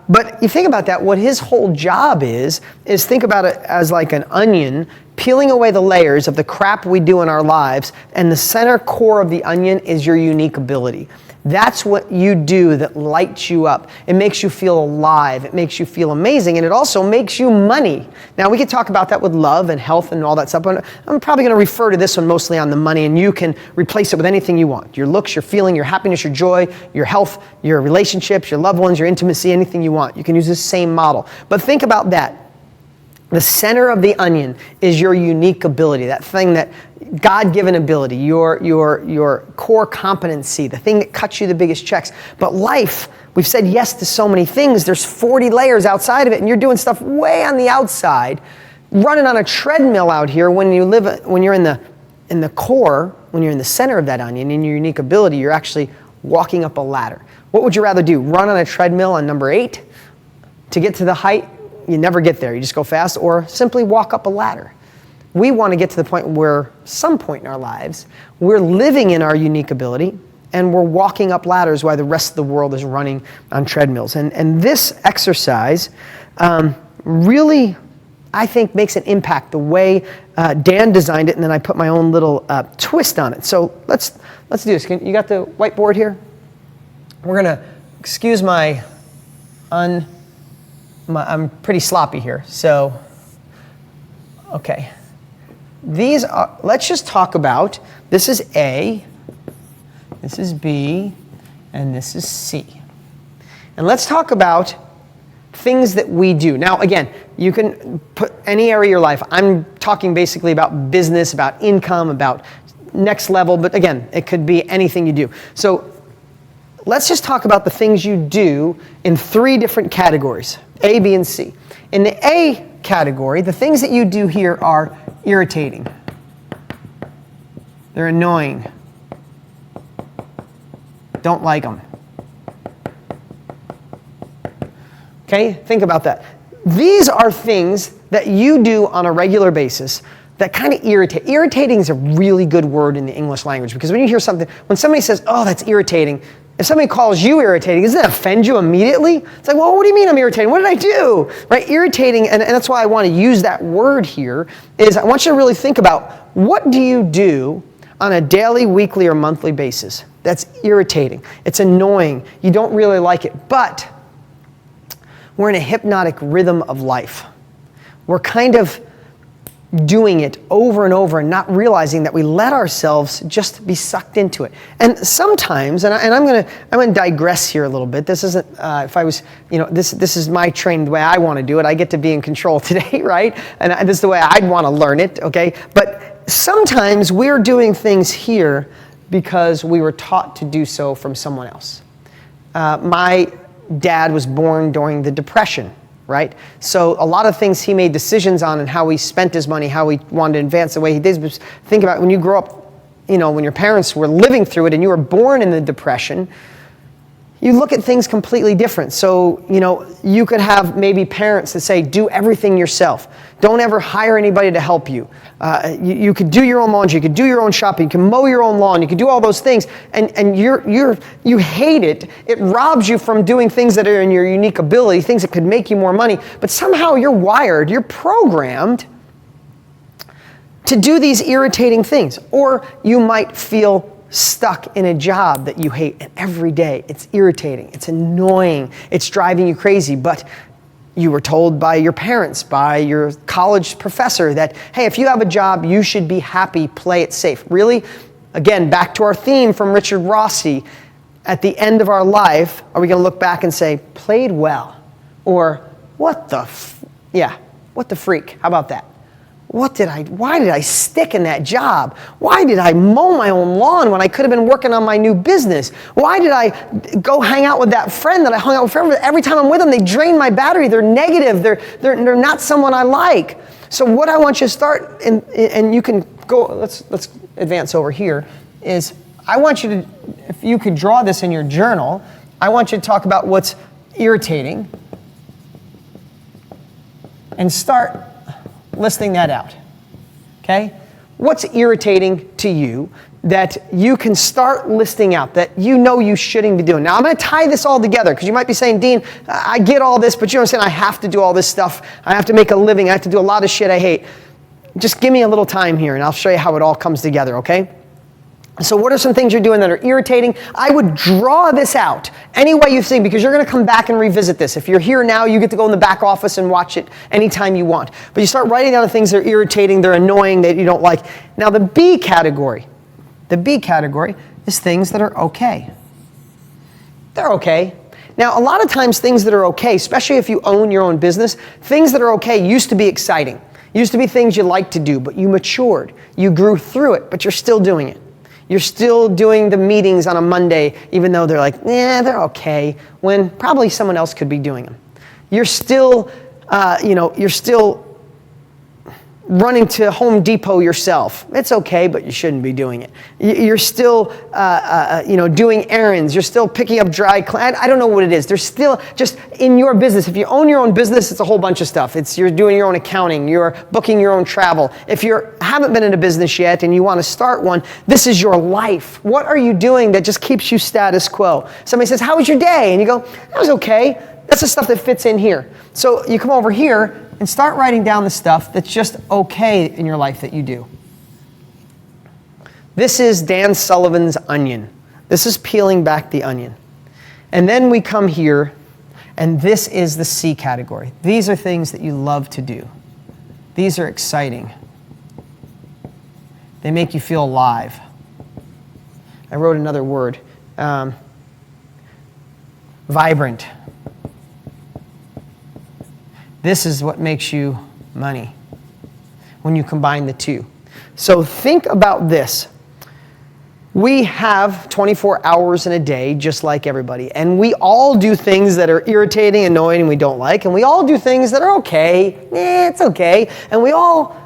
But you think about that, what his whole job is think about it as like an onion peeling away the layers of the crap we do in our lives, and the center core of the onion is your unique ability. That's what you do that lights you up. It makes you feel alive. It makes you feel amazing. And it also makes you money. Now, we could talk about that with love and health and all that stuff, but I'm probably going to refer to this one mostly on the money, and you can replace it with anything you want. Your looks, your feeling, your happiness, your joy, your health, your relationships, your loved ones, your intimacy, anything you want. You can use this same model. But think about that. The center of the onion is your unique ability, that thing, that God-given ability, your core competency, the thing that cuts you the biggest checks. But life, we've said yes to so many things. There's 40 layers outside of it, and you're doing stuff way on the outside, running on a treadmill out here. When you're in the core, when you're in the center of that onion, in your unique ability, you're actually walking up a ladder. What would you rather do? Run on a treadmill on number 8 to get to the height? You never get there. You just go fast, or simply walk up a ladder. We want to get to the point where, some point in our lives, we're living in our unique ability and we're walking up ladders while the rest of the world is running on treadmills. And this exercise really, I think, makes an impact the way Dan designed it, and then I put my own little twist on it. So let's do this. You got the whiteboard here? We're going to, excuse I'm pretty sloppy here, so, okay. These are, let's just talk about, this is A, this is B, and this is C. And let's talk about things that we do. Now, again, you can put any area of your life. I'm talking basically about business, about income, about next level, but again, it could be anything you do. So let's just talk about the things you do in 3 different categories, A, B, and C. In the A category, the things that you do here are irritating. They're annoying. Don't like them. Okay, think about that. These are things that you do on a regular basis that kind of irritate. Irritating is a really good word in the English language, because when you hear something, when somebody says, oh, that's irritating, if somebody calls you irritating, doesn't that offend you immediately? It's like, well, what do you mean I'm irritating? What did I do? Right? Irritating, and that's why I want to use that word here, is I want you to really think about, what do you do on a daily, weekly, or monthly basis that's irritating? It's annoying. You don't really like it. But we're in a hypnotic rhythm of life. We're kind of doing it over and over and not realizing that we let ourselves just be sucked into it. And sometimes, and I'm gonna digress here a little bit. This isn't, if I was, this is my training, the way I want to do it. I get to be in control today, right? And this is the way I'd want to learn it, okay? But sometimes we're doing things here because we were taught to do so from someone else. My dad was born during the Depression, right? So a lot of things he made decisions on, and how he spent his money, how he wanted to advance the way he did. Think about when you grow up, when your parents were living through it and you were born in the Depression, you look at things completely different. So, you could have maybe parents that say, do everything yourself. Don't ever hire anybody to help you. You could do your own laundry, you could do your own shopping, you can mow your own lawn, you can do all those things, and you hate it. It robs you from doing things that are in your unique ability, things that could make you more money, but somehow you're wired, you're programmed to do these irritating things. Or you might feel stuck in a job that you hate, and every day it's irritating, it's annoying, it's driving you crazy, but you were told by your parents, by your college professor that, hey, if you have a job, you should be happy, play it safe. Really? Again, back to our theme from Richard Rossi, at the end of our life, are we going to look back and say, played well? Or, what the freak? How about that? Why did I stick in that job? Why did I mow my own lawn when I could have been working on my new business? Why did I go hang out with that friend that I hung out with forever? Every time I'm with them, they drain my battery. They're negative. They're not someone I like. So what I want you to start, and you can go, let's advance over here, is I want you to, if you could draw this in your journal, I want you to talk about what's irritating and start listing that out, okay? What's irritating to you that you can start listing out, that you shouldn't be doing? Now, I'm going to tie this all together, because you might be saying, Dean, I get all this, but you know what I'm saying? I have to do all this stuff. I have to make a living. I have to do a lot of shit I hate. just give me a little time here and I'll show you how it all comes together, okay? So what are some things you're doing that are irritating? I would draw this out any way you think, because you're going to come back and revisit this. If you're here now, you get to go in the back office and watch it anytime you want. But you start writing down the things that are irritating, they're annoying, that you don't like. Now the B category is things that are okay. They're okay. Now a lot of times things that are okay, especially if you own your own business, things that are okay used to be exciting. Used to be things you liked to do, but you matured. You grew through it, but you're still doing it. You're still doing the meetings on a Monday, even though they're like, they're okay, when probably someone else could be doing them. You're still, you're still running to Home Depot yourself. It's okay, but you shouldn't be doing it. You're still, doing errands. You're still picking up dry clothes. I don't know what it is. There's still just in your business. If you own your own business, it's a whole bunch of stuff. You're doing your own accounting. You're booking your own travel. If you haven't been in a business yet and you want to start one, this is your life. What are you doing that just keeps you status quo? Somebody says, "How was your day?" And you go, "That was okay." That's the stuff that fits in here. So you come over here and start writing down the stuff that's just okay in your life that you do. This is Dan Sullivan's onion. This is peeling back the onion. And then we come here, and this is the C category. These are things that you love to do. These are exciting. They make you feel alive. I wrote another word. Vibrant. This is what makes you money when you combine the two. So think about this. We have 24 hours in a day, just like everybody. And we all do things that are irritating, annoying, and we don't like. And we all do things that are okay. It's okay. And we all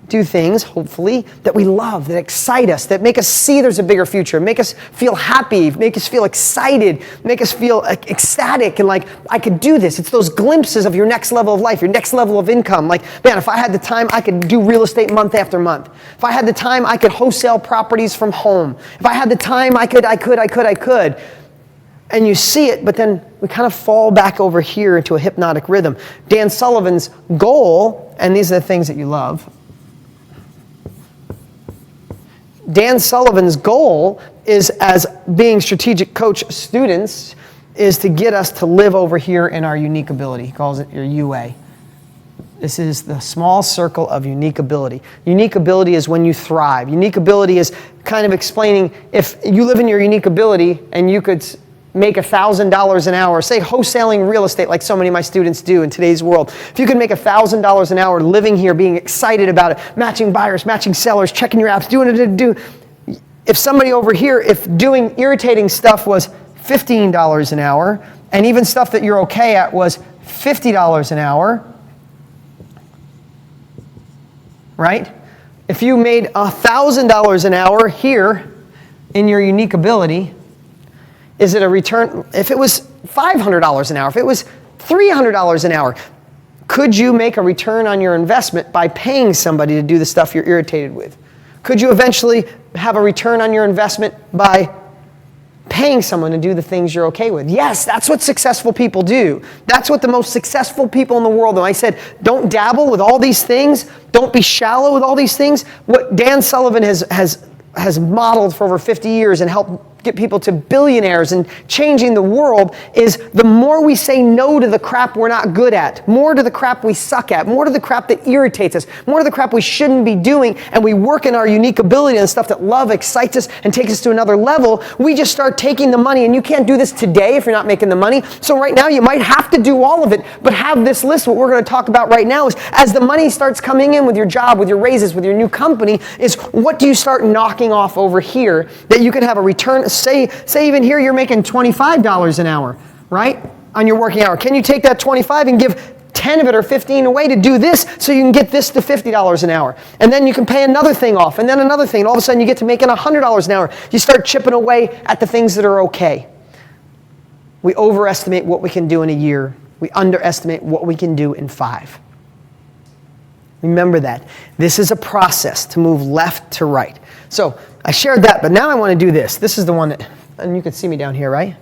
do things, hopefully, that we love, that excite us, that make us see there's a bigger future, make us feel happy, make us feel excited, make us feel ecstatic and like, I could do this. It's those glimpses of your next level of life, your next level of income. Like, man, if I had the time, I could do real estate month after month. If I had the time, I could wholesale properties from home. If I had the time, I could. And you see it, but then we kind of fall back over here into a hypnotic rhythm. Dan Sullivan's goal, and these are the things that you love, Dan Sullivan's goal is, as being strategic coach students, is to get us to live over here in our unique ability. He calls it your UA. This is the small circle of unique ability. Unique ability is when you thrive. Unique ability is kind of explaining if you live in your unique ability and you could make $1,000 an hour, say wholesaling real estate like so many of my students do in today's world. If you could make $1,000 an hour living here, being excited about it, matching buyers, matching sellers, checking your apps, doing it, if somebody over here, if doing irritating stuff was $15 an hour, and even stuff that you're okay at was $50 an hour, right? If you made $1,000 an hour here in your unique ability, is it a return? If it was $500 an hour, if it was $300 an hour, could you make a return on your investment by paying somebody to do the stuff you're irritated with? Could you eventually have a return on your investment by paying someone to do the things you're okay with? Yes, that's what successful people do. That's what the most successful people in the world do. I said, don't dabble with all these things. Don't be shallow with all these things. What Dan Sullivan has modeled for over 50 years and helped get people to billionaires and changing the world is the more we say no to the crap we're not good at, more to the crap we suck at, more to the crap that irritates us, more to the crap we shouldn't be doing, and we work in our unique ability and stuff that love excites us and takes us to another level, we just start taking the money. And you can't do this today if you're not making the money. So right now you might have to do all of it, but have this list. What we're going to talk about right now is as the money starts coming in with your job, with your raises, with your new company, is what do you start knocking off over here that you can have a return. Say even here you're making $25 an hour, right? On your working hour. Can you take that 25 and give 10 of it or 15 away to do this so you can get this to $50 an hour? And then you can pay another thing off and then another thing. And all of a sudden you get to making $100 an hour. You start chipping away at the things that are okay. We overestimate what we can do in a year. We underestimate what we can do in 5. Remember that. This is a process to move left to right. So I shared that, but now I want to do this. This is the one that, and you can see me down here, right?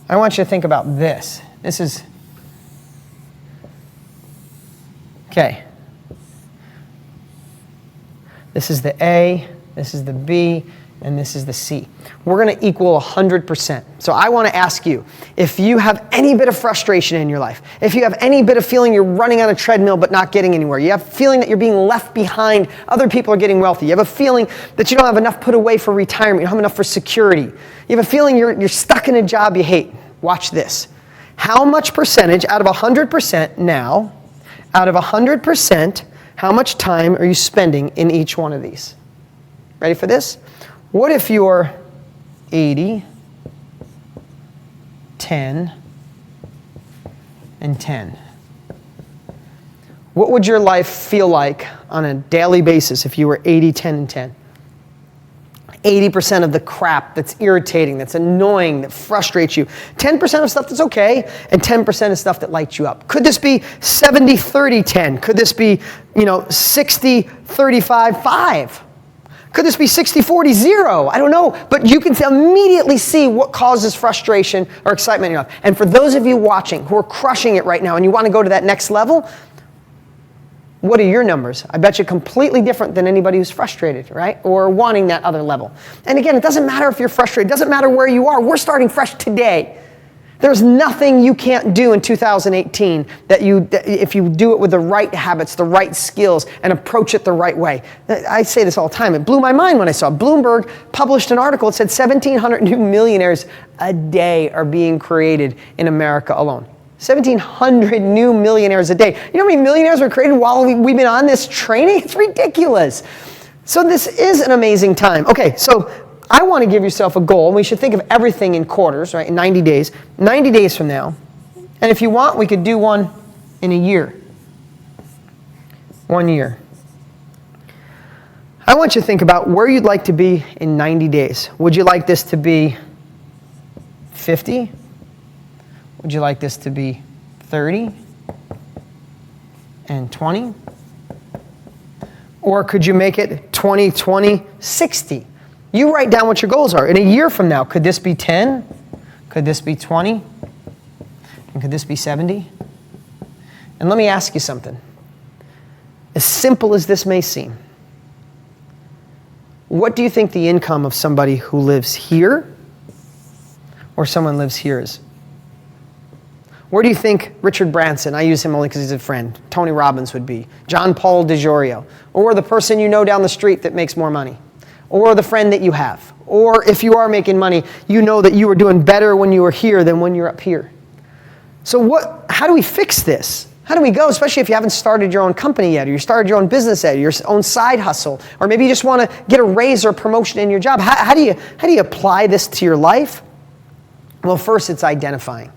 I want you to think about this. This is, okay. This is the A, this is the B, and this is the C. We're gonna equal 100%. So I wanna ask you, if you have any bit of frustration in your life, if you have any bit of feeling you're running on a treadmill but not getting anywhere, you have a feeling that you're being left behind, other people are getting wealthy, you have a feeling that you don't have enough put away for retirement, you don't have enough for security, you have a feeling you're stuck in a job you hate, watch this. How much percentage out of 100% now, out of 100%, how much time are you spending in each one of these? Ready for this? What if you're 80, 10, and 10? What would your life feel like on a daily basis if you were 80, 10, and 10? 80% of the crap that's irritating, that's annoying, that frustrates you. 10% of stuff that's okay, and 10% of stuff that lights you up. Could this be 70, 30, 10? Could this be, 60, 35, 5? Could this be 60, 40, 0? I don't know, but you can immediately see what causes frustration or excitement in your life. And for those of you watching who are crushing it right now and you want to go to that next level, what are your numbers? I bet you completely different than anybody who's frustrated, right? Or wanting that other level. And again, it doesn't matter if you're frustrated. It doesn't matter where you are. We're starting fresh today. There's nothing you can't do in 2018 if you do it with the right habits, the right skills, and approach it the right way. I say this all the time. It blew my mind when I saw Bloomberg published an article. It said 1,700 new millionaires a day are being created in America alone. 1,700 new millionaires a day. You know how many millionaires were created while we've been on this training? It's ridiculous. So this is an amazing time. Okay, so I want to give yourself a goal, and we should think of everything in quarters, right, in 90 days. 90 days from now. And if you want, we could do one in a year. 1 year. I want you to think about where you'd like to be in 90 days. Would you like this to be 50? Would you like this to be 30 and 20? Or could you make it 20, 20, 60? You write down what your goals are. In a year from now, could this be 10? Could this be 20? And could this be 70? And let me ask you something. As simple as this may seem, what do you think the income of somebody who lives here or someone lives here is? Where do you think Richard Branson, I use him only because he's a friend, Tony Robbins would be, John Paul DiGiorio, or the person you know down the street that makes more money, or the friend that you have, or if you are making money, you know that you were doing better when you were here than when you're up here. So how do we fix this? How do we go, especially if you haven't started your own company yet, or you started your own business yet, or your own side hustle, or maybe you just want to get a raise or a promotion in your job? How do you apply this to your life? Well, first it's identifying.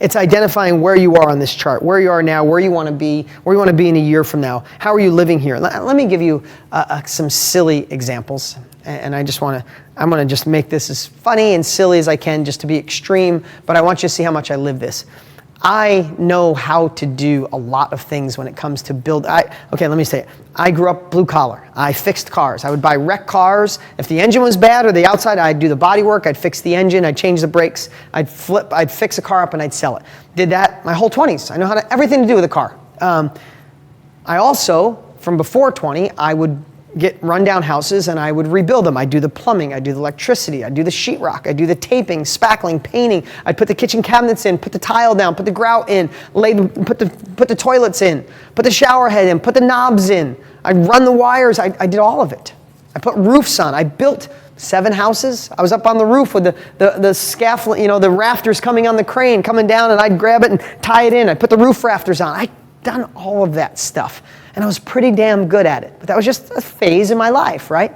It's identifying where you are on this chart, where you are now, where you want to be in a year from now. How are you living here? Let me give you some silly examples. And I'm going to just make this as funny and silly as I can just to be extreme, but I want you to see how much I live this. I know how to do a lot of things when it comes to okay, let me say it. I grew up blue collar. I fixed cars. I would buy wrecked cars. If the engine was bad or the outside, I'd do the body work. I'd fix the engine. I'd change the brakes. I'd fix a car up and I'd sell it. Did that my whole 20s. I know everything to do with a car. I also, from before 20, I would get rundown houses and I would rebuild them. I'd do the plumbing, I'd do the electricity, I'd do the sheetrock, I'd do the taping, spackling, painting. I'd put the kitchen cabinets in, put the tile down, put the grout in, put the toilets in, put the shower head in, put the knobs in. I'd run the wires. I did all of it. I put roofs on. I built 7 houses. I was up on the roof with the scaffold, the rafters coming on the crane, coming down, and I'd grab it and tie it in. I'd put the roof rafters on. I'd done all of that stuff. And I was pretty damn good at it. But that was just a phase in my life, right?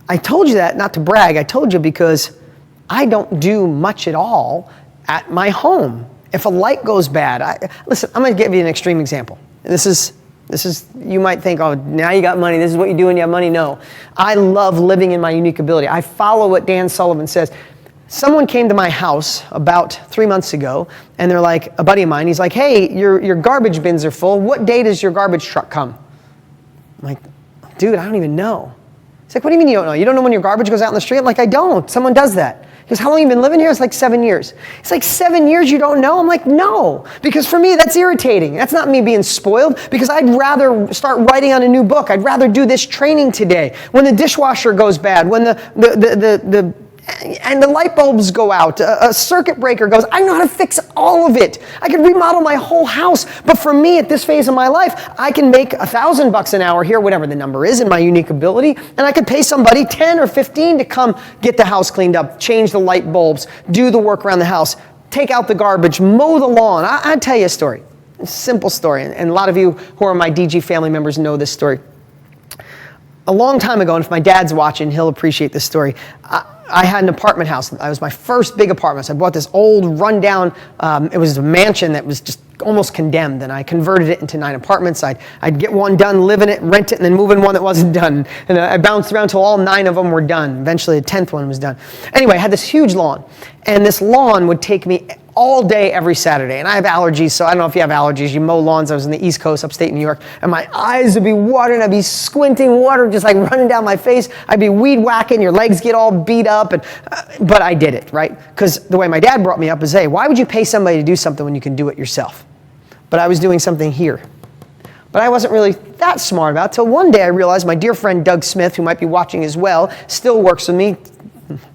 I told you that not to brag. I told you because I don't do much at all at my home. If a light goes bad, listen, I'm going to give you an extreme example. This is, you might think, oh, now you got money. This is what you do when you have money. No. I love living in my unique ability. I follow what Dan Sullivan says. Someone came to my house about 3 months ago, and they're like, a buddy of mine, he's like, hey, your garbage bins are full. What day does your garbage truck come? I'm like, dude, I don't even know. He's like, what do you mean you don't know? You don't know when your garbage goes out in the street? I'm like, I don't. Someone does that. He goes, how long have you been living here? It's like 7 years. It's like 7 years you don't know? I'm like, no, because for me, that's irritating. That's not me being spoiled, because I'd rather start writing on a new book. I'd rather do this training today. When the dishwasher goes bad, when and the light bulbs go out, a circuit breaker goes, I know how to fix all of it. I could remodel my whole house. But for me, at this phase of my life, I can make $1,000 an hour here, whatever the number is in my unique ability, and I could pay somebody 10 or 15 to come get the house cleaned up, change the light bulbs, do the work around the house, take out the garbage, mow the lawn. I'll tell you a story, a simple story, and a lot of you who are my DG family members know this story. A long time ago, and if my dad's watching, he'll appreciate this story. I had an apartment house. It was my first big apartment. So I bought this old rundown, it was a mansion that was just almost condemned, and I converted it into 9 apartments. I'd get one done, live in it, rent it, and then move in one that wasn't done. And I bounced around until all 9 of them were done. Eventually the 10th one was done. Anyway, I had this huge lawn, and this lawn would take me all day, every Saturday. And I have allergies, so I don't know if you have allergies. You mow lawns. I was in the East Coast, upstate New York, and my eyes would be watering. I'd be squinting, water just like running down my face. I'd be weed whacking. Your legs get all beat up. But I did it, right? Because the way my dad brought me up is, hey, why would you pay somebody to do something when you can do it yourself? But I was doing something here. But I wasn't really that smart about it till one day I realized my dear friend Doug Smith, who might be watching as well, still works with me,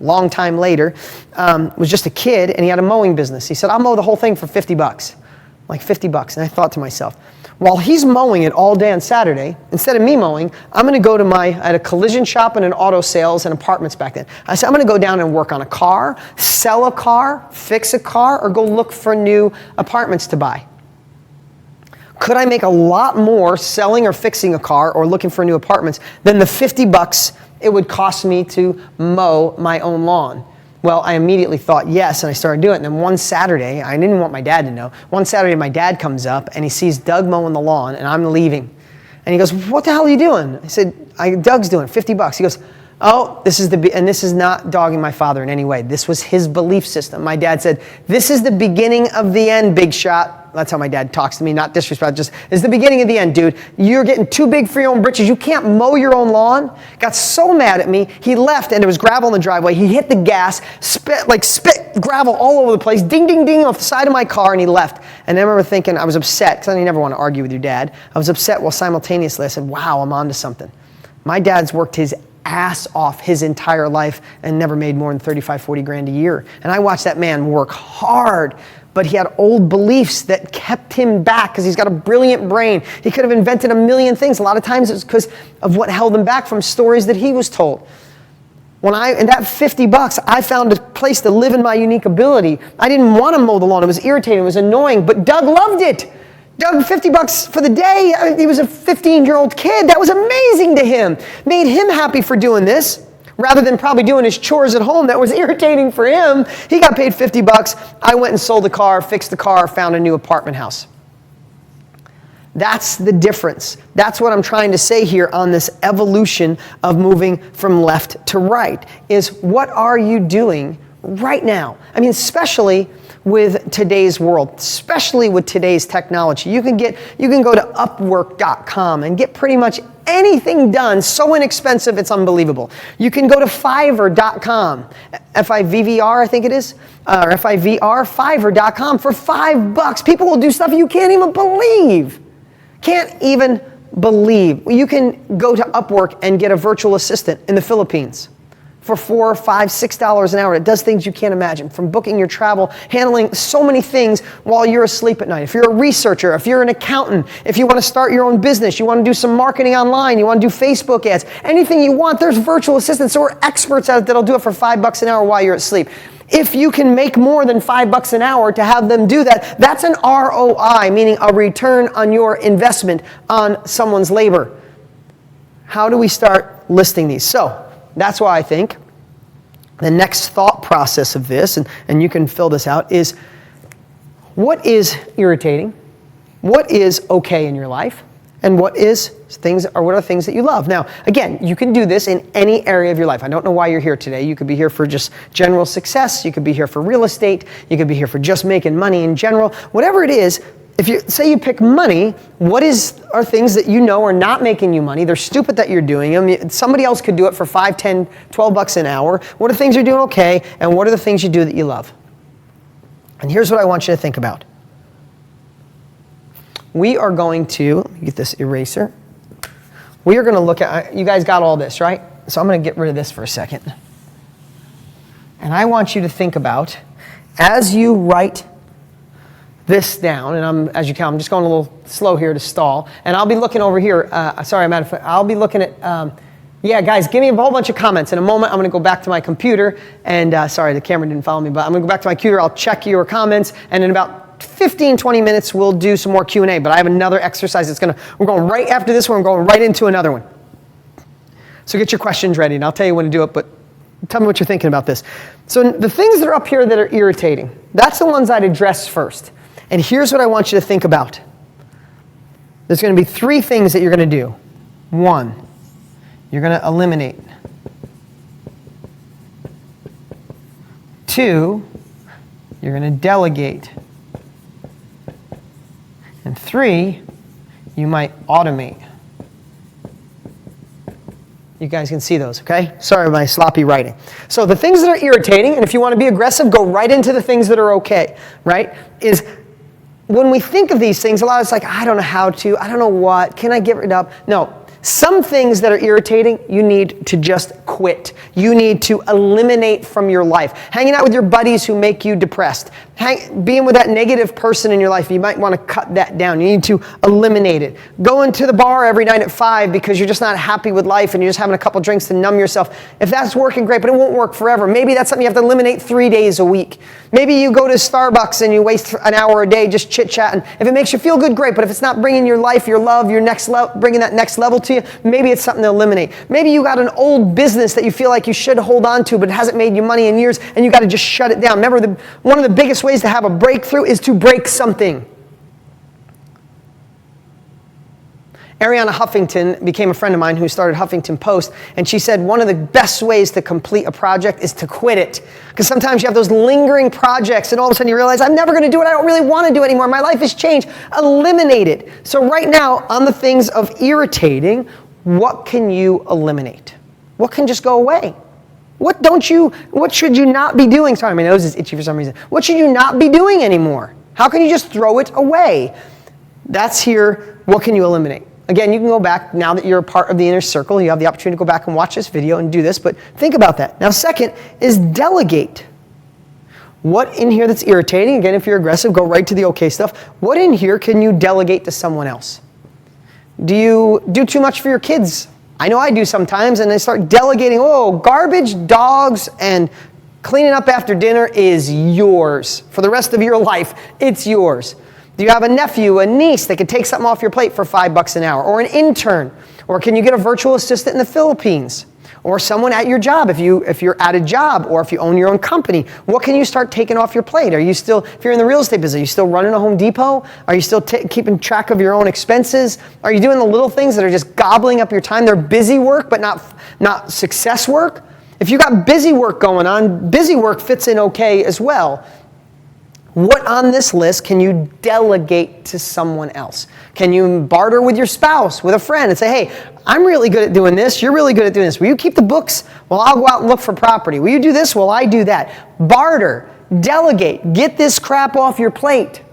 long time later, was just a kid, and he had a mowing business. He said, I'll mow the whole thing for $50. Like $50. And I thought to myself, while he's mowing it all day on Saturday, instead of me mowing, I'm going to go to I had a collision shop and an auto sales and apartments back then. I said, I'm going to go down and work on a car, sell a car, fix a car, or go look for new apartments to buy. Could I make a lot more selling or fixing a car or looking for new apartments than the $50 it would cost me to mow my own lawn? Well, I immediately thought yes, and I started doing it. And then one Saturday, I didn't want my dad to know. One Saturday, my dad comes up, and he sees Doug mowing the lawn, and I'm leaving. And he goes, what the hell are you doing? I said, Doug's doing it, $50. He goes, oh, and this is not dogging my father in any way. This was his belief system. My dad said, this is the beginning of the end, big shot. That's how my dad talks to me, not disrespect, just, it's the beginning of the end, dude. You're getting too big for your own britches. You can't mow your own lawn. Got so mad at me, he left, and there was gravel in the driveway. He hit the gas, spit gravel all over the place, ding, ding, ding, off the side of my car, and he left. And I remember thinking, I was upset, because I never want to argue with your dad. I was upset while simultaneously I said, wow, I'm onto something. My dad's worked his ass off his entire life and never made more than 35, 40 grand a year. And I watched that man work hard, but he had old beliefs that kept him back because he's got a brilliant brain. He could have invented a million things. A lot of times it was because of what held him back from stories that he was told. And that $50, I found a place to live in my unique ability. I didn't want to mow the lawn. It was irritating. It was annoying, but Doug loved it. Doug, $50 for the day. He was a 15-year-old kid. That was amazing to him. Made him happy for doing this, rather than probably doing his chores at home. That was irritating for him. He got paid $50. I went and sold the car, fixed the car, found a new apartment house. That's the difference. That's what I'm trying to say here on this evolution of moving from left to right, is what are you doing right now? I mean, especially with today's world, especially with today's technology. You can go to Upwork.com and get pretty much anything done so inexpensive it's unbelievable. You can go to Fiverr.com, F-I-V-V-R I think it is, or F-I-V-R, Fiverr.com for $5. People will do stuff you can't even believe. Can't even believe. You can go to Upwork and get a virtual assistant in the Philippines for $4, $5, $6 an hour. It does things you can't imagine, from booking your travel, handling so many things while you're asleep at night. If you're a researcher, if you're an accountant, if you want to start your own business, you want to do some marketing online, you want to do Facebook ads, anything you want, there's virtual assistants or experts at it that'll do it for $5 an hour while you're asleep. If you can make more than $5 an hour to have them do that, that's an ROI, meaning a return on your investment on someone's labor. How do we start listing these? So that's why I think the next thought process of this, and you can fill this out, is what is irritating? What is okay in your life? And what are things that you love? Now, again, you can do this in any area of your life. I don't know why you're here today. You could be here for just general success. You could be here for real estate. You could be here for just making money in general. Whatever it is, if you say you pick money, are things that you know are not making you money? They're stupid that you're doing them. Somebody else could do it for 5, 10, 12 bucks an hour. What are things you're doing okay? And what are the things you do that you love? And here's what I want you to think about. We are going to, let me get this eraser. We are going to look at, you guys got all this, right? So I'm going to get rid of this for a second. And I want you to think about, as you write this down, and as you can, I'm just going a little slow here to stall, and I'll be looking over here. I'll be looking at, yeah, guys, give me a whole bunch of comments. In a moment, I'm going to go back to my computer, and sorry, the camera didn't follow me, but I'm going to go back to my computer. I'll check your comments, and in about 15, 20 minutes, we'll do some more Q&A, but I have another exercise we're going right after this one, we're going right into another one. So get your questions ready, and I'll tell you when to do it, but tell me what you're thinking about this. So the things that are up here that are irritating, that's the ones I'd address first. And here's what I want you to think about. There's going to be 3 things that you're going to do. 1, you're going to eliminate. 2, you're going to delegate. And 3, you might automate. You guys can see those, okay? Sorry for my sloppy writing. So the things that are irritating, and if you want to be aggressive, go right into the things that are okay, right? Is when we think of these things, a lot of it's like, I don't know how to, I don't know what, can I get rid of? No. Some things that are irritating, you need to just quit. You need to eliminate from your life. Hanging out with your buddies who make you depressed. Being with that negative person in your life, you might want to cut that down. You need to eliminate it. Going to the bar every night at 5 because you're just not happy with life and you're just having a couple drinks to numb yourself. If that's working, great, but it won't work forever. Maybe that's something you have to eliminate 3 days a week. Maybe you go to Starbucks and you waste an hour a day just chit-chatting. If it makes you feel good, great, but if it's not bringing your life, your love, your next level, bringing that next level to you, maybe it's something to eliminate. Maybe you got an old business that you feel like you should hold on to, but it hasn't made you money in years, and you got to just shut it down. Remember, one of the biggest ways to have a breakthrough is to break something. Arianna Huffington became a friend of mine who started Huffington Post, and she said one of the best ways to complete a project is to quit it. Because sometimes you have those lingering projects, and all of a sudden you realize, I'm never going to do it. I don't really want to do it anymore. My life has changed. Eliminate it. So right now, on the things of irritating, what can you eliminate? What can just go away? What should you not be doing? Sorry, my nose is itchy for some reason. What should you not be doing anymore? How can you just throw it away? That's here. What can you eliminate? Again, you can go back, now that you're a part of the inner circle, you have the opportunity to go back and watch this video and do this, but think about that. Now, second is delegate. What in here that's irritating? Again, if you're aggressive, go right to the okay stuff. What in here can you delegate to someone else? Do you do too much for your kids? I know I do sometimes, and I start delegating, garbage, dogs, and cleaning up after dinner is yours. For the rest of your life, it's yours. Do you have a nephew, a niece that could take something off your plate for $5 an hour? Or an intern? Or can you get a virtual assistant in the Philippines? Or someone at your job if you're at a job, or if you own your own company? What can you start taking off your plate? Are you still, if you're in the real estate business, are you still running a Home Depot? Are you still keeping track of your own expenses? Are you doing the little things that are just gobbling up your time? They're busy work, but not success work. If you got busy work going on, busy work fits in okay as well. What on this list can you delegate to someone else? Can you barter with your spouse, with a friend, and say, hey, I'm really good at doing this, you're really good at doing this. Will you keep the books? Well, I'll go out and look for property. Will you do this? Well, I do that. Barter, delegate, get this crap off your plate.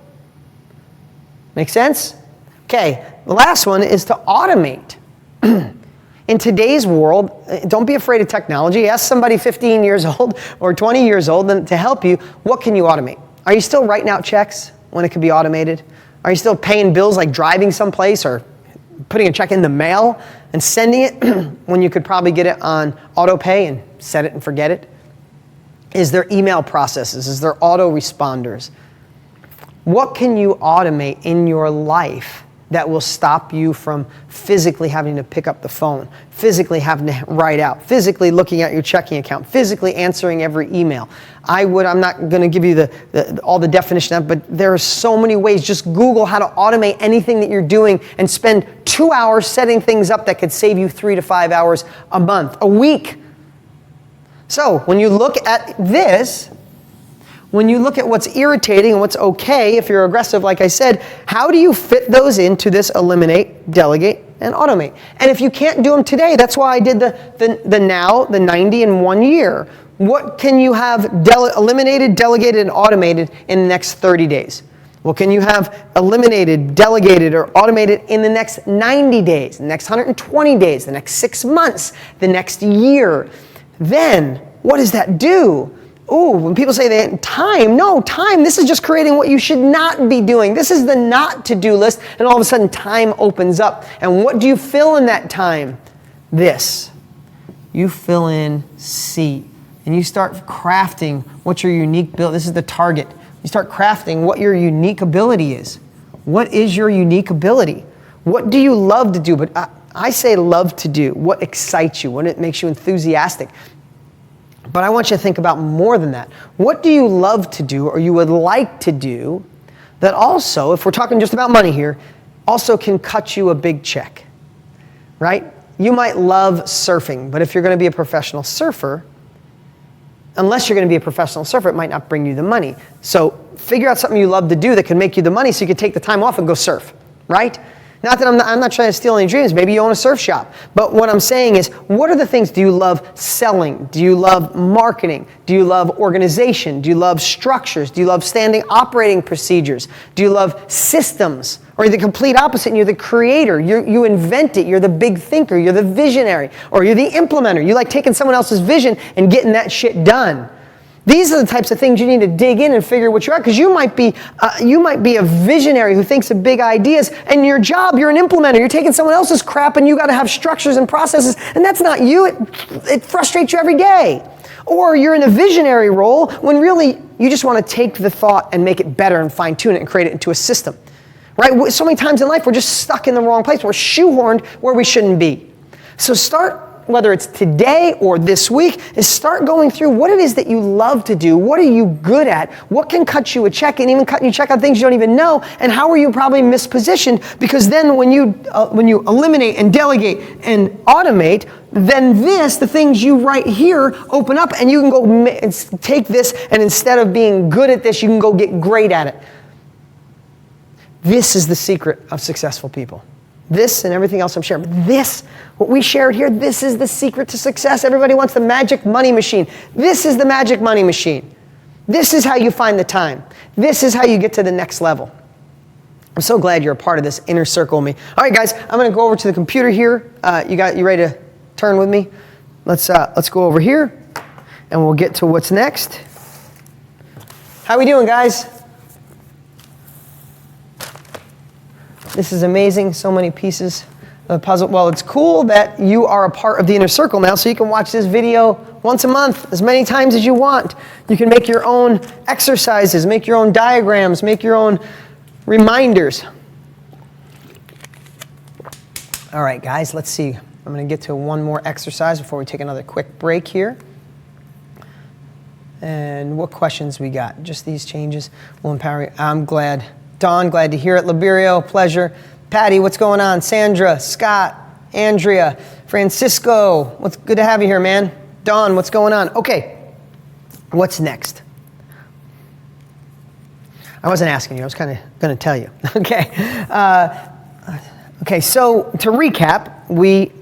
Make sense? Okay, the last one is to automate. In today's world, don't be afraid of technology. Ask somebody 15 years old or 20 years old to help you. What can you automate? Are you still writing out checks when it could be automated? Are you still paying bills like driving someplace or putting a check in the mail and sending it when you could probably get it on auto pay and set it and forget it? Is there email processes? Is there autoresponders? What can you automate in your life that will stop you from physically having to pick up the phone, physically having to write out, physically looking at your checking account, physically answering every email? I'm not going to give you all the definition of it, but there are so many ways. Just Google how to automate anything that you're doing and spend 2 hours setting things up that could save you 3 to 5 hours a month, a week. So when you look at this, When you look at what's irritating and what's okay, if you're aggressive, like I said, how do you fit those into this eliminate, delegate, and automate? And if you can't do them today, that's why I did the now, the 90 in 1 year. What can you have eliminated, delegated, and automated in the next 30 days? What can you have eliminated, delegated, or automated in the next 90 days, the next 120 days, the next 6 months, the next year? Then, what does that do? Ooh, when people say that time, no, time, this is just creating what you should not be doing. This is the not to-do list, and all of a sudden time opens up. And what do you fill in that time? This. You fill in C, and you start crafting what your unique build. This is the target. You start crafting what your unique ability is. What is your unique ability? What do you love to do? But I say love to do. What excites you? What makes you enthusiastic? But I want you to think about more than that. What do you love to do or you would like to do that also, if we're talking just about money here, also can cut you a big check, right? You might love surfing, but if you're going to be a professional surfer, unless you're going to be a professional surfer, it might not bring you the money. So figure out something you love to do that can make you the money so you can take the time off and go surf, right? Not that I'm not trying to steal any dreams. Maybe you own a surf shop. But what I'm saying is, what are the things? Do you love selling? Do you love marketing? Do you love organization? Do you love structures? Do you love standing operating procedures? Do you love systems? Or you're the complete opposite and you're the creator. You invent it. You're the big thinker. You're the visionary. Or you're the implementer. You like taking someone else's vision and getting that shit done. These are the types of things you need to dig in and figure what you're at, because you might be a visionary who thinks of big ideas, and your job, you're an implementer. You're taking someone else's crap, and you got to have structures and processes, and that's not you. It frustrates you every day. Or you're in a visionary role when really you just want to take the thought and make it better and fine tune it and create it into a system, right? So many times in life we're just stuck in the wrong place. We're shoehorned where we shouldn't be. So start, whether it's today or this week, is start going through what it is that you love to do. What are you good at? What can cut you a check, and even cutting you a check on things you don't even know? And how are you probably mispositioned? Because then when you eliminate and delegate and automate, then the things you write here open up, and you can go take this, and instead of being good at this, you can go get great at it. This is the secret of successful people. This and everything else I'm sharing. But this, what we shared here, this is the secret to success. Everybody wants the magic money machine. This is the magic money machine. This is how you find the time. This is how you get to the next level. I'm so glad you're a part of this inner circle with me. All right, guys, I'm going to go over to the computer here. You ready to turn with me? Let's go over here, and we'll get to what's next. How we doing, guys? This is amazing, so many pieces of the puzzle. Well, it's cool that you are a part of the inner circle now, so you can watch this video once a month, as many times as you want. You can make your own exercises, make your own diagrams, make your own reminders. All right, guys, let's see. I'm going to get to one more exercise before we take another quick break here. And what questions we got? Just these changes will empower you. I'm glad. Dawn, glad to hear it. Liberio, pleasure. Patty, what's going on? Sandra, Scott, Andrea, Francisco, what's good to have you here, man. Dawn, what's going on? Okay, what's next? I wasn't asking you. I was kind of going to tell you. Okay. Okay, so to recap, we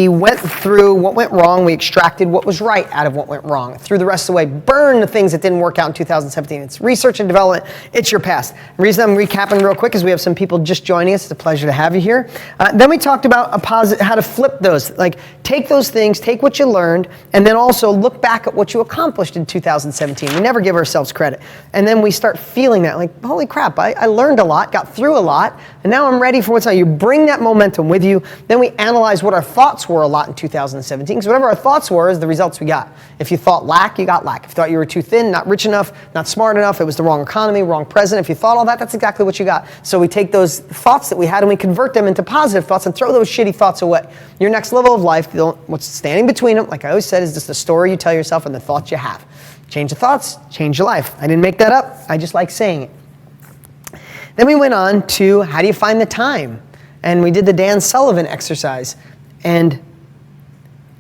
went through what went wrong. We extracted what was right out of what went wrong. Threw the rest away. Burned the things that didn't work out in 2017. It's research and development. It's your past. The reason I'm recapping real quick is we have some people just joining us. It's a pleasure to have you here. Then we talked about how to flip those. Like, take those things, take what you learned, and then also look back at what you accomplished in 2017. We never give ourselves credit. And then we start feeling that, like, holy crap, I learned a lot, got through a lot, and now I'm ready for what's on. You bring that momentum with you. Then we analyze what our thoughts were a lot in 2017, because whatever our thoughts were is the results we got. If you thought lack, you got lack. If you thought you were too thin, not rich enough, not smart enough, it was the wrong economy, wrong president, if you thought all that, that's exactly what you got. So we take those thoughts that we had and we convert them into positive thoughts and throw those shitty thoughts away. Your next level of life, what's standing between them, like I always said, is just the story you tell yourself and the thoughts you have. Change the thoughts, change your life. I didn't make that up. I just like saying it. Then we went on to how do you find the time? And we did the Dan Sullivan exercise. And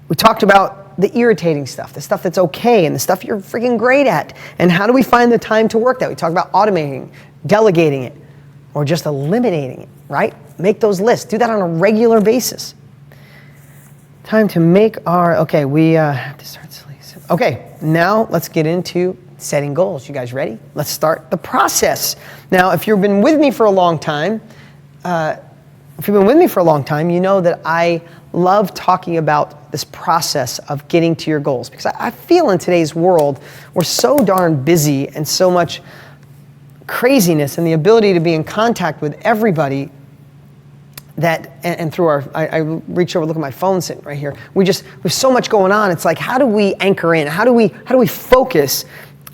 we talked about the irritating stuff, the stuff that's okay, and the stuff you're freaking great at. And how do we find the time to work that? We talk about automating, delegating it, or just eliminating it, right? Make those lists. Do that on a regular basis. Time to make our, okay, we have to start sleeping. Okay, now let's get into setting goals. You guys ready? Let's start the process. Now, if you've been with me for a long time, you know that I love talking about this process of getting to your goals, because I feel in today's world, we're so darn busy and so much craziness and the ability to be in contact with everybody that, and through our, I reach over, look at my phone sitting right here. We have so much going on. It's like, how do we anchor in? How do we focus?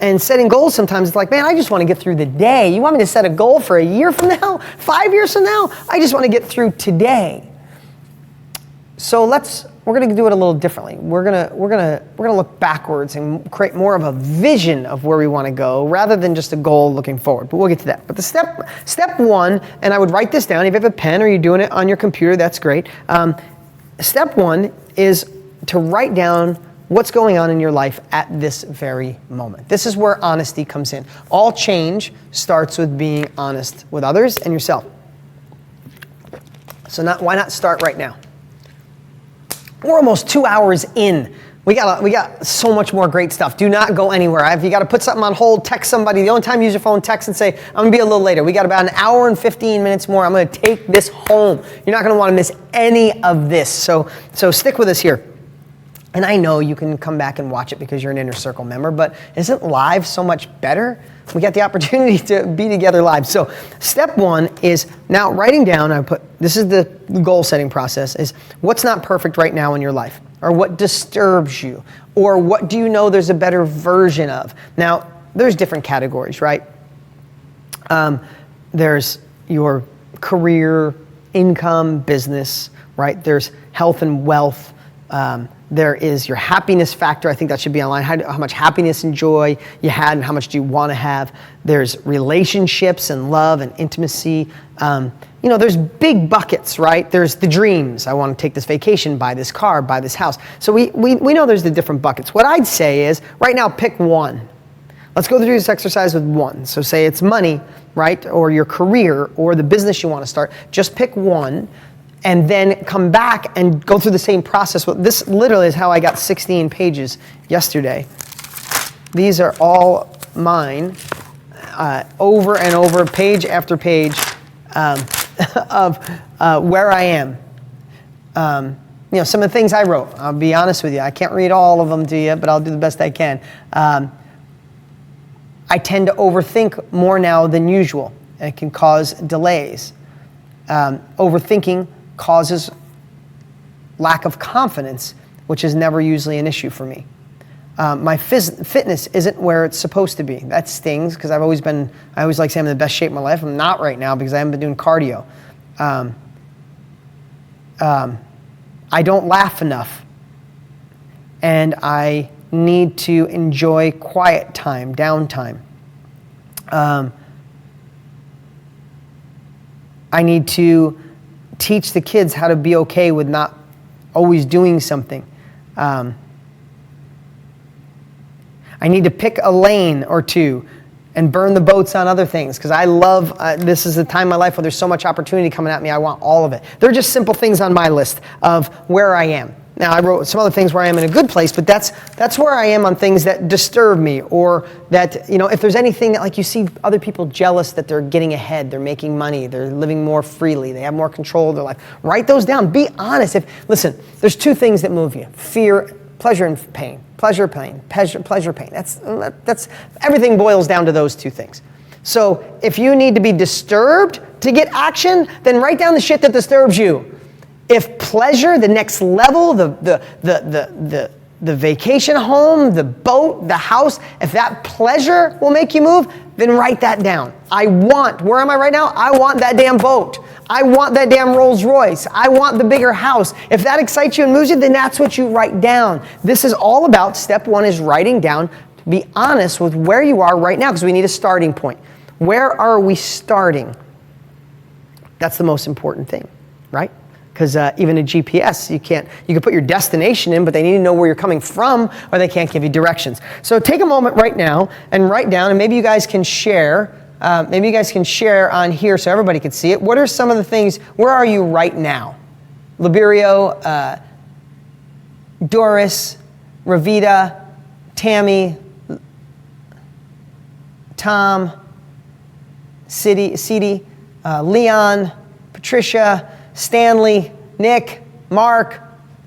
And setting goals sometimes, it's like, man, I just want to get through the day. You want me to set a goal for a year from now, 5 years from now? I just want to get through today. So we're going to do it a little differently. We're going to look backwards and create more of a vision of where we want to go rather than just a goal looking forward. But we'll get to that. But the step one, and I would write this down. If you have a pen or you're doing it on your computer, that's great. Step one is to write down what's going on in your life at this very moment. This is where honesty comes in. All change starts with being honest with others and yourself. So why not start right now? We're almost 2 hours in. We got so much more great stuff. Do not go anywhere. If you got to put something on hold, text somebody. The only time you use your phone, text and say, I'm going to be a little later. We got about an hour and 15 minutes more. I'm going to take this home. You're not going to want to miss any of this. So stick with us here. And I know you can come back and watch it because you're an Inner Circle member, but isn't live so much better? We got the opportunity to be together live. So step one is now writing down, this is the goal setting process, is what's not perfect right now in your life, or what disturbs you, or what do you know there's a better version of. Now, there's different categories, right? There's your career, income, business, right? There's health and wealth. There is your happiness factor. I think that should be online. How much happiness and joy you had and how much do you want to have. There's relationships and love and intimacy. There's big buckets, right? There's the dreams. I want to take this vacation, buy this car, buy this house. So we know there's the different buckets. What I'd say is right now pick one. Let's go through this exercise with one. So say it's money, right? Or your career or the business you want to start. Just pick one. And then come back and go through the same process. Well, this literally is how I got 16 pages yesterday. These are all mine, over and over, page after page, of where I am. Some of the things I wrote, I'll be honest with you, I can't read all of them to you, but I'll do the best I can. I tend to overthink more now than usual, and it can cause delays. Overthinking causes lack of confidence, which is never usually an issue for me. My fitness isn't where it's supposed to be. That stings because I always like saying I'm in the best shape of my life. I'm not right now because I haven't been doing cardio. I don't laugh enough. And I need to enjoy quiet time, downtime. I need to teach the kids how to be okay with not always doing something. I need to pick a lane or two and burn the boats on other things because I love, this is a time in my life where there's so much opportunity coming at me, I want all of it. They're just simple things on my list of where I am. Now, I wrote some other things where I am in a good place, but that's where I am on things that disturb me, or that, if there's anything that, like, you see other people jealous that they're getting ahead, they're making money, they're living more freely, they have more control of their life. Write those down. Be honest. Listen, there's two things that move you: fear, pleasure, and pain. Pleasure, pain. Pleasure, pain. That's everything boils down to those two things. So if you need to be disturbed to get action, then write down the shit that disturbs you. If pleasure, the next level, the vacation home, the boat, the house, if that pleasure will make you move, then write that down. Where am I right now? I want that damn boat. I want that damn Rolls Royce. I want the bigger house. If that excites you and moves you, then that's what you write down. This is all about, step one is writing down, to be honest with where you are right now, because we need a starting point. Where are we starting? That's the most important thing, right? Because even a GPS, you can put your destination in, but they need to know where you're coming from, or they can't give you directions. So take a moment right now and write down, and maybe you guys can share. Maybe you guys can share on here so everybody can see it. What are some of the things? Where are you right now? Liberio, Doris, Ravita, Tammy, Tom, Cidi, Leon, Patricia, Stanley, Nick, Mark,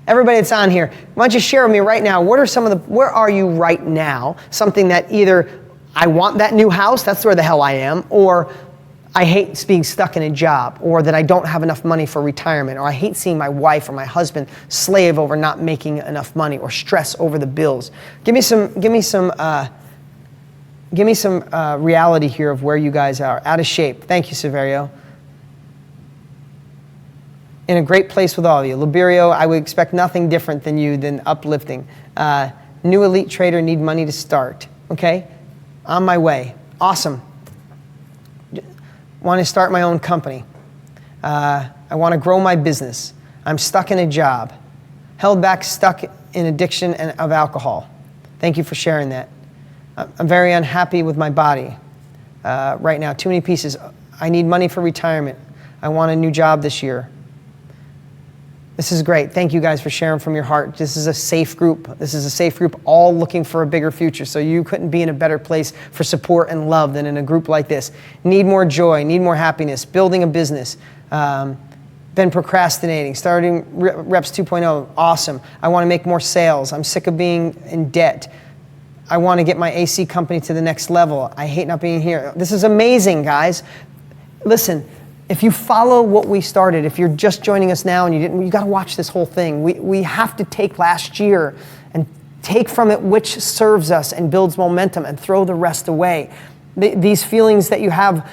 everybody that's on here. Why don't you share with me right now, where are you right now? Something that either I want that new house, that's where the hell I am, or I hate being stuck in a job, or that I don't have enough money for retirement, or I hate seeing my wife or my husband slave over not making enough money, or stress over the bills. Give me some reality here of where you guys are. Out of shape. Thank you, Severio. In a great place with all of you. Liberio, I would expect nothing different than uplifting. New elite trader, need money to start. Okay? On my way. Awesome. Want to start my own company. I want to grow my business. I'm stuck in a job. Held back, stuck in addiction of alcohol. Thank you for sharing that. I'm very unhappy with my body right now. Too many pieces. I need money for retirement. I want a new job this year. This is great. Thank you guys for sharing from your heart. This is a safe group. This is a safe group all looking for a bigger future. So you couldn't be in a better place for support and love than in a group like this. Need more joy, need more happiness, building a business, been procrastinating, starting Reps 2.0, awesome. I want to make more sales. I'm sick of being in debt. I want to get my AC company to the next level. I hate not being here. This is amazing, guys. Listen. If you follow what we started, if you're just joining us now and you got to watch this whole thing. We have to take last year and take from it which serves us and builds momentum and throw the rest away. These feelings that you have,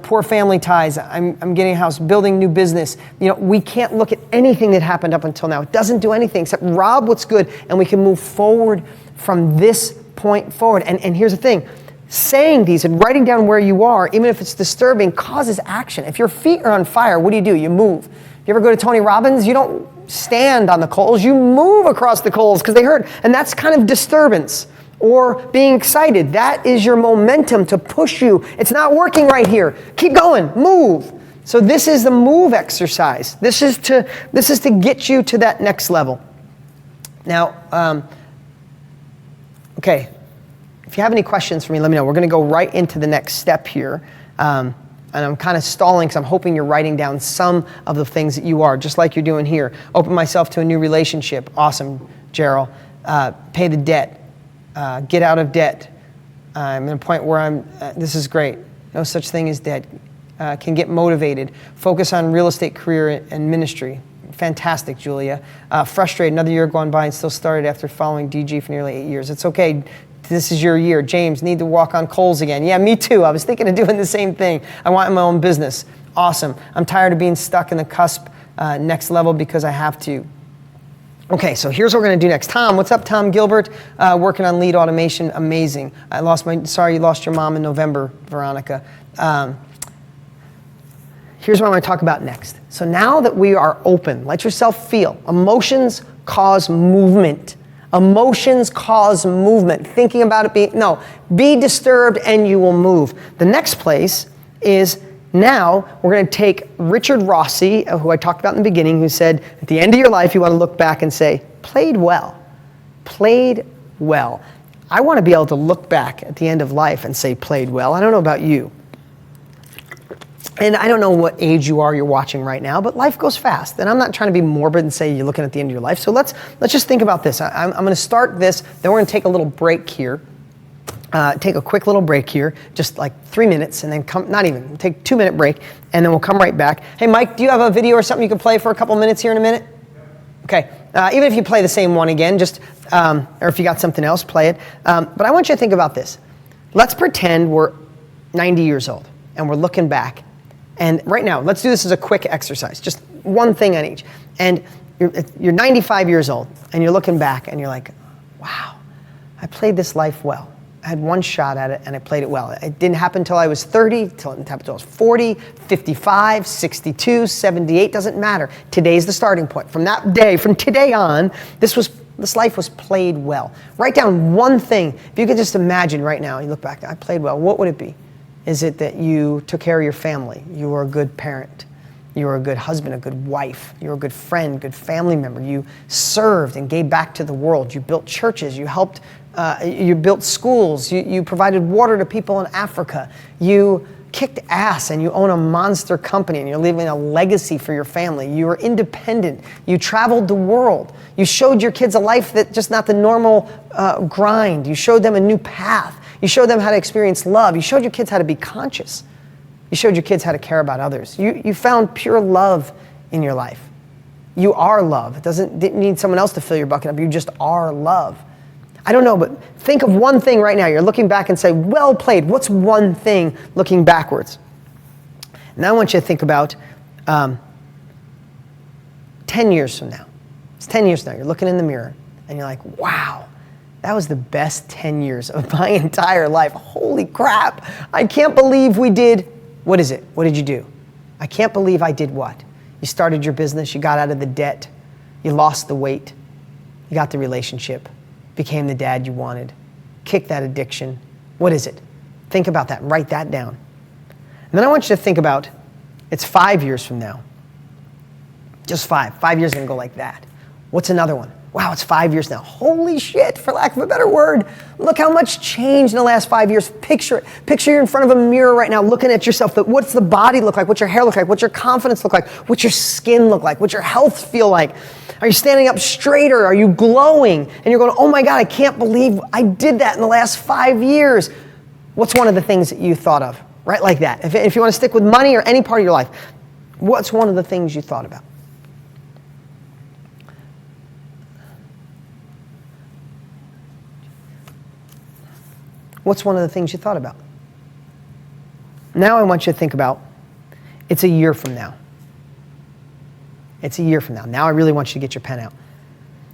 poor family ties, I'm getting a house, building new business. We can't look at anything that happened up until now. It doesn't do anything except rob what's good, and we can move forward from this point forward. And here's the thing. Saying these and writing down where you are, even if it's disturbing, causes action. If your feet are on fire, what do? You move. You ever go to Tony Robbins? You don't stand on the coals, you move across the coals because they hurt. And that's kind of disturbance or being excited. That is your momentum to push you. It's not working right here. Keep going, move. So this is the move exercise. This is to get you to that next level. Now, okay. If you have any questions for me, let me know. We're going to go right into the next step here. And I'm kind of stalling because I'm hoping you're writing down some of the things that you are, just like you're doing here. Open myself to a new relationship. Awesome, Gerald. Pay the debt. Get out of debt. I'm at a point where this is great. No such thing as debt. Can get motivated. Focus on real estate career and ministry. Fantastic, Julia. Frustrated. Another year gone by and still started after following DG for nearly 8 years. It's okay. This is your year. James, need to walk on coals again. Yeah, me too. I was thinking of doing the same thing. I want my own business. Awesome. I'm tired of being stuck in the cusp next level because I have to. Okay, so here's what we're going to do next. Tom, what's up, Tom Gilbert? Working on lead automation. Amazing. Sorry you lost your mom in November, Veronica. Here's what I want to talk about next. So now that we are open, let yourself feel. Emotions cause movement. Emotions cause movement. Thinking about it be disturbed and you will move. The next place is now we're going to take Richard Rossi, who I talked about in the beginning, who said at the end of your life you want to look back and say, played well. Played well. I want to be able to look back at the end of life and say played well. I don't know about you. And I don't know what age you're watching right now, but life goes fast. And I'm not trying to be morbid and say you're looking at the end of your life. So let's just think about this. I'm going to start this, then we're going to take a little break here. Take a quick little break here, just like 3 minutes, and then take a 2-minute break, and then we'll come right back. Hey, Mike, do you have a video or something you can play for a couple minutes here in a minute? Okay. Even if you play the same one again, or if you got something else, play it. But I want you to think about this. Let's pretend we're 90 years old, and we're looking back. And right now, let's do this as a quick exercise, just one thing on each. And you're 95 years old, and you're looking back, and you're like, wow, I played this life well. I had one shot at it, and I played it well. It didn't happen until I was 30, till it happened until I was 40, 55, 62, 78, doesn't matter. Today's the starting point. From that day, from today on, this life was played well. Write down one thing. If you could just imagine right now, you look back, I played well, what would it be? Is it that you took care of your family? You were a good parent. You were a good husband, a good wife. You were a good friend, good family member. You served and gave back to the world. You built churches. You helped, you built schools. You provided water to people in Africa. You kicked ass and you own a monster company and you're leaving a legacy for your family. You were independent. You traveled the world. You showed your kids a life that just not the normal grind. You showed them a new path. You showed them how to experience love. You showed your kids how to be conscious. You showed your kids how to care about others. You found pure love in your life. You are love. It didn't need someone else to fill your bucket up. You just are love. I don't know, but think of one thing right now. You're looking back and say, well played. What's one thing looking backwards? Now I want you to think about 10 years from now. It's 10 years from now. You're looking in the mirror and you're like, wow, that was the best 10 years of my entire life. Holy crap. I can't believe we did. What is it? What did you do? I can't believe I did what? You started your business. You got out of the debt. You lost the weight. You got the relationship. Became the dad you wanted, kicked that addiction. What is it? Think about that, write that down. And then I want you to think about, it's 5 years from now. Just 5. 5 years are gonna go like that. What's another one? Wow, it's 5 years now. Holy shit, for lack of a better word. Look how much changed in the last 5 years. Picture it. Picture you're in front of a mirror right now looking at yourself. What's the body look like? What's your hair look like? What's your confidence look like? What's your skin look like? What's your health feel like? Are you standing up straighter? Are you glowing? And you're going, oh my God, I can't believe I did that in the last 5 years. What's one of the things that you thought of? Right like that. If you want to stick with money or any part of your life, what's one of the things you thought about? What's one of the things you thought about? Now I want you to think about, it's a year from now. It's a year from now. Now I really want you to get your pen out.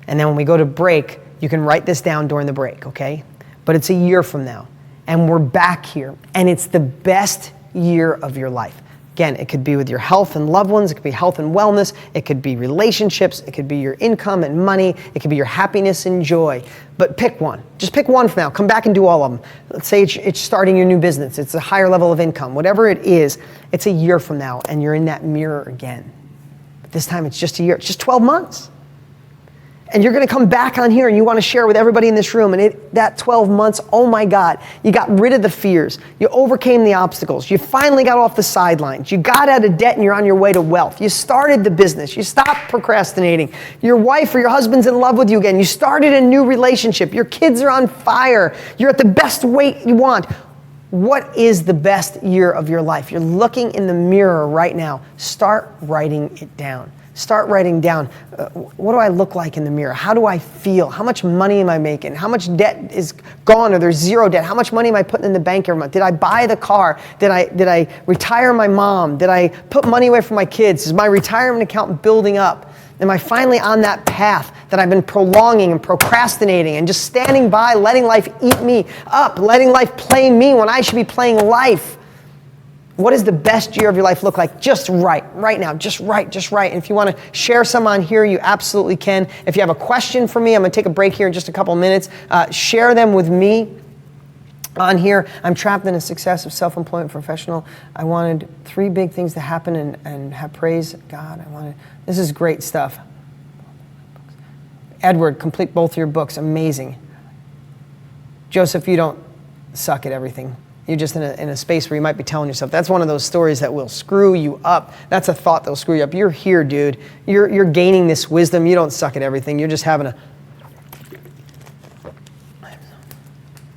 And then when we go to break, you can write this down during the break, okay? But it's a year from now. And we're back here. And it's the best year of your life. Again, it could be with your health and loved ones. It could be health and wellness. It could be relationships. It could be your income and money. It could be your happiness and joy. But pick one. Just pick one for now. Come back and do all of them. Let's say it's starting your new business. It's a higher level of income. Whatever it is, it's a year from now and you're in that mirror again. But this time it's just a year. It's just 12 months. And you're going to come back on here and you want to share with everybody in this room. And that 12 months, oh my God, you got rid of the fears. You overcame the obstacles. You finally got off the sidelines. You got out of debt and you're on your way to wealth. You started the business. You stopped procrastinating. Your wife or your husband's in love with you again. You started a new relationship. Your kids are on fire. You're at the best weight you want. What is the best year of your life? You're looking in the mirror right now. Start writing it down. Start writing down, what do I look like in the mirror? How do I feel? How much money am I making? How much debt is gone or there's zero debt? How much money am I putting in the bank every month? Did I buy the car? Did I retire my mom? Did I put money away for my kids? Is my retirement account building up? Am I finally on that path that I've been prolonging and procrastinating and just standing by, letting life eat me up, letting life play me when I should be playing life? What does the best year of your life look like? Just right now, just right. And if you want to share some on here, you absolutely can. If you have a question for me, I'm going to take a break here in just a couple of minutes. Share them with me on here. I'm trapped in a success of self-employment professional. I wanted 3 big things to happen and have praise God. This is great stuff. Edward, complete both your books. Amazing. Joseph, you don't suck at everything. You're just in a space where you might be telling yourself, that's one of those stories that will screw you up. That's a thought that will screw you up. You're here, dude. You're gaining this wisdom. You don't suck at everything. You're just having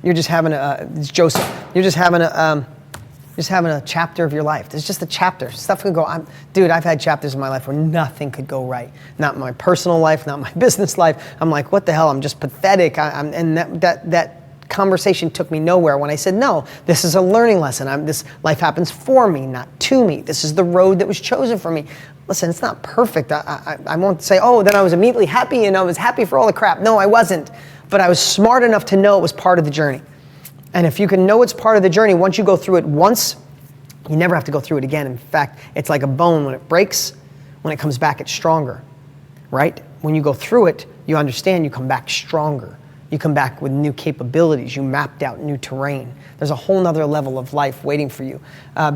it's Joseph. You're just having a chapter of your life. It's just a chapter. Stuff could go, dude, I've had chapters in my life where nothing could go right. Not my personal life, not my business life. I'm like, what the hell? I'm just pathetic. And that conversation took me nowhere when I said, no, this is a learning lesson. This life happens for me, not to me. This is the road that was chosen for me. Listen, it's not perfect. I won't say, oh, then I was immediately happy and I was happy for all the crap. No, I wasn't. But I was smart enough to know it was part of the journey. And if you can know it's part of the journey, once you go through it once, you never have to go through it again. In fact, it's like a bone. When it breaks, when it comes back, it's stronger, right? When you go through it, you understand you come back stronger. You come back with new capabilities. You mapped out new terrain. There's a whole nother level of life waiting for you.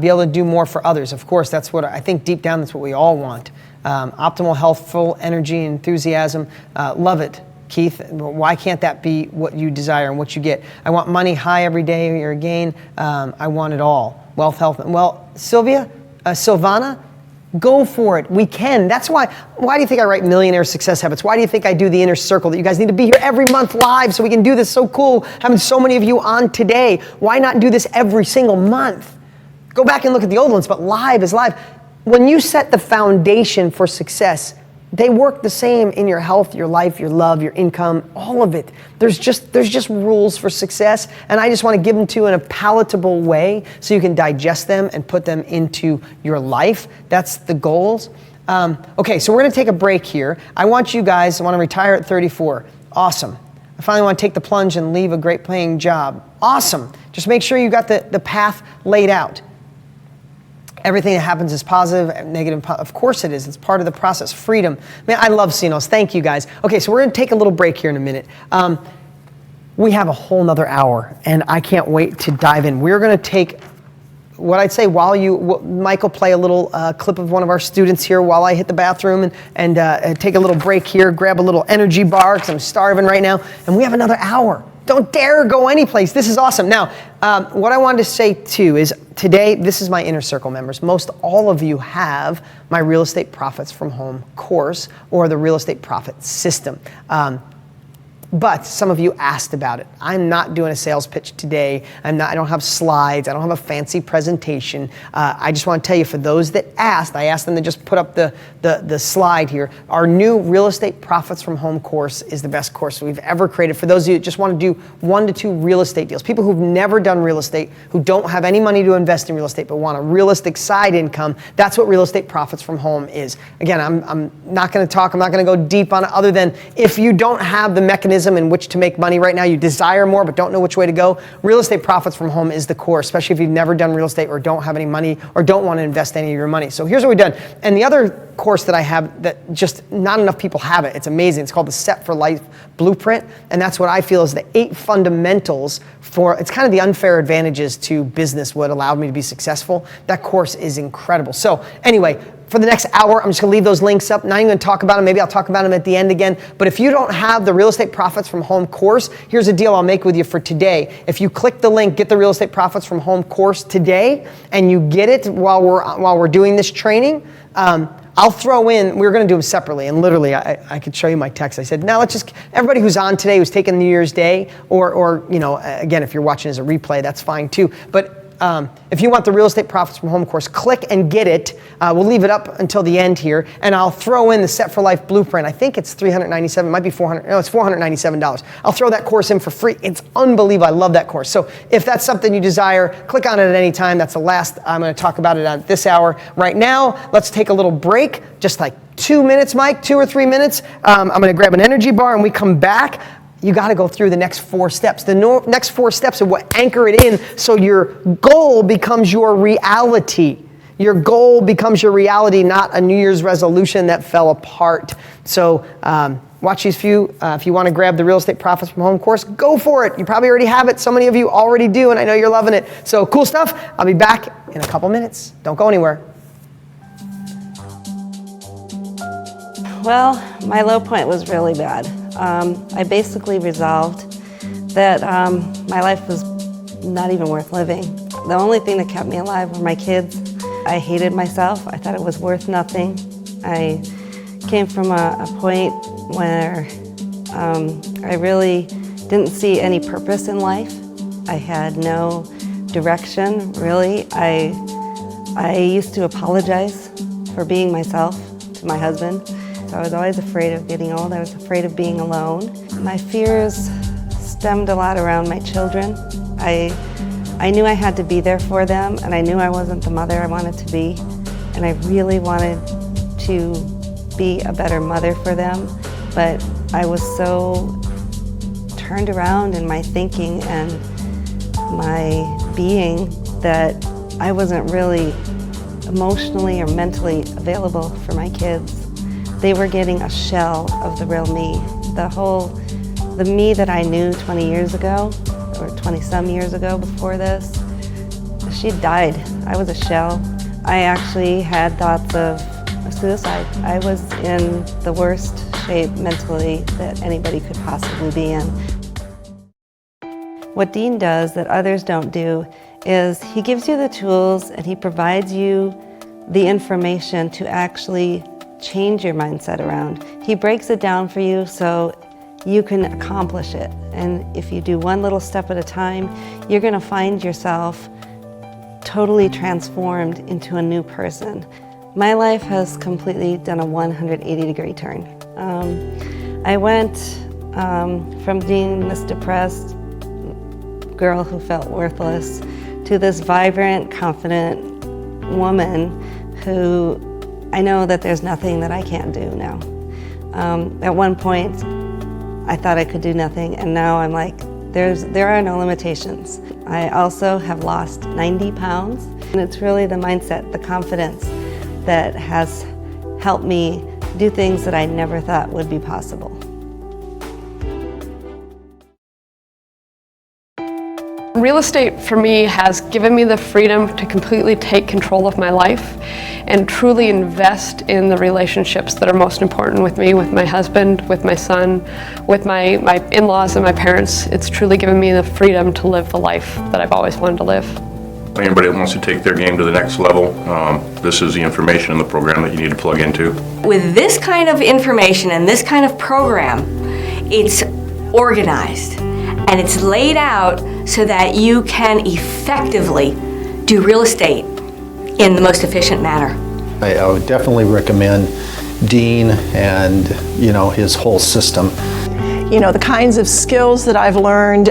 Be able to do more for others. Of course, that's what I think deep down, that's what we all want. Optimal health, full energy, enthusiasm. Love it, Keith. Why can't that be what you desire and what you get? I want money high every day or again. I want it all. Wealth, health. Well, Silvana, go for it. We can. That's why do you think I write Millionaire Success Habits? Why do you think I do the Inner Circle? That you guys need to be here every month live so we can do this. So cool having so many of you on today. Why not do this every single month? Go back and look at the old ones, but live is live. When you set the foundation for success, they work the same in your health, your life, your love, your income, all of it. There's just rules for success, and I just want to give them to you in a palatable way so you can digest them and put them into your life. That's the goals. Okay, so we're going to take a break here. I want to retire at 34. Awesome. I finally want to take the plunge and leave a great paying job. Awesome. Just make sure you got the path laid out. Everything that happens is positive, negative. Of course it is. It's part of the process. Freedom. Man, I love seeing those. Thank you, guys. Okay, so we're going to take a little break here in a minute. We have a whole nother hour, and I can't wait to dive in. We're going to take what I'd say Michael, play a little clip of one of our students here while I hit the bathroom and take a little break here, grab a little energy bar because I'm starving right now, and we have another hour. Don't dare go anyplace. This is awesome. Now, what I wanted to say too is today, this is my Inner Circle members. Most all of you have my Real Estate Profits from Home course or the Real Estate Profit System. But some of you asked about it. I'm not doing a sales pitch today. I don't have slides. I don't have a fancy presentation. I just want to tell you, for those that asked, I asked them to just put up the slide here. Our new Real Estate Profits from Home course is the best course we've ever created. For those of you that just want to do 1 to 2 real estate deals, people who've never done real estate, who don't have any money to invest in real estate, but want a realistic side income, that's what Real Estate Profits from Home is. Again, I'm not going to talk, I'm not going to go deep on it other than if you don't have the mechanism in which to make money right now, you desire more but don't know which way to go, Real Estate Profits from Home is the course, especially if you've never done real estate or don't have any money or don't want to invest any of your money. So here's what we've done. And the other course that I have that just not enough people have it, it's amazing. It's called the Set for Life Blueprint. And that's what I feel is the 8 fundamentals it's kind of the unfair advantages to business, what allowed me to be successful. That course is incredible. So anyway, for the next hour, I'm just going to leave those links up. Not even going to talk about them. Maybe I'll talk about them at the end again. But if you don't have the Real Estate Profits from Home course, here's a deal I'll make with you for today. If you click the link, get the Real Estate Profits from Home course today, and you get it while we're doing this training, I'll throw in, we're going to do them separately, and literally, I could show you my text. I said, now let's just, everybody who's on today, who's taking New Year's Day, or again, if you're watching as a replay, that's fine too. But if you want the Real Estate Profits from Home course, click and get it. We'll leave it up until the end here, and I'll throw in the Set for Life Blueprint. I think it's $397, it might be $400, no, it's $497. I'll throw that course in for free. It's unbelievable, I love that course. So if that's something you desire, click on it at any time. That's the last, I'm gonna talk about it at this hour. Right now, let's take a little break, just like 2 minutes, Mike, 2 or 3 minutes. I'm gonna grab an energy bar and we come back. You got to go through the next 4 steps. The next 4 steps are what anchor it in so your goal becomes your reality. Your goal becomes your reality, not a New Year's resolution that fell apart. So watch these few. If you want to grab the Real Estate Profits from Home course, go for it. You probably already have it. So many of you already do, and I know you're loving it. So cool stuff. I'll be back in a couple minutes. Don't go anywhere. Well, my low point was really bad. I basically resolved that my life was not even worth living. The only thing that kept me alive were my kids. I hated myself. I thought it was worth nothing. I came from a point where I really didn't see any purpose in life. I had no direction, really. I used to apologize for being myself to my husband. So I was always afraid of getting old. I was afraid of being alone. My fears stemmed a lot around my children. I knew I had to be there for them, and I knew I wasn't the mother I wanted to be. And I really wanted to be a better mother for them, but I was so turned around in my thinking, and my being that I wasn't really emotionally or mentally available for my kids. They were getting a shell of the real me. The me that I knew 20 years ago, or 20-some years ago before this, she died. I was a shell. I actually had thoughts of suicide. I was in the worst shape mentally that anybody could possibly be in. What Dean does that others don't do is he gives you the tools and he provides you the information to actually change your mindset around. He breaks it down for you so you can accomplish it. And if you do one little step at a time, you're going to find yourself totally transformed into a new person. My life has completely done a 180-degree turn. I went from being this depressed girl who felt worthless to this vibrant, confident woman who I know that there's nothing that I can't do now. At one point, I thought I could do nothing, and now I'm like, there are no limitations. I also have lost 90 pounds, and it's really the mindset, the confidence that has helped me do things that I never thought would be possible. Real estate for me has given me the freedom to completely take control of my life and truly invest in the relationships that are most important with me, with my husband, with my son, with my in-laws and my parents. It's truly given me the freedom to live the life that I've always wanted to live. Anybody that wants to take their game to the next level, this is the information in the program that you need to plug into. With this kind of information and this kind of program, it's organized and it's laid out so that you can effectively do real estate in the most efficient manner. I would definitely recommend Dean and his whole system. The kinds of skills that I've learned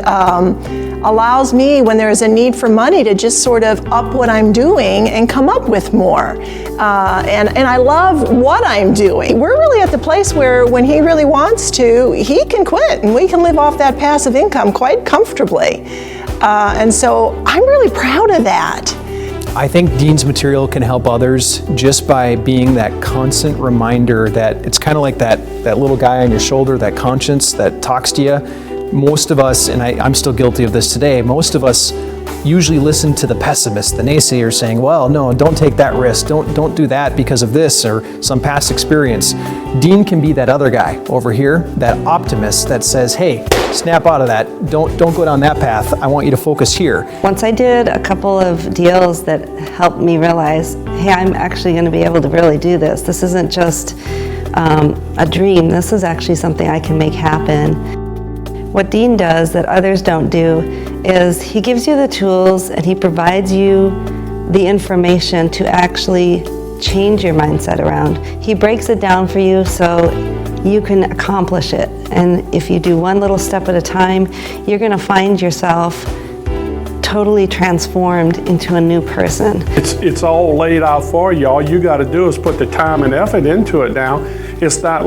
allows me, when there's a need for money, to just sort of up what I'm doing and come up with more. And I love what I'm doing. We're really at the place where when he really wants to, he can quit and we can live off that passive income quite comfortably. And so I'm really proud of that. I think Dean's material can help others just by being that constant reminder that it's kind of like that little guy on your shoulder, that conscience that talks to you. Most of us, and I'm still guilty of this today, most of us usually listen to the pessimist, the naysayer saying, well, no, don't take that risk, don't do that because of this or some past experience. Dean can be that other guy over here, that optimist that says, hey, snap out of that, don't go down that path, I want you to focus here. Once I did a couple of deals that helped me realize, hey, I'm actually going to be able to really do this. This isn't just a dream, this is actually something I can make happen. What Dean does that others don't do is he gives you the tools and he provides you the information to actually change your mindset around. He breaks it down for you so you can accomplish it. And if you do one little step at a time, you're going to find yourself totally transformed into a new person. It's all laid out for you. All you got to do is put the time and effort into it now. It's not.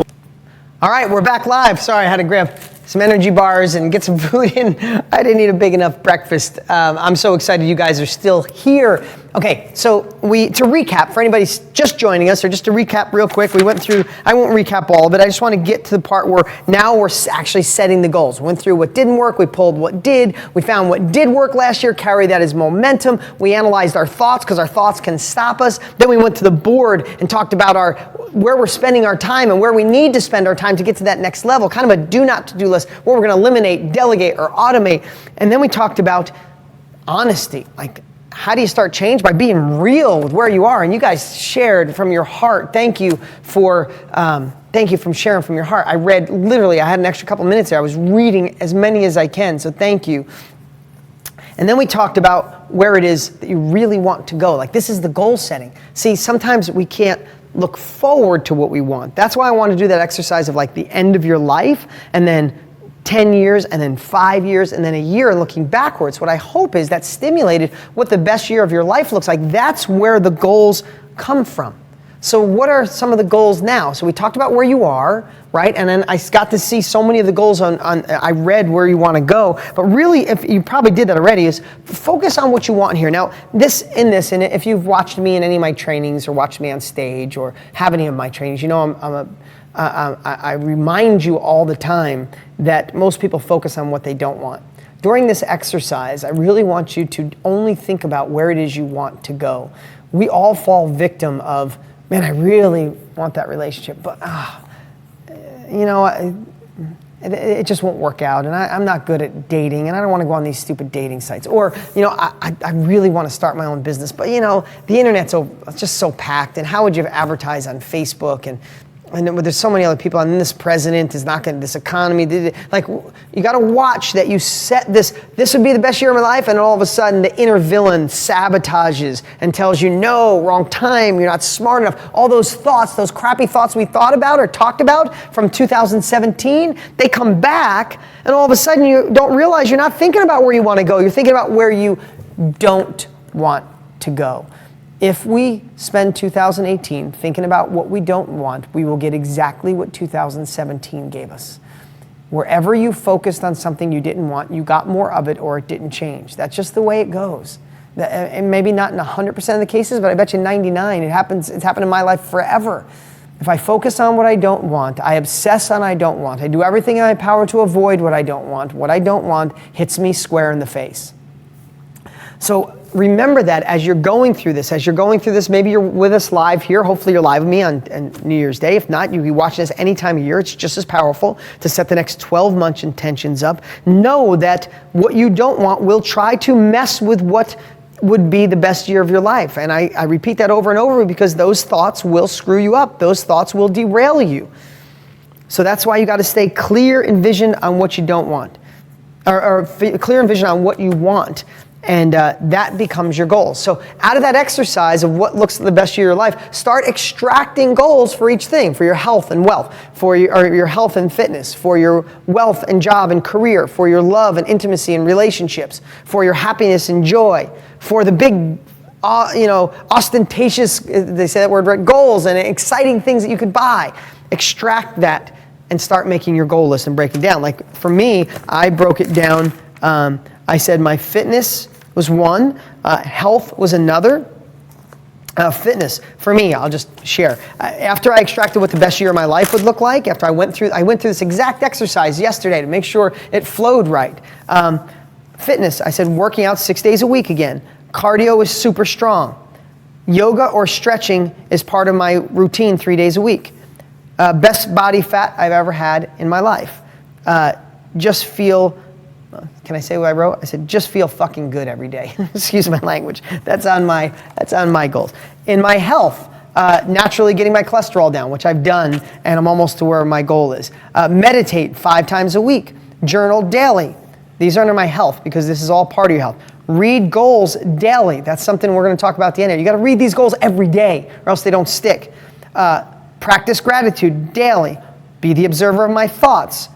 All right, we're back live. Sorry, I had to grab some energy bars and get some food in. I didn't eat a big enough breakfast. I'm so excited you guys are still here. Okay, so to recap, for anybody just joining us, or just to recap real quick, we went through, I won't recap all of it, I just want to get to the part where now we're actually setting the goals. We went through what didn't work, we pulled what did, we found what did work last year, carry that as momentum, we analyzed our thoughts, because our thoughts can stop us, then we went to the board and talked about where we're spending our time and where we need to spend our time to get to that next level, kind of a do not to do list, where we're going to eliminate, delegate, or automate, and then we talked about honesty, like how do you start change? By being real with where you are. And you guys shared from your heart. Thank you from sharing from your heart. I read, literally, I had an extra couple minutes there. I was reading as many as I can, so thank you. And then we talked about where it is that you really want to go. Like, this is the goal setting. See, sometimes we can't look forward to what we want. That's why I want to do that exercise of like the end of your life, and then 10 years, and then 5 years, and then a year, and looking backwards. What I hope is that stimulated what the best year of your life looks like. That's where the goals come from. So what are some of the goals now? So we talked about where you are, right? And then I got to see so many of the goals I read where you want to go. But really, if you probably did that already, is focus on what you want here. Now, and if you've watched me in any of my trainings or watched me on stage or have any of my trainings, you know I remind you all the time that most people focus on what they don't want. During this exercise, I really want you to only think about where it is you want to go. We all fall victim of, man, I really want that relationship, but it just won't work out, and I'm not good at dating, and I don't want to go on these stupid dating sites. Or, I really want to start my own business, but the internet's just so packed, and how would you advertise on Facebook? And there's so many other people, and this president is not going to, this economy, like, you got to watch that you set this would be the best year of my life, and all of a sudden the inner villain sabotages and tells you, no, wrong time, you're not smart enough. All those thoughts, those crappy thoughts we thought about or talked about from 2017, they come back, and all of a sudden you don't realize you're not thinking about where you want to go, you're thinking about where you don't want to go. If we spend 2018 thinking about what we don't want, we will get exactly what 2017 gave us. Wherever you focused on something you didn't want, you got more of it or it didn't change. That's just the way it goes. And maybe not in 100% of the cases, but I bet you 99. It's happened in my life forever. If I focus on what I don't want, I obsess on I don't want, I do everything in my power to avoid what I don't want. What I don't want hits me square in the face. So remember that as you're going through this. Maybe you're with us live here. Hopefully you're live with me on New Year's Day. If not, you can be watching this any time of year. It's just as powerful to set the next 12 month intentions up. Know that what you don't want will try to mess with what would be the best year of your life. And I repeat that over and over because those thoughts will screw you up. Those thoughts will derail you. So that's why you got to stay clear in vision on what you don't want. Or clear in vision on what you want. And that becomes your goal. So out of that exercise of what looks the best year of your life, start extracting goals for each thing, for your health and wealth, for your health and fitness, for your wealth and job and career, for your love and intimacy and relationships, for your happiness and joy, for the big, ostentatious, they say that word right, goals and exciting things that you could buy. Extract that and start making your goal list and break it down. Like for me, I broke it down. I said my fitness was one, health was another. Fitness, for me, I'll just share. After I extracted what the best year of my life would look like, after I went through this exact exercise yesterday to make sure it flowed right. Fitness, I said working out 6 days a week again. Cardio is super strong. Yoga or stretching is part of my routine 3 days a week. Best body fat I've ever had in my life. Just feel, can I say what I wrote? I said, just feel fucking good every day. Excuse my language. That's on my goals. In my health, naturally getting my cholesterol down, which I've done, and I'm almost to where my goal is. Meditate 5 times a week. Journal daily. These are under my health because this is all part of your health. Read goals daily. That's something we're going to talk about at the end. You got to read these goals every day or else they don't stick. Practice gratitude daily. Be the observer of my thoughts.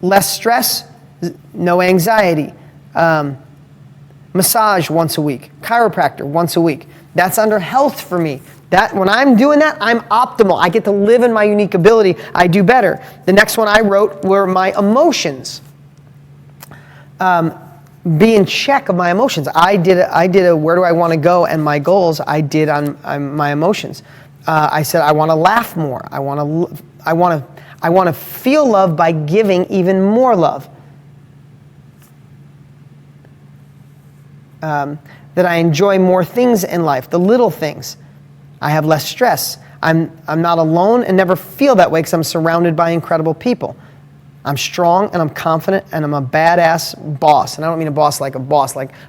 Less stress, no anxiety. Massage once a week. Chiropractor once a week. That's under health for me. That when I'm doing that, I'm optimal. I get to live in my unique ability. I do better. The next one I wrote were my emotions. Be in check of my emotions. I did a where do I want to go and my goals I did on my emotions. I said I want to laugh more. I want to feel love by giving even more love. That I enjoy more things in life, the little things. I have less stress. I'm not alone and never feel that way because I'm surrounded by incredible people. I'm strong and I'm confident and I'm a badass boss. And I don't mean a boss, like I'm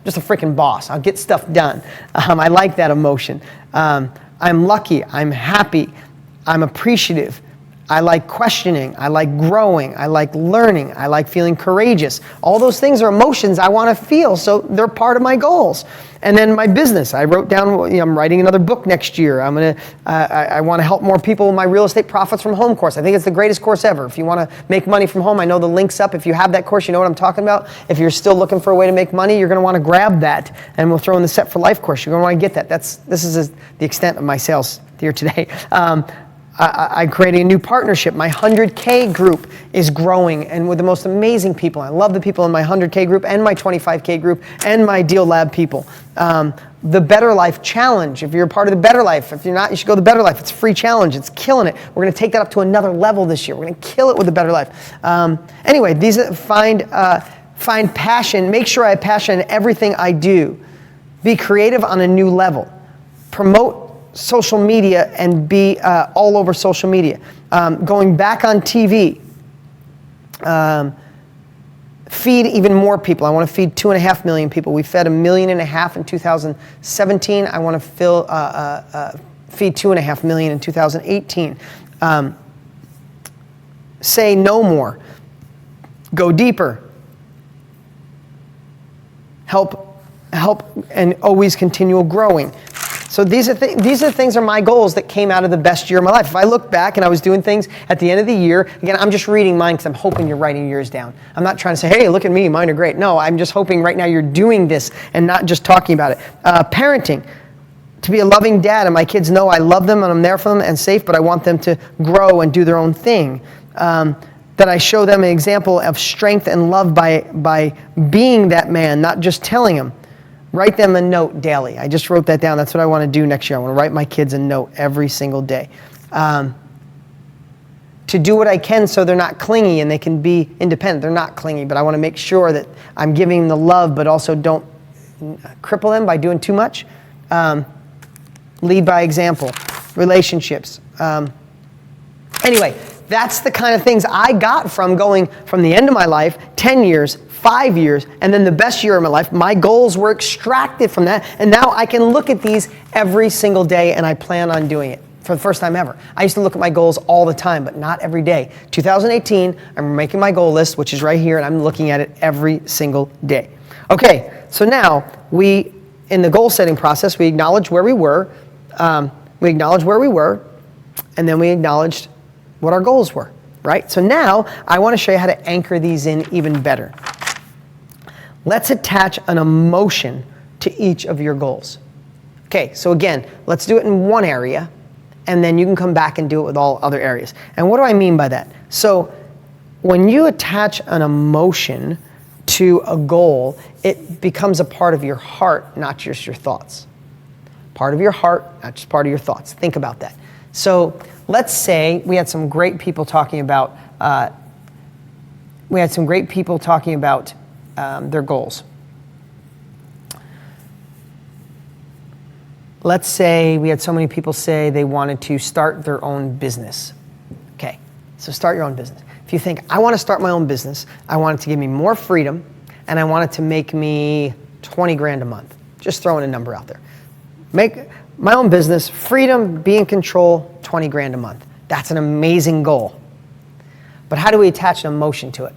just a freaking boss. I'll get stuff done. I like that emotion. I'm lucky. I'm happy. I'm appreciative. I like questioning. I like growing. I like learning. I like feeling courageous. All those things are emotions I want to feel, so they're part of my goals. And then my business, I wrote down, I'm writing another book next year. I want to help more people with my Real Estate Profits from Home course. I think it's the greatest course ever. If you want to make money from home, I know the link's up. If you have that course, you know what I'm talking about. If you're still looking for a way to make money, you're going to want to grab that. And we'll throw in the Set for Life course. You're going to want to get that. This is the extent of my sales here today. I'm creating a new partnership. My 100K group is growing and with the most amazing people. I love the people in my 100K group and my 25K group and my Deal Lab people. The Better Life Challenge. If you're a part of the Better Life, if you're not, you should go to the Better Life. It's a free challenge. It's killing it. We're going to take that up to another level this year. We're going to kill it with the Better Life. Anyway, find passion. Make sure I have passion in everything I do. Be creative on a new level. Promote social media and be all over social media. Going back on TV. Feed even more people. I want to feed 2.5 million people. We fed 1.5 million in 2017. I want to feed 2.5 million in 2018. Say no more. Go deeper. Help and always continual growing. So these are things are my goals that came out of the best year of my life. If I look back and I was doing things at the end of the year, again, I'm just reading mine because I'm hoping you're writing yours down. I'm not trying to say, hey, look at me, mine are great. No, I'm just hoping right now you're doing this and not just talking about it. Parenting, to be a loving dad, and my kids know I love them and I'm there for them and safe, but I want them to grow and do their own thing. That I show them an example of strength and love by being that man, not just telling them. Write them a note daily. I just wrote that down. That's what I want to do next year. I want to write my kids a note every single day. To do what I can so they're not clingy and they can be independent. They're not clingy, but I want to make sure that I'm giving them the love, but also don't cripple them by doing too much. Lead by example. Relationships. Anyway, that's the kind of things I got from going from the end of my life, 10 years, 5 years, and then the best year of my life. My goals were extracted from that, and now I can look at these every single day, and I plan on doing it for the first time ever. I used to look at my goals all the time, but not every day. 2018, I'm making my goal list, which is right here, and I'm looking at it every single day. Okay, so now in the goal setting process, we acknowledged where we were, and then we acknowledged what our goals were, right? So now I want to show you how to anchor these in even better. Let's attach an emotion to each of your goals. Okay, so again, let's do it in one area, and then you can come back and do it with all other areas. And what do I mean by that? So when you attach an emotion to a goal, it becomes a part of your heart, not just your thoughts. Part of your heart, not just part of your thoughts. Think about that. So let's say we had some great people talking about their goals. Let's say we had so many people say they wanted to start their own business. Okay, so start your own business. If you think, I want to start my own business, I want it to give me more freedom, and I want it to make me 20 grand a month. Just throwing a number out there. Make my own business, freedom, be in control, 20 grand a month. That's an amazing goal. But how do we attach an emotion to it?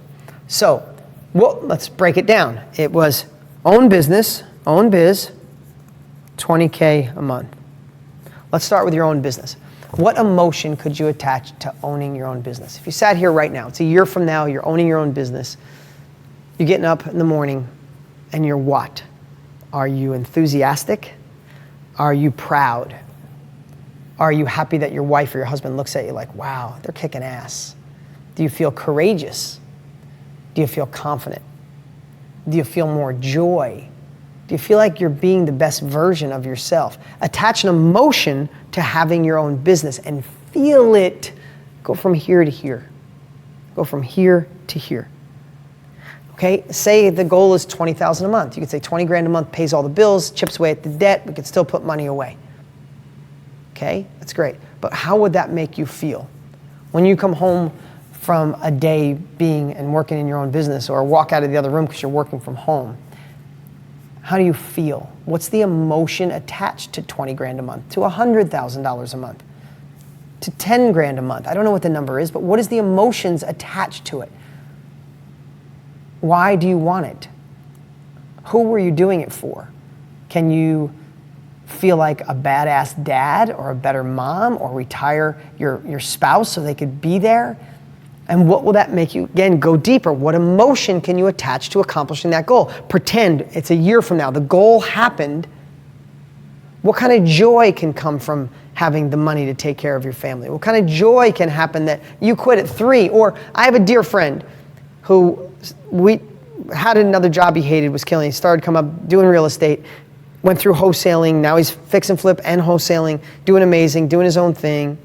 So, let's break it down. It was own business, own biz, 20K a month. Let's start with your own business. What emotion could you attach to owning your own business? If you sat here right now, it's a year from now, you're owning your own business, you're getting up in the morning, and you're what? Are you enthusiastic? Are you proud? Are you happy that your wife or your husband looks at you like, wow, they're kicking ass? Do you feel courageous? Do you feel confident? Do you feel more joy? Do you feel like you're being the best version of yourself? Attach an emotion to having your own business and feel it go from here to here. Go from here to here. Okay, say the goal is $20,000 a month. You could say 20 grand a month pays all the bills, chips away at the debt, we could still put money away. Okay, that's great. But how would that make you feel? When you come home from a day being and working in your own business, or walk out of the other room because you're working from home, how do you feel? What's the emotion attached to 20 grand a month, to $100,000 a month, to 10 grand a month? I don't know what the number is, but what is the emotions attached to it? Why do you want it? Who were you doing it for? Can you feel like a badass dad or a better mom, or retire your spouse so they could be there? And what will that make you, again, go deeper? What emotion can you attach to accomplishing that goal? Pretend it's a year from now. The goal happened. What kind of joy can come from having the money to take care of your family? What kind of joy can happen that you quit at 3? Or I have a dear friend who we had another job he hated, was killing. He started coming up doing real estate, went through wholesaling. Now he's fix and flip and wholesaling, doing amazing, doing his own thing.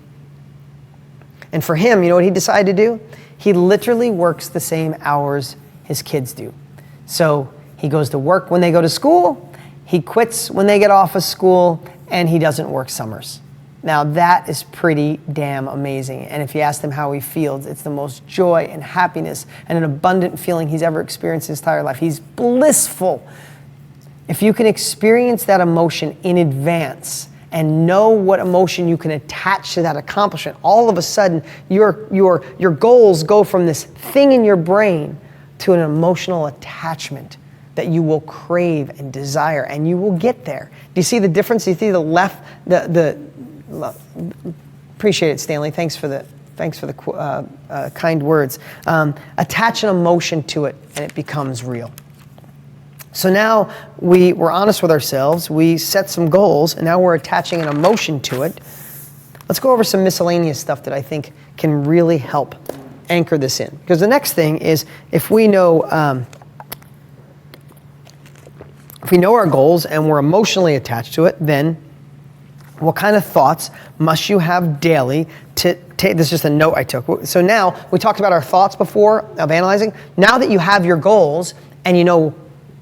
And for him, you know what he decided to do? He literally works the same hours his kids do. So he goes to work when they go to school, he quits when they get off of school, and he doesn't work summers. Now that is pretty damn amazing. And if you ask him how he feels, it's the most joy and happiness and an abundant feeling he's ever experienced in his entire life. He's blissful. If you can experience that emotion in advance and know what emotion you can attach to that accomplishment, all of a sudden your goals go from this thing in your brain to an emotional attachment that you will crave and desire, and you will get there. Do you see the difference? Do you see appreciate it, Stanley. Thanks for the kind words. Attach an emotion to it, and it becomes real. So now we're honest with ourselves, we set some goals, and now we're attaching an emotion to it. Let's go over some miscellaneous stuff that I think can really help anchor this in. Because the next thing is, if we know our goals and we're emotionally attached to it, then what kind of thoughts must you have daily to take? This is just a note I took. So now, we talked about our thoughts before of analyzing. Now that you have your goals and you know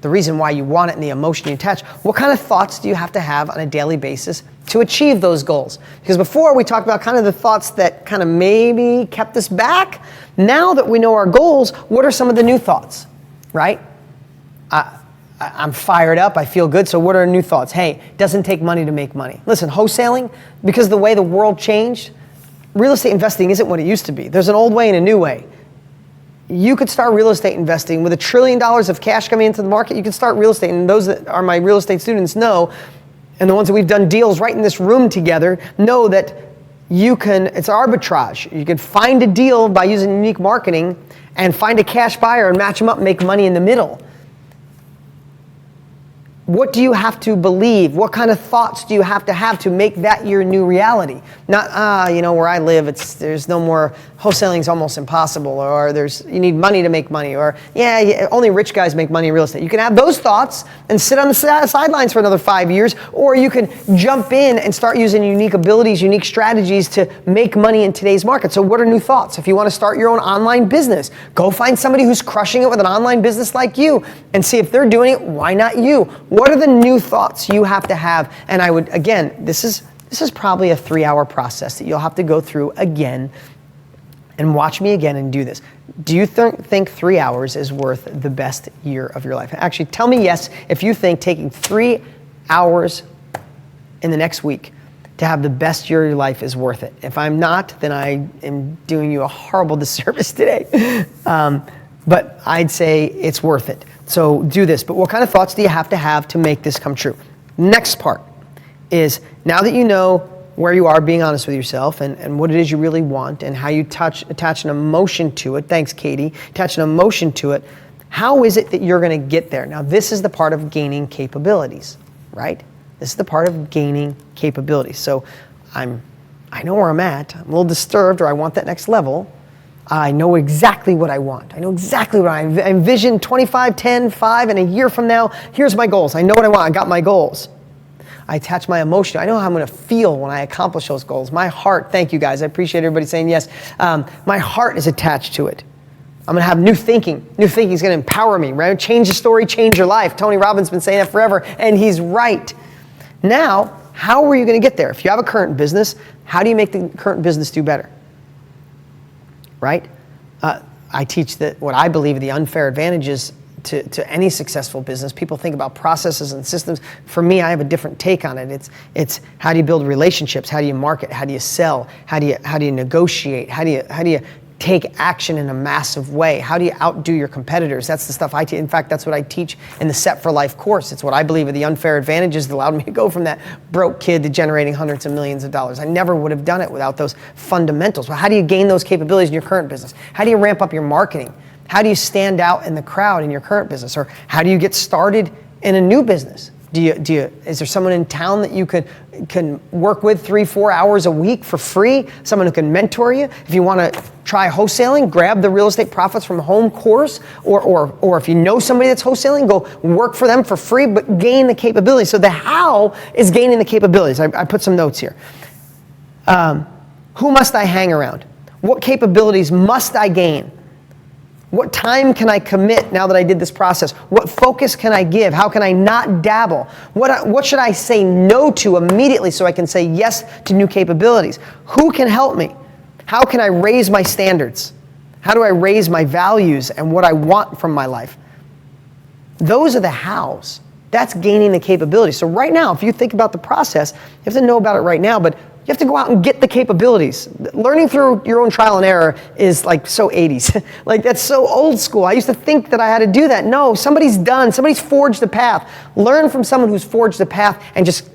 the reason why you want it and the emotion you attach, what kind of thoughts do you have to have on a daily basis to achieve those goals? Because before we talked about kind of the thoughts that kind of maybe kept us back. Now that we know our goals, what are some of the new thoughts, right? I'm fired up, I feel good, so what are new thoughts? Hey, it doesn't take money to make money. Listen, wholesaling, because of the way the world changed, real estate investing isn't what it used to be. There's an old way and a new way. You could start real estate investing with $1 trillion of cash coming into the market. You can start real estate, and those that are my real estate students know, and the ones that we've done deals right in this room together, know that it's arbitrage. You can find a deal by using unique marketing and find a cash buyer and match them up and make money in the middle. What do you have to believe? What kind of thoughts do you have to make that your new reality? Not, where I live, there's no more, wholesaling is almost impossible, or you need money to make money, or only rich guys make money in real estate. You can have those thoughts and sit on the sidelines for another 5 years, or you can jump in and start using unique abilities, unique strategies to make money in today's market. So what are new thoughts? If you want to start your own online business, go find somebody who's crushing it with an online business like you and see if they're doing it, why not you? What are the new thoughts you have to have? And I would, again, this is probably a 3-hour process that you'll have to go through again and watch me again and do this. Do you think 3 hours is worth the best year of your life? Actually, tell me yes if you think taking 3 hours in the next week to have the best year of your life is worth it. If I'm not, then I am doing you a horrible disservice today. But I'd say it's worth it. So do this. But what kind of thoughts do you have to make this come true? Next part is, now that you know where you are, being honest with yourself and what it is you really want and how you attach an emotion to it. Thanks, Katie. Attach an emotion to it. How is it that you're going to get there? Now, this is the part of gaining capabilities, right? This is the part of gaining capabilities. So I know where I'm at. I'm a little disturbed, or I want that next level. I know exactly what I want. I know exactly what I envision 25, 10, 5, and a year from now, here's my goals. I know what I want. I got my goals. I attach my emotion. I know how I'm going to feel when I accomplish those goals. My heart, thank you guys. I appreciate everybody saying yes. My heart is attached to it. I'm going to have new thinking. New thinking is going to empower me, right? Change the story, change your life. Tony Robbins has been saying that forever, and he's right. Now, how are you going to get there? If you have a current business, how do you make the current business do better? Right? I teach what I believe are the unfair advantages to any successful business. People think about processes and systems. For me, I have a different take on it. It's how do you build relationships? How do you market? How do you sell? How do you negotiate? How do you take action in a massive way? How do you outdo your competitors? That's the stuff I teach. In fact, that's what I teach in the Set for Life course. It's what I believe are the unfair advantages that allowed me to go from that broke kid to generating hundreds of millions of dollars. I never would have done it without those fundamentals. Well, how do you gain those capabilities in your current business? How do you ramp up your marketing? How do you stand out in the crowd in your current business? Or how do you get started in a new business? Is there someone in town that you can work with 3-4 hours a week for free? Someone who can mentor you? If you want to try wholesaling, grab the Real Estate Profits from Home course, or if you know somebody that's wholesaling, go work for them for free, but gain the capabilities. So the how is gaining the capabilities. I put some notes here. Who must I hang around? What capabilities must I gain? What time can I commit now that I did this process? What focus can I give? How can I not dabble? What should I say no to immediately so I can say yes to new capabilities? Who can help me? How can I raise my standards? How do I raise my values and what I want from my life? Those are the hows. That's gaining the capability. So right now, if you think about the process, you have to know about it right now, but you have to go out and get the capabilities. Learning through your own trial and error is like so 80s. Like that's so old school. I used to think that I had to do that. No, somebody's forged the path. Learn from someone who's forged the path and just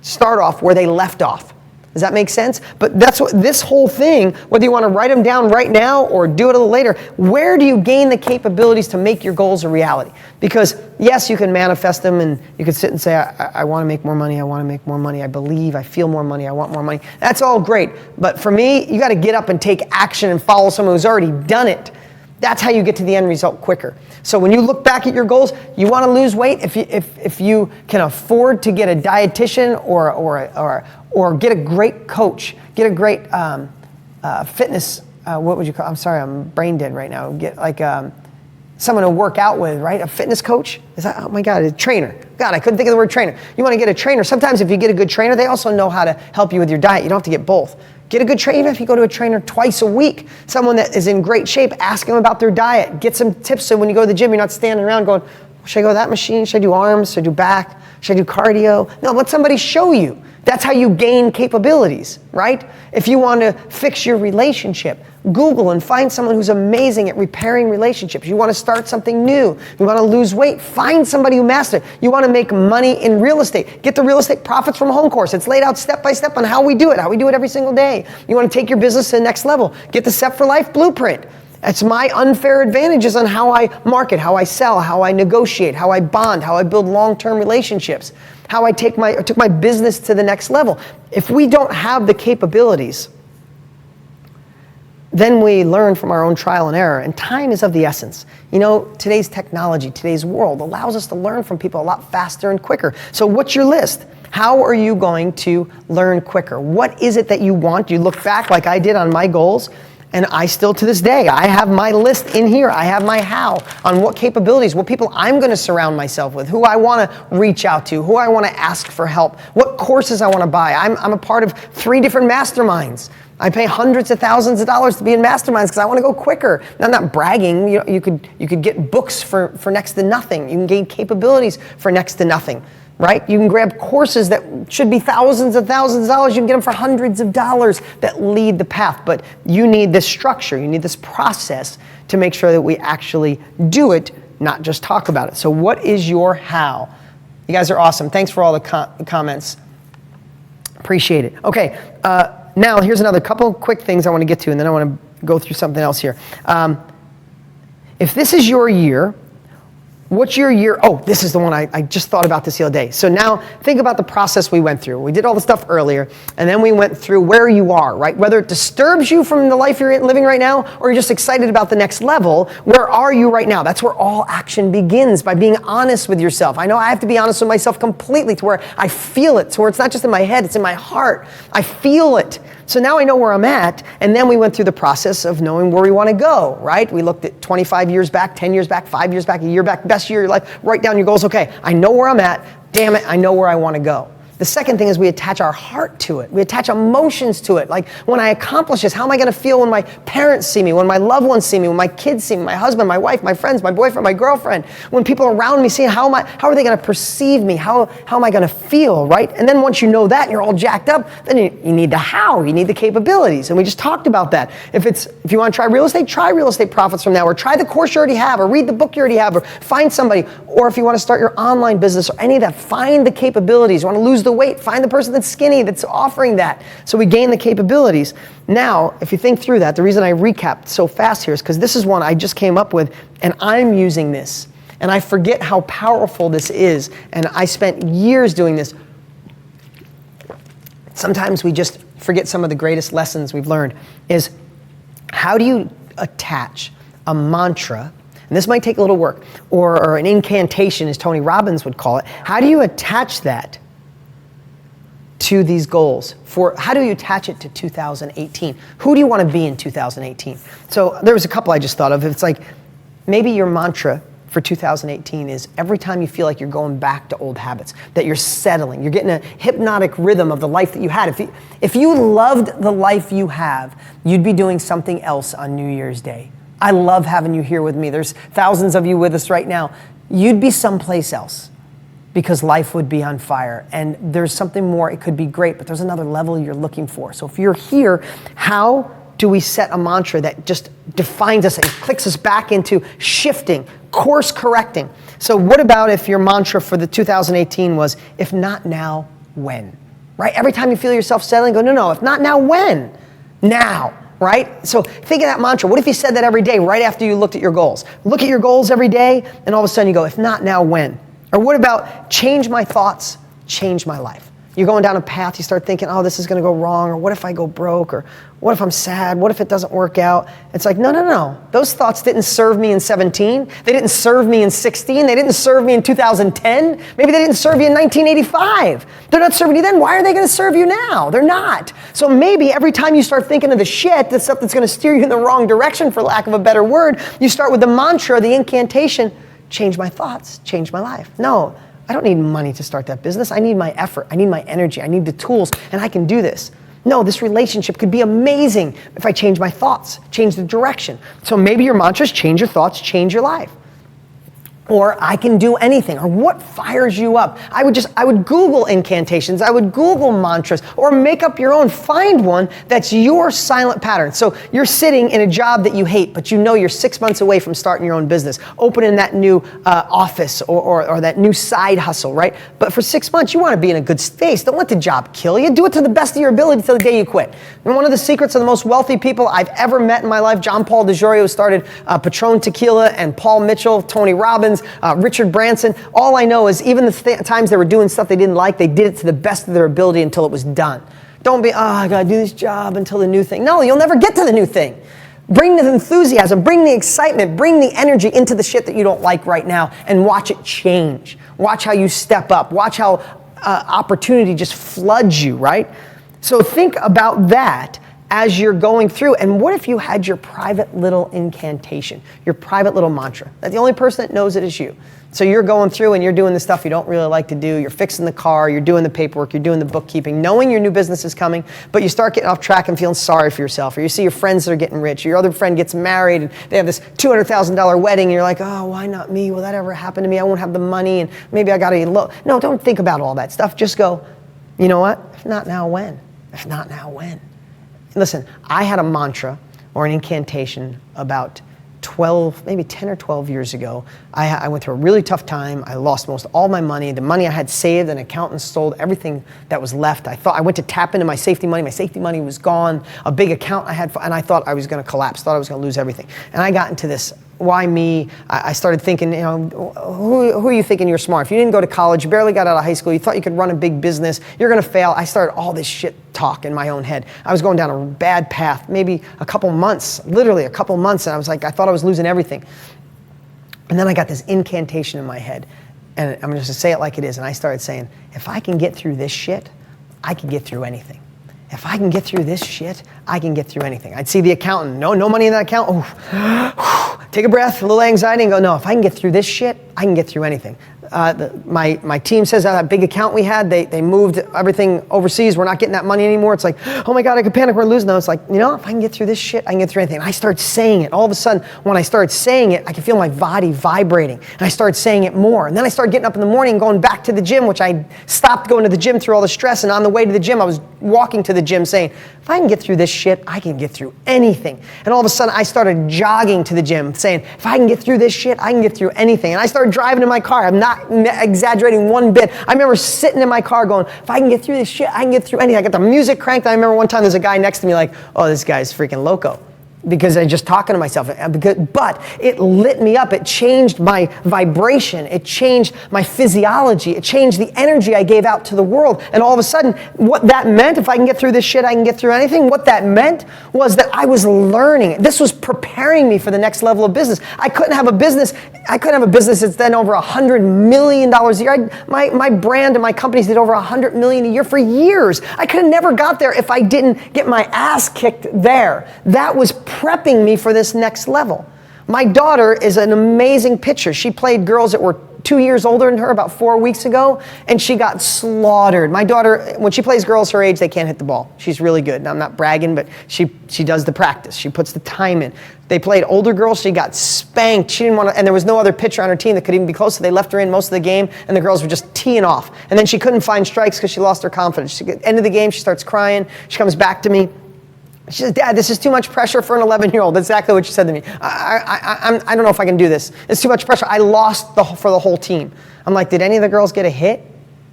start off where they left off. Does that make sense? But that's what this whole thing, whether you want to write them down right now or do it a little later, where do you gain the capabilities to make your goals a reality? Because yes, you can manifest them and you can sit and say, I want to make more money, I want to make more money, I believe, I feel more money, I want more money. That's all great. But for me, you got to get up and take action and follow someone who's already done it. That's how you get to the end result quicker. So when you look back at your goals, you want to lose weight, if you can afford to get a dietitian or get a great coach, get a great fitness, what would you call, I'm sorry, I'm brain dead right now. Get like someone to work out with, right? A fitness coach? Is that, oh my God, a trainer. God, I couldn't think of the word trainer. You want to get a trainer. Sometimes if you get a good trainer, they also know how to help you with your diet. You don't have to get both. Get a good trainer, even if you go to a trainer twice a week. Someone that is in great shape, ask them about their diet. Get some tips so when you go to the gym, you're not standing around going, should I go to that machine? Should I do arms? Should I do back? Should I do cardio? No, let somebody show you. That's how you gain capabilities, right? If you want to fix your relationship, Google and find someone who's amazing at repairing relationships. You want to start something new. You want to lose weight, find somebody who masters it. You want to make money in real estate. Get the Real Estate Profits from Home course. It's laid out step by step on how we do it every single day. You want to take your business to the next level. Get the Set for Life blueprint. That's my unfair advantages on how I market, how I sell, how I negotiate, how I bond, how I build long-term relationships, how I took my business to the next level. If we don't have the capabilities, then we learn from our own trial and error, and time is of the essence. You know, today's technology, today's world allows us to learn from people a lot faster and quicker. So what's your list? How are you going to learn quicker? What is it that you want? You look back like I did on my goals, and I still to this day, I have my list in here. I have my how on what capabilities, what people I'm going to surround myself with, who I want to reach out to, who I want to ask for help, what courses I want to buy. I'm a part of 3 different masterminds. I pay hundreds of thousands of dollars to be in masterminds because I want to go quicker. Now, I'm not bragging. You could get books for next to nothing. You can gain capabilities for next to nothing, right? You can grab courses that should be thousands of dollars. You can get them for hundreds of dollars that lead the path. But you need this structure. You need this process to make sure that we actually do it, not just talk about it. So what is your how? You guys are awesome. Thanks for all the comments. Appreciate it. Okay. Now, here's another couple quick things I want to get to, and then I want to go through something else here. If this is your year, what's your year? Oh, this is the one I just thought about this the other day. So now think about the process we went through. We did all the stuff earlier, and then we went through where you are, right? Whether it disturbs you from the life you're living right now, or you're just excited about the next level, where are you right now? That's where all action begins, by being honest with yourself. I know I have to be honest with myself completely to where I feel it, to where it's not just in my head, it's in my heart. I feel it. So now I know where I'm at, and then we went through the process of knowing where we want to go, right? We looked at 25 years back, 10 years back, 5 years back, a year back, best year of your life. Write down your goals. Okay, I know where I'm at. Damn it, I know where I want to go. The second thing is we attach our heart to it. We attach emotions to it. Like, when I accomplish this, how am I going to feel when my parents see me, when my loved ones see me, when my kids see me, my husband, my wife, my friends, my boyfriend, my girlfriend, when people around me see how are they going to perceive me? How am I going to feel, right? And then once you know that and you're all jacked up, then you need the how, you need the capabilities. And we just talked about that. If you want to try Real Estate Profits from now, or try the course you already have, or read the book you already have, or find somebody, or if you want to start your online business or any of that, find the capabilities. You want to lose the weight, find the person that's skinny that's offering that. So we gain the capabilities. Now, if you think through that, the reason I recapped so fast here is because this is one I just came up with, and I'm using this. And I forget how powerful this is. And I spent years doing this. Sometimes we just forget some of the greatest lessons we've learned. Is how do you attach a mantra, and this might take a little work, or an incantation, as Tony Robbins would call it. How do you attach that to these goals? How do you attach it to 2018? Who do you want to be in 2018? So there was a couple I just thought of. It's like, maybe your mantra for 2018 is every time you feel like you're going back to old habits, that you're settling, you're getting a hypnotic rhythm of the life that you had. If you loved the life you have, you'd be doing something else on New Year's Day. I love having you here with me. There's thousands of you with us right now. You'd be someplace else because life would be on fire. And there's something more. It could be great, but there's another level you're looking for. So if you're here, how do we set a mantra that just defines us and clicks us back into shifting, course correcting? So what about if your mantra for the 2018 was, if not now, when? Right? Every time you feel yourself settling, go, no, if not now, when? Now. Right? So think of that mantra. What if you said that every day right after you looked at your goals? Look at your goals every day, and all of a sudden you go, if not now, when? Or what about change my thoughts, change my life? You're going down a path, you start thinking, oh, this is going to go wrong, or what if I go broke, or what if I'm sad, what if it doesn't work out? It's like, no. Those thoughts didn't serve me in 17. They didn't serve me in 16. They didn't serve me in 2010. Maybe they didn't serve you in 1985. They're not serving you then. Why are they going to serve you now? They're not. So maybe every time you start thinking of the shit, the stuff that's going to steer you in the wrong direction, for lack of a better word, you start with the mantra, the incantation, change my thoughts, change my life. No. I don't need money to start that business. I need my effort. I need my energy. I need the tools, and I can do this. No, this relationship could be amazing if I change my thoughts, change the direction. So maybe your mantra is change your thoughts, change your life. Or I can do anything. Or what fires you up? I would Google incantations. I would Google mantras, or make up your own. Find one that's your silent pattern. So you're sitting in a job that you hate, but you know you're 6 months away from starting your own business, opening that new office or that new side hustle, right? But for 6 months, you want to be in a good space. Don't let the job kill you. Do it to the best of your ability till the day you quit. And one of the secrets of the most wealthy people I've ever met in my life, John Paul DeJoria, who started Patron Tequila, and Paul Mitchell, Tony Robbins, Richard Branson. All I know is even the times they were doing stuff they didn't like, they did it to the best of their ability until it was done. Don't be, I gotta do this job until the new thing. No, you'll never get to the new thing. Bring the enthusiasm, bring the excitement, bring the energy into the shit that you don't like right now, and watch it change. Watch how you step up. Watch how opportunity just floods you, right? So think about that as you're going through. And what if you had your private little incantation, your private little mantra, that the only person that knows it is you? So you're going through and you're doing the stuff you don't really like to do. You're fixing the car, you're doing the paperwork, you're doing the bookkeeping, knowing your new business is coming, but you start getting off track and feeling sorry for yourself. Or you see your friends that are getting rich, or your other friend gets married and they have this $200,000 wedding, and you're like, oh, why not me? Will that ever happen to me? I won't have the money, and maybe I gotta elope. No, don't think about all that stuff. Just go, you know what? If not now, when? If not now, when? Listen, I had a mantra or an incantation about 12, maybe 10 or 12 years ago. I went through a really tough time. I lost most all my money. The money I had saved, an accountant stole everything that was left. I went to tap into my safety money. My safety money was gone. A big account I had, and I thought I was going to collapse, thought I was going to lose everything. And I got into this, why me? I started thinking, who are you thinking you're smart? If you didn't go to college, you barely got out of high school, you thought you could run a big business, you're going to fail. I started all this shit talk in my own head. I was going down a bad path, maybe a couple months, literally a couple months, and I was like, I thought I was losing everything. And then I got this incantation in my head, and I'm just going to say it like it is, and I started saying, if I can get through this shit, I can get through anything. If I can get through this shit, I can get through anything. I'd see the accountant, no money in that account. Oh, take a breath, a little anxiety, and go, no, if I can get through this shit, I can get through anything. My team says that big account we had, they moved everything overseas, we're not getting that money anymore. It's like, oh my God, I could panic, we're losing. No, it's like, you know, if I can get through this shit, I can get through anything. And I start saying it. All of a sudden, when I started saying it, I could feel my body vibrating. And I started saying it more. And then I started getting up in the morning and going back to the gym, which I stopped going to the gym through all the stress. And on the way to the gym, I was walking to the gym saying, if I can get through this shit, I can get through anything. And all of a sudden, I started jogging to the gym saying, if I can get through this shit, I can get through anything. And I started driving in my car. I'm not exaggerating one bit. I remember sitting in my car going, if I can get through this shit, I can get through anything. I got the music cranked. I remember one time there's a guy next to me like, oh, this guy's freaking loco. Because I'm just talking to myself. But it lit me up. It changed my vibration. It changed my physiology. It changed the energy I gave out to the world. And all of a sudden, what that meant, if I can get through this shit, I can get through anything. What that meant was that I was learning. This was preparing me for the next level of business. I couldn't have a business that's done over $100 million a year. My brand and my companies did over $100 million a year for years. I could have never got there if I didn't get my ass kicked there. That was prepping me for this next level. My daughter is an amazing pitcher. She played girls that were 2 years older than her about 4 weeks ago, and she got slaughtered. My daughter, when she plays girls her age, they can't hit the ball. She's really good. And I'm not bragging, but she does the practice. She puts the time in. They played older girls. She got spanked. She didn't want to, and there was no other pitcher on her team that could even be close, so they left her in most of the game, and the girls were just teeing off. And then she couldn't find strikes because she lost her confidence. At the end of the game, she starts crying. She comes back to me. She says, Dad, this is too much pressure for an 11-year-old. That's exactly what she said to me. I don't know if I can do this. It's too much pressure. I lost for the whole team. I'm like, did any of the girls get a hit?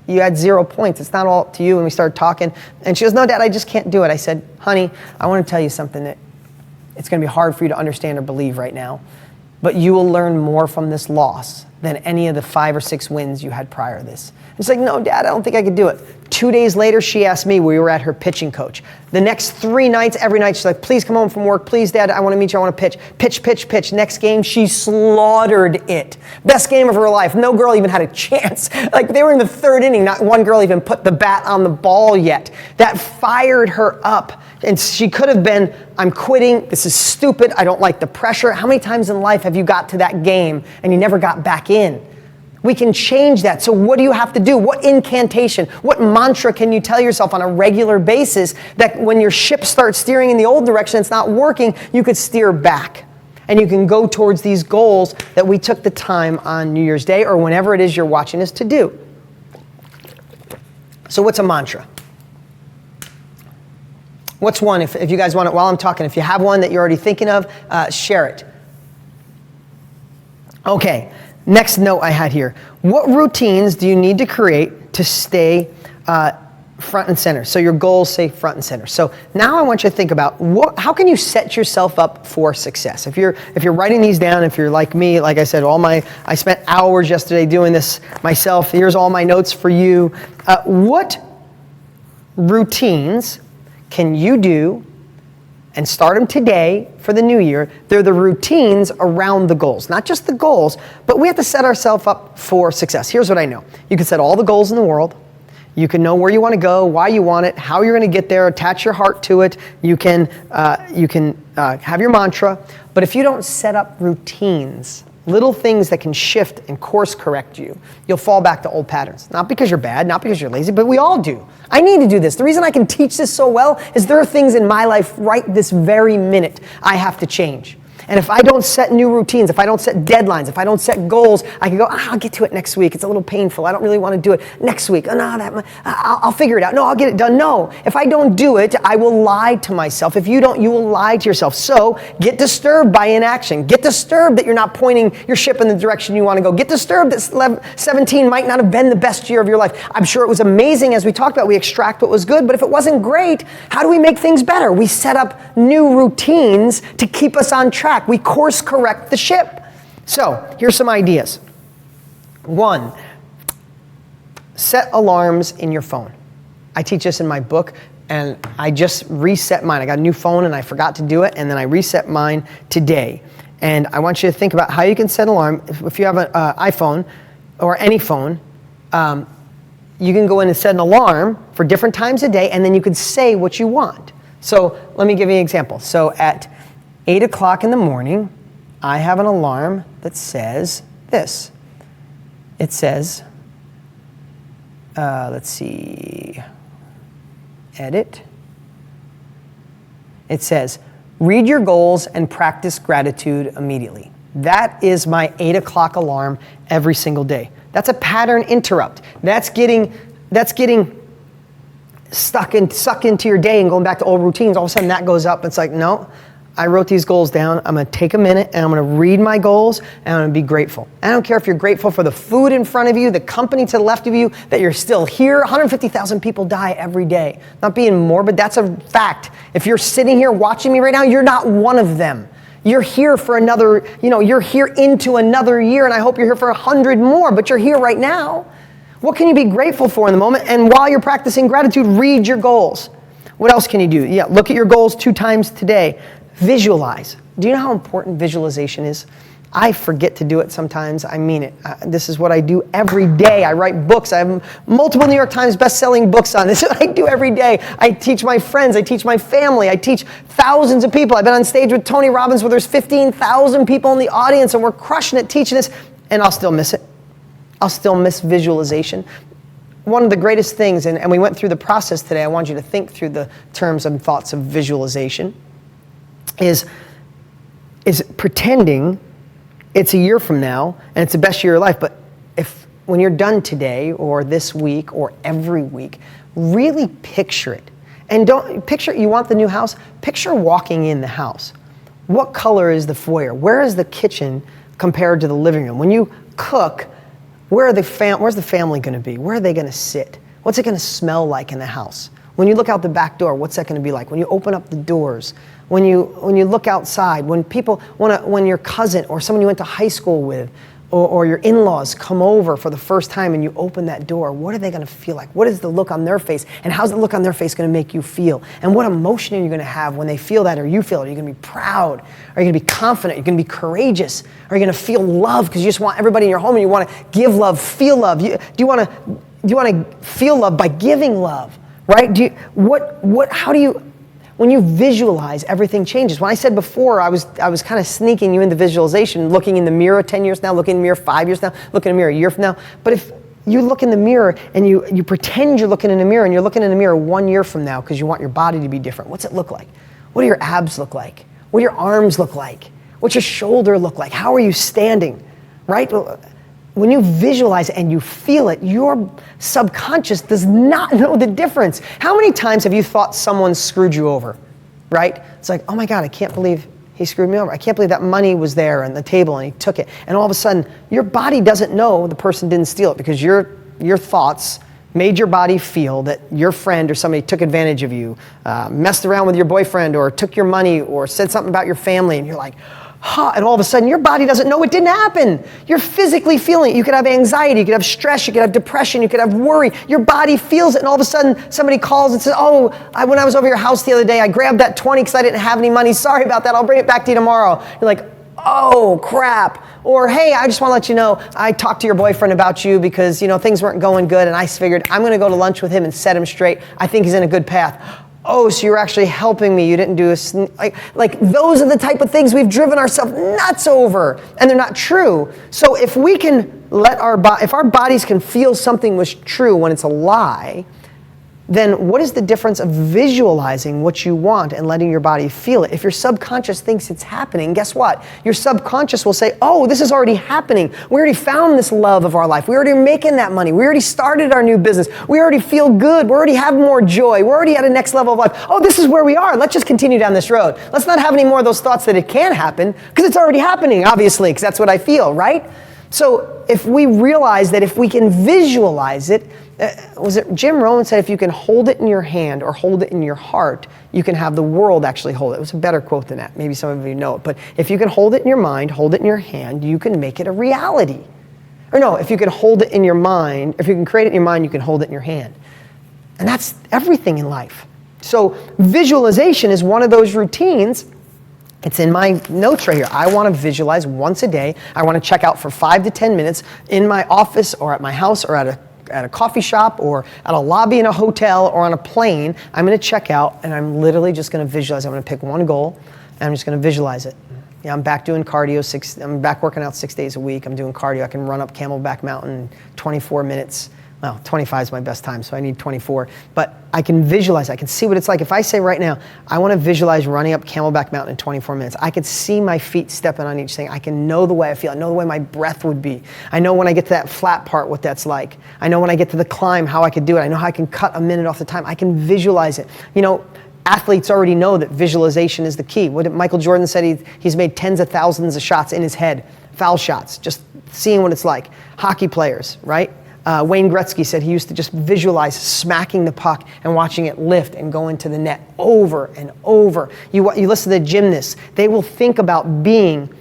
You had 0 points. It's not all up to you. And we started talking. And she goes, no, Dad, I just can't do it. I said, honey, I want to tell you something that it's going to be hard for you to understand or believe right now. But you will learn more from this loss than any of the 5 or 6 wins you had prior to this. It's like, no, Dad, I don't think I could do it. 2 days later, she asked me, we were at her pitching coach. The next 3 nights, every night, she's like, please come home from work. Please, Dad, I want to meet you. I want to pitch. Pitch, pitch, pitch. Next game, she slaughtered it. Best game of her life. No girl even had a chance. Like, they were in the 3rd inning. Not one girl even put the bat on the ball yet. That fired her up. And she could have been, I'm quitting. This is stupid. I don't like the pressure. How many times in life have you got to that game and you never got back in? We can change that. So what do you have to do? What incantation, what mantra can you tell yourself on a regular basis that when your ship starts steering in the old direction, it's not working, you could steer back and you can go towards these goals that we took the time on New Year's Day or whenever it is you're watching us to do. So what's a mantra? What's one, if you guys want it while I'm talking, if you have one that you're already thinking of, share it. Okay. Next note I had here. What routines do you need to create to stay front and center? So your goals say front and center. So now I want you to think about how can you set yourself up for success? If you're writing these down, if you're like me, like I said, I spent hours yesterday doing this myself. Here's all my notes for you. What routines can you do and start them today for the new year? They're the routines around the goals, not just the goals, but we have to set ourselves up for success. Here's what I know. You can set all the goals in the world. You can know where you want to go, why you want it, how you're going to get there, attach your heart to it. You can have your mantra. But if you don't set up routines, little things that can shift and course correct you, you'll fall back to old patterns. Not because you're bad, not because you're lazy, but we all do. I need to do this. The reason I can teach this so well is there are things in my life right this very minute I have to change. And if I don't set new routines, if I don't set deadlines, if I don't set goals, I can go, I'll get to it next week. It's a little painful. I don't really want to do it next week. Oh, no, I'll figure it out. No, I'll get it done. No, if I don't do it, I will lie to myself. If you don't, you will lie to yourself. So get disturbed by inaction. Get disturbed that you're not pointing your ship in the direction you want to go. Get disturbed that 17 might not have been the best year of your life. I'm sure it was amazing, as we talked about. We extract what was good, but if it wasn't great, how do we make things better? We set up new routines to keep us on track. We course correct the ship. So here's some ideas. 1, set alarms in your phone. I teach this in my book, and I just reset mine. I got a new phone and I forgot to do it, and then I reset mine today. And I want you to think about how you can set an alarm. If you have an iPhone or any phone, you can go in and set an alarm for different times a day, and then you can say what you want. So let me give you an example. So at 8 o'clock in the morning, I have an alarm that says this. It says, let's see, edit. It says, read your goals and practice gratitude immediately. That is my 8 o'clock alarm every single day. That's a pattern interrupt. That's getting sucked into your day and going back to old routines. All of a sudden that goes up. It's like, no, I wrote these goals down. I'm going to take a minute and I'm going to read my goals and I'm going to be grateful. I don't care if you're grateful for the food in front of you, the company to the left of you, that you're still here. 150,000 people die every day. Not being morbid, that's a fact. If you're sitting here watching me right now, you're not one of them. You're here for another, you're here into another year, and I hope you're here for 100 more, but you're here right now. What can you be grateful for in the moment? And while you're practicing gratitude, read your goals. What else can you do? Yeah, look at your goals 2 times today. Visualize. Do you know how important visualization is? I forget to do it sometimes. I mean it. This is what I do every day. I write books. I have multiple New York Times best-selling books on this. This is what I do every day. I teach my friends. I teach my family. I teach thousands of people. I've been on stage with Tony Robbins where there's 15,000 people in the audience and we're crushing it teaching this, and I'll still miss it. I'll still miss visualization. One of the greatest things, and we went through the process today, I want you to think through the terms and thoughts of visualization, is pretending it's a year from now and it's the best year of your life, but when you're done today or this week or every week, really picture it. And don't picture, you want the new house? Picture walking in the house. What color is the foyer? Where is the kitchen compared to the living room? When you cook, where's the family going to be? Where are they going to sit? What's it going to smell like in the house? When you look out the back door, what's that going to be like? When you open up the doors, when you look outside, when your cousin or someone you went to high school with or your in-laws come over for the first time and you open that door, what are they going to feel like? What is the look on their face? And how's the look on their face going to make you feel? And what emotion are you going to have when they feel that or you feel it? Are you going to be proud? Are you going to be confident? Are you going to be courageous? Are you going to feel love because you just want everybody in your home and you want to give love, feel love? Do you want to feel love by giving love? Right? When you visualize, everything changes. When I said before, I was kind of sneaking you into visualization, looking in the mirror 10 years from now, looking in the mirror 5 years from now, looking in the mirror a year from now. But if you look in the mirror and you pretend you're looking in a mirror and you're looking in the mirror 1 year from now because you want your body to be different, what's it look like? What do your abs look like? What do your arms look like? What's your shoulder look like? How are you standing? Right? When you visualize and you feel it, your subconscious does not know the difference. How many times have you thought someone screwed you over, right? It's like, oh my God, I can't believe he screwed me over. I can't believe that money was there on the table and he took it. And all of a sudden, your body doesn't know the person didn't steal it because your thoughts made your body feel that your friend or somebody took advantage of you, messed around with your boyfriend or took your money or said something about your family, and you're like, and all of a sudden your body doesn't know it didn't happen. You're physically feeling it. You could have anxiety, you could have stress, you could have depression, you could have worry. Your body feels it, and all of a sudden somebody calls and says, when I was over your house the other day, I grabbed that 20 because I didn't have any money. Sorry about that, I'll bring it back to you tomorrow. You're like, oh crap. Or, hey, I just want to let you know, I talked to your boyfriend about you because things weren't going good, and I figured I'm going to go to lunch with him and set him straight. I think he's in a good path. Oh, so you're actually helping me. You didn't do like those are the type of things we've driven ourselves nuts over, and they're not true. So if we can if our bodies can feel something was true when it's a lie, then what is the difference of visualizing what you want and letting your body feel it? If your subconscious thinks it's happening, guess what? Your subconscious will say, oh, this is already happening. We already found this love of our life. We already making that money. We already started our new business. We already feel good. We already have more joy. We're already at a next level of life. Oh, this is where we are. Let's just continue down this road. Let's not have any more of those thoughts that it can happen because it's already happening, obviously, because that's what I feel, right? So if we realize that if we can visualize it, was it Jim Rohn said, if you can hold it in your hand or hold it in your heart, you can have the world actually hold it. It was a better quote than that. Maybe some of you know it. But if you can hold it in your mind, hold it in your hand, you can make it a reality. Or no, if you can hold it in your mind, if you can create it in your mind, you can hold it in your hand. And that's everything in life. So visualization is one of those routines. It's in my notes right here. I want to visualize once a day. I want to check out for 5 to 10 minutes in my office or at my house or at a coffee shop or at a lobby in a hotel or on a plane. I'm going to check out and I'm literally just going to visualize. I'm going to pick one goal and I'm just going to visualize it. Yeah, I'm back doing cardio. I'm back working out 6 days a week. I'm doing cardio. I can run up Camelback Mountain in 24 minutes well, 25 is my best time, so I need 24. But I can visualize, I can see what it's like. If I say right now, I want to visualize running up Camelback Mountain in 24 minutes, I could see my feet stepping on each thing. I can know the way I feel. I know the way my breath would be. I know when I get to that flat part what that's like. I know when I get to the climb how I could do it. I know how I can cut a minute off the time. I can visualize it. You know, athletes already know that visualization is the key. What Michael Jordan said, he's made tens of thousands of shots in his head, foul shots, just seeing what it's like. Hockey players, right? Wayne Gretzky said he used to just visualize smacking the puck and watching it lift and go into the net over and over. You listen to the gymnasts, they will think about being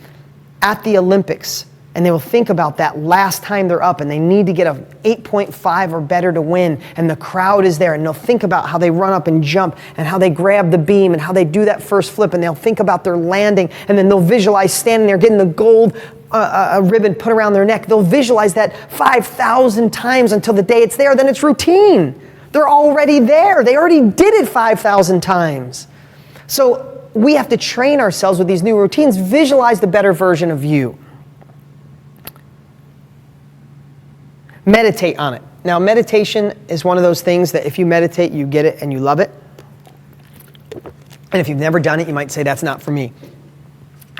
at the Olympics, and they will think about that last time they're up and they need to get a 8.5 or better to win, and the crowd is there, and they'll think about how they run up and jump and how they grab the beam and how they do that first flip, and they'll think about their landing, and then they'll visualize standing there getting the gold a ribbon put around their neck. They'll visualize that 5,000 times until the day it's there. Then it's routine. They're already there. They already did it 5,000 times. So we have to train ourselves with these new routines. Visualize the better version of you. Meditate on it. Now, meditation is one of those things that if you meditate, you get it and you love it. And if you've never done it, you might say, that's not for me.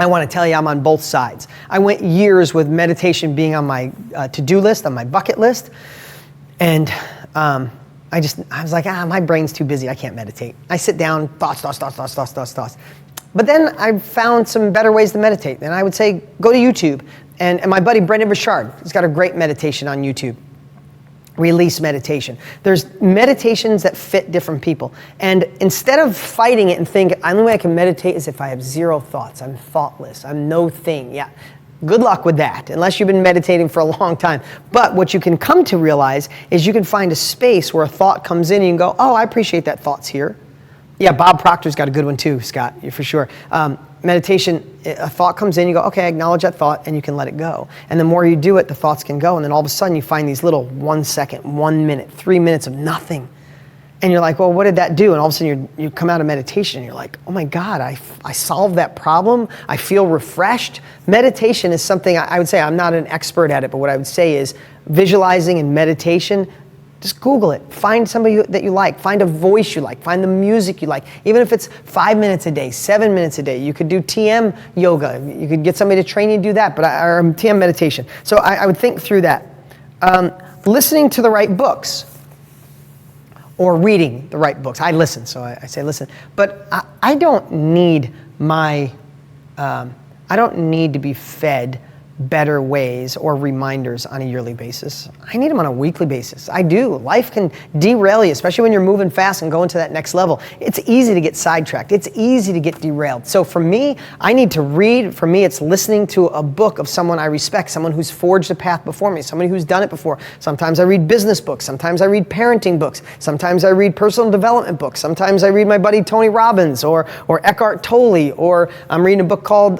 I want to tell you I'm on both sides. I went years with meditation being on my to-do list, on my bucket list. And I was like, my brain's too busy. I can't meditate. I sit down, thoughts. But then I found some better ways to meditate. And I would say, go to YouTube. And my buddy Brendan Burchard, he's got a great meditation on YouTube. Release meditation. There's meditations that fit different people. And instead of fighting it and think, the only way I can meditate is if I have zero thoughts, I'm thoughtless, I'm no thing. Yeah, good luck with that, unless you've been meditating for a long time. But what you can come to realize is you can find a space where a thought comes in and you can go, oh, I appreciate that thought's here. Yeah, Bob Proctor's got a good one too, Scott, for sure. Meditation, a thought comes in, you go, okay, I acknowledge that thought, and you can let it go. And the more you do it, the thoughts can go, and then all of a sudden you find these little 1 second, 1 minute, 3 minutes of nothing. And you're like, well, what did that do? And all of a sudden you come out of meditation and you're like, oh my God, I solved that problem. I feel refreshed. Meditation is something, I would say, I'm not an expert at it, but what I would say is visualizing and meditation, just Google it. Find somebody that you like. Find a voice you like. Find the music you like. Even if it's 5 minutes a day, 7 minutes a day. You could do TM yoga. You could get somebody to train you to do that, or TM meditation. So I would think through that. Listening to the right books or reading the right books. I listen, so I say listen. But I don't need I don't need to be fed better ways or reminders on a yearly basis. I need them on a weekly basis. I do. Life can derail you, especially when you're moving fast and going to that next level. It's easy to get sidetracked. It's easy to get derailed. So for me, I need to read. For me, it's listening to a book of someone I respect, someone who's forged a path before me, somebody who's done it before. Sometimes I read business books. Sometimes I read parenting books. Sometimes I read personal development books. Sometimes I read my buddy Tony Robbins or Eckhart Tolle, or I'm reading a book called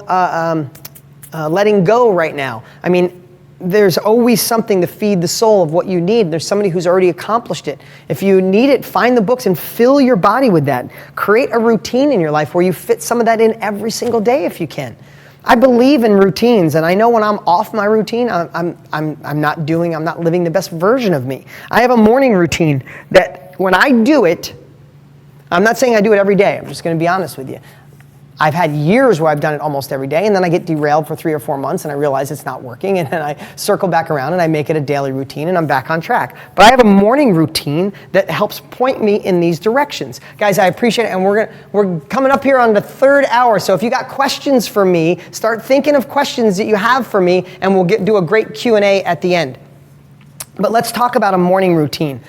Letting Go right now. I mean, there's always something to feed the soul of what you need. There's somebody who's already accomplished it. If you need it, find the books and fill your body with that. Create a routine in your life where you fit some of that in every single day if you can. I believe in routines, and I know when I'm off my routine, I'm not living the best version of me. I have a morning routine that when I do it, I'm not saying I do it every day. I'm just going to be honest with you. I've had years where I've done it almost every day, and then I get derailed for 3 or 4 months, and I realize it's not working, and then I circle back around and I make it a daily routine, and I'm back on track. But I have a morning routine that helps point me in these directions. Guys, I appreciate it, and we're coming up here on the 3rd hour, so if you got questions for me, start thinking of questions that you have for me, and we'll do a great Q&A at the end. But let's talk about a morning routine.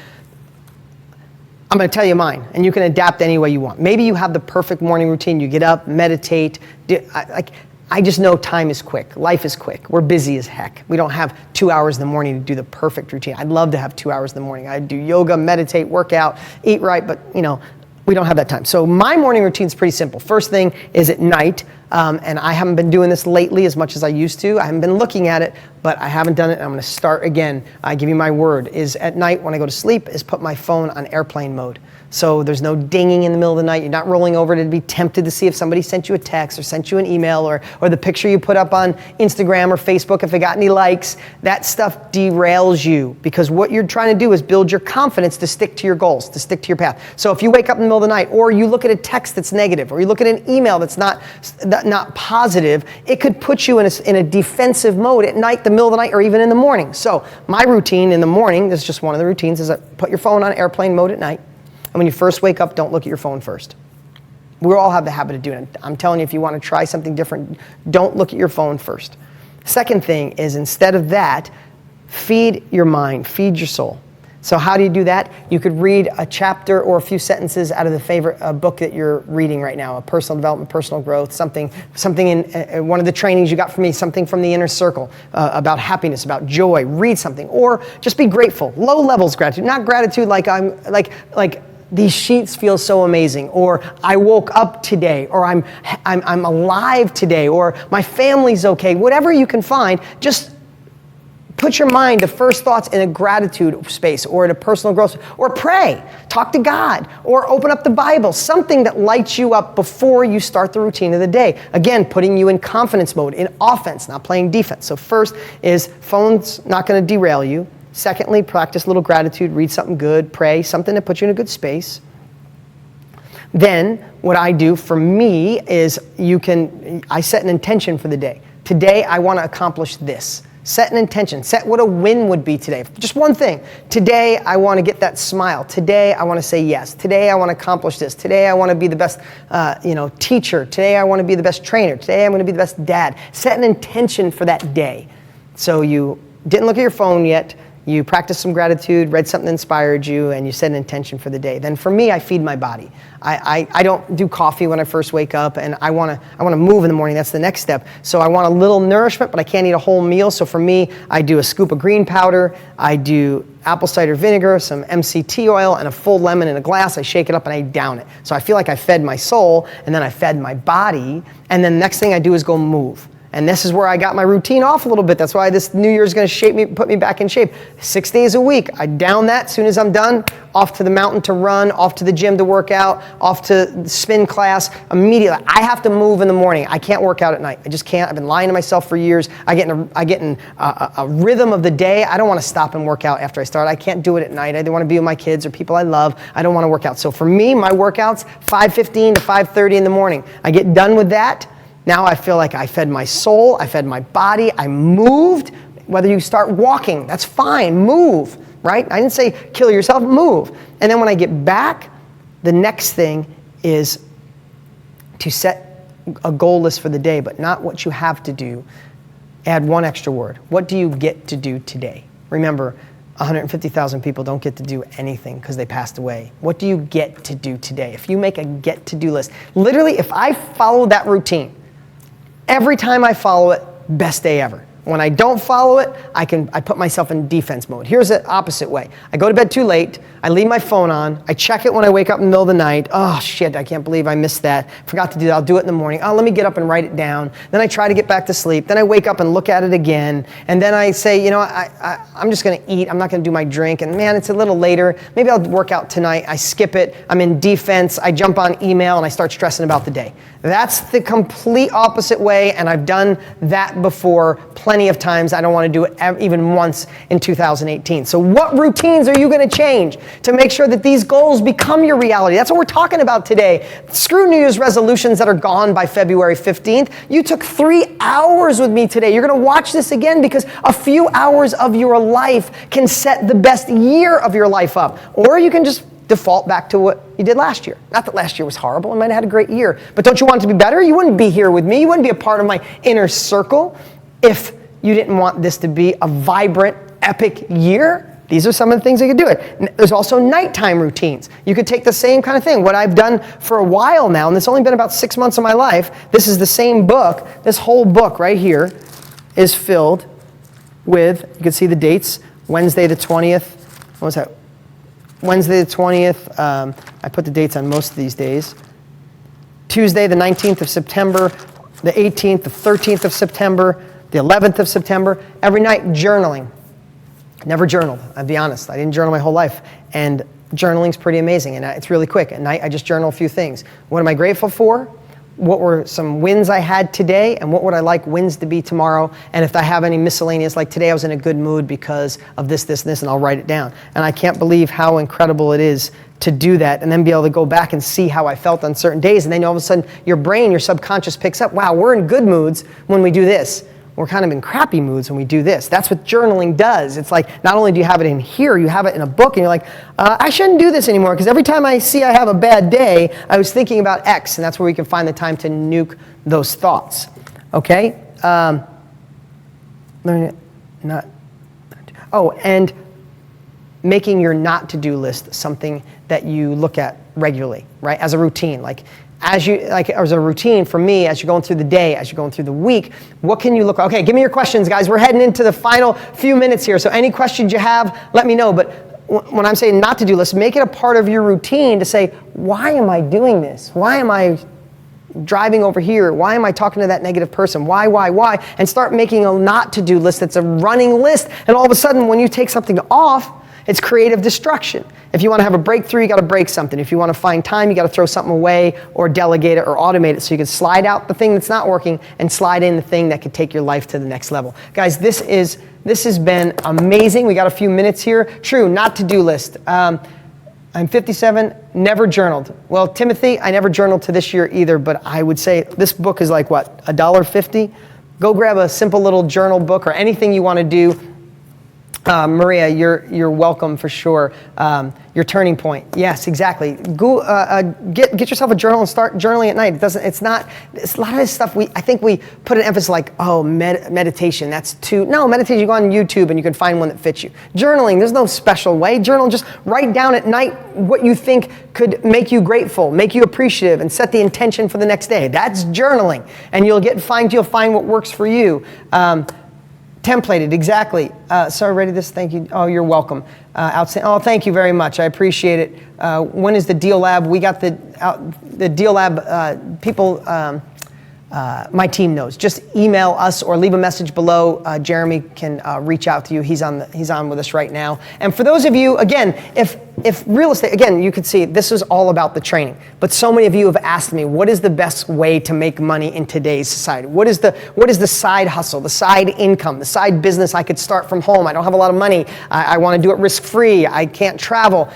I'm going to tell you mine, and you can adapt any way you want. Maybe you have the perfect morning routine. You get up, meditate. I just know time is quick. Life is quick. We're busy as heck. We don't have 2 hours in the morning to do the perfect routine. I'd love to have 2 hours in the morning. I'd do yoga, meditate, work out, eat right, but we don't have that time. So my morning routine is pretty simple. First thing is at night, and I haven't been doing this lately as much as I used to. I haven't been looking at it, but I haven't done it, and I'm gonna start again. I give you my word, is at night when I go to sleep, is put my phone on airplane mode. So there's no dinging in the middle of the night. You're not rolling over to be tempted to see if somebody sent you a text or sent you an email or the picture you put up on Instagram or Facebook if it got any likes. That stuff derails you, because what you're trying to do is build your confidence to stick to your goals, to stick to your path. So if you wake up in the middle of the night, or you look at a text that's negative, or you look at an email that's not positive, it could put you in a defensive mode at night, the middle of the night, or even in the morning. So my routine in the morning, this is just one of the routines, is I put your phone on airplane mode at night. And when you first wake up, don't look at your phone first. We all have the habit of doing it. I'm telling you, if you want to try something different, don't look at your phone first. Second thing is, instead of that, feed your mind, feed your soul. So how do you do that? You could read a chapter or a few sentences out of the favorite book that you're reading right now, a personal development, personal growth, something in one of the trainings you got from me, something from the Inner Circle about happiness, about joy. Read something, or just be grateful. Low levels gratitude, not gratitude like I'm like these sheets feel so amazing, or I woke up today, or I'm alive today, or my family's okay. Whatever you can find, just put your mind, the first thoughts, in a gratitude space, or in a personal growth, or pray, talk to God, or open up the Bible, something that lights you up before you start the routine of the day. Again, putting you in confidence mode, in offense, not playing defense. So first is, phone's not going to derail you. Secondly, practice a little gratitude, read something good, pray, something that puts you in a good space. Then what I do for me is I set an intention for the day. Today I want to accomplish this. Set an intention. Set what a win would be today. Just one thing. Today I want to get that smile. Today I want to say yes. Today I want to accomplish this. Today I want to be the best teacher. Today I want to be the best trainer. Today I'm going to be the best dad. Set an intention for that day. So you didn't look at your phone yet. You practiced some gratitude, read something that inspired you, and you set an intention for the day. Then for me, I feed my body. I don't do coffee when I first wake up, and I want to move in the morning. That's the next step. So I want a little nourishment, but I can't eat a whole meal. So for me, I do a scoop of green powder. I do apple cider vinegar, some MCT oil, and a full lemon in a glass. I shake it up and I down it. So I feel like I fed my soul, and then I fed my body, and then the next thing I do is go move. And this is where I got my routine off a little bit. That's why this New Year's going to put me back in shape. 6 days a week. I down that. As soon as I'm done, off to the mountain to run, off to the gym to work out, off to spin class. Immediately, I have to move in the morning. I can't work out at night. I just can't. I've been lying to myself for years. I get in a rhythm of the day. I don't want to stop and work out after I start. I can't do it at night. I don't want to be with my kids or people I love. I don't want to work out. So for me, my workouts, 5:15 to 5:30 in the morning. I get done with that. Now I feel like I fed my soul, I fed my body, I moved. Whether you start walking, that's fine, move, right? I didn't say kill yourself, move. And then when I get back, the next thing is to set a goal list for the day, but not what you have to do. Add one extra word. What do you get to do today? Remember, 150,000 people don't get to do anything because they passed away. What do you get to do today? If you make a get-to-do list, literally, if I follow that routine, every time I follow it, best day ever. When I don't follow it, I put myself in defense mode. Here's the opposite way. I go to bed too late. I leave my phone on. I check it when I wake up in the middle of the night. Oh, shit, I can't believe I missed that. Forgot to do that. I'll do it in the morning. Oh, let me get up and write it down. Then I try to get back to sleep. Then I wake up and look at it again. And then I say, I'm just going to eat. I'm not going to do my drink. And man, it's a little later. Maybe I'll work out tonight. I skip it. I'm in defense. I jump on email and I start stressing about the day. That's the complete opposite way, and I've done that before plenty of times. I don't want to do it even once in 2018. So what routines are you going to change to make sure that these goals become your reality? That's what we're talking about today. Screw New Year's resolutions that are gone by February 15th. You took 3 hours with me today. You're going to watch this again because a few hours of your life can set the best year of your life up. Or you can just default back to what you did last year. Not that last year was horrible. I might have had a great year. But don't you want it to be better? You wouldn't be here with me. You wouldn't be a part of my inner circle if you didn't want this to be a vibrant, epic year. These are some of the things that could do it. There's also nighttime routines. You could take the same kind of thing. What I've done for a while now, and it's only been about 6 months of my life, this is the same book. This whole book right here is filled with, you can see the dates, Wednesday the 20th. What was that? Wednesday the 20th, I put the dates on most of these days. Tuesday the 19th of September, the 18th, the 13th of September, the 11th of September, every night journaling. Never journaled, I'll be honest. I didn't journal my whole life. And journaling's pretty amazing, and it's really quick. At night, I just journal a few things. What am I grateful for? What were some wins I had today, and what would I like wins to be tomorrow? And if I have any miscellaneous, like today I was in a good mood because of this, this, and this, and I'll write it down. And I can't believe how incredible it is to do that and then be able to go back and see how I felt on certain days. And then all of a sudden, your brain, your subconscious picks up, wow, we're in good moods when we do this. We're kind of in crappy moods when we do this. That's what journaling does. It's like, not only do you have it in here, you have it in a book, and you're like, I shouldn't do this anymore, because every time I see I have a bad day, I was thinking about X, and that's where we can find the time to nuke those thoughts. Okay? Learning it, not. Oh, and making your not to-do list something that you look at regularly, right? As a routine, as a routine for me, as you're going through the day, as you're going through the week, what can you look? Okay, give me your questions, guys. We're heading into the final few minutes here. So any questions you have, let me know. But when I'm saying not to do list, make it a part of your routine to say, why am I doing this? Why am I driving over here? Why am I talking to that negative person? Why? And start making a not to do list that's a running list. And all of a sudden, when you take something off, it's creative destruction. If you want to have a breakthrough, you got to break something. If you want to find time, you got to throw something away or delegate it or automate it so you can slide out the thing that's not working and slide in the thing that could take your life to the next level. Guys, this has been amazing. We got a few minutes here. True, not to-do list. I'm 57, never journaled. Well, Timothy, I never journaled to this year either, but I would say this book is like what, $1.50? Go grab a simple little journal book or anything you want to do. Maria, you're welcome for sure. Your turning point, yes, exactly. Go get yourself a journal and start journaling at night. It's a lot of this stuff. I think we put an emphasis like, oh, meditation. No, meditation. You go on YouTube and you can find one that fits you. Journaling, there's no special way. Journal, just write down at night what you think could make you grateful, make you appreciative, and set the intention for the next day. That's journaling, and you'll find what works for you. Templated, exactly. Sorry, ready this? Thank you. Oh, you're welcome. Outstanding. Oh, thank you very much. I appreciate it. When is the Deal Lab? We got the Deal Lab people. My team knows. Just email us or leave a message below. Jeremy can reach out to you. He's on with us right now. And for those of you, again, if real estate, again, you could see this is all about the training. But so many of you have asked me, what is the best way to make money in today's society? What is the side hustle, the side income, the side business I could start from home? I don't have a lot of money. I want to do it risk-free. I can't travel.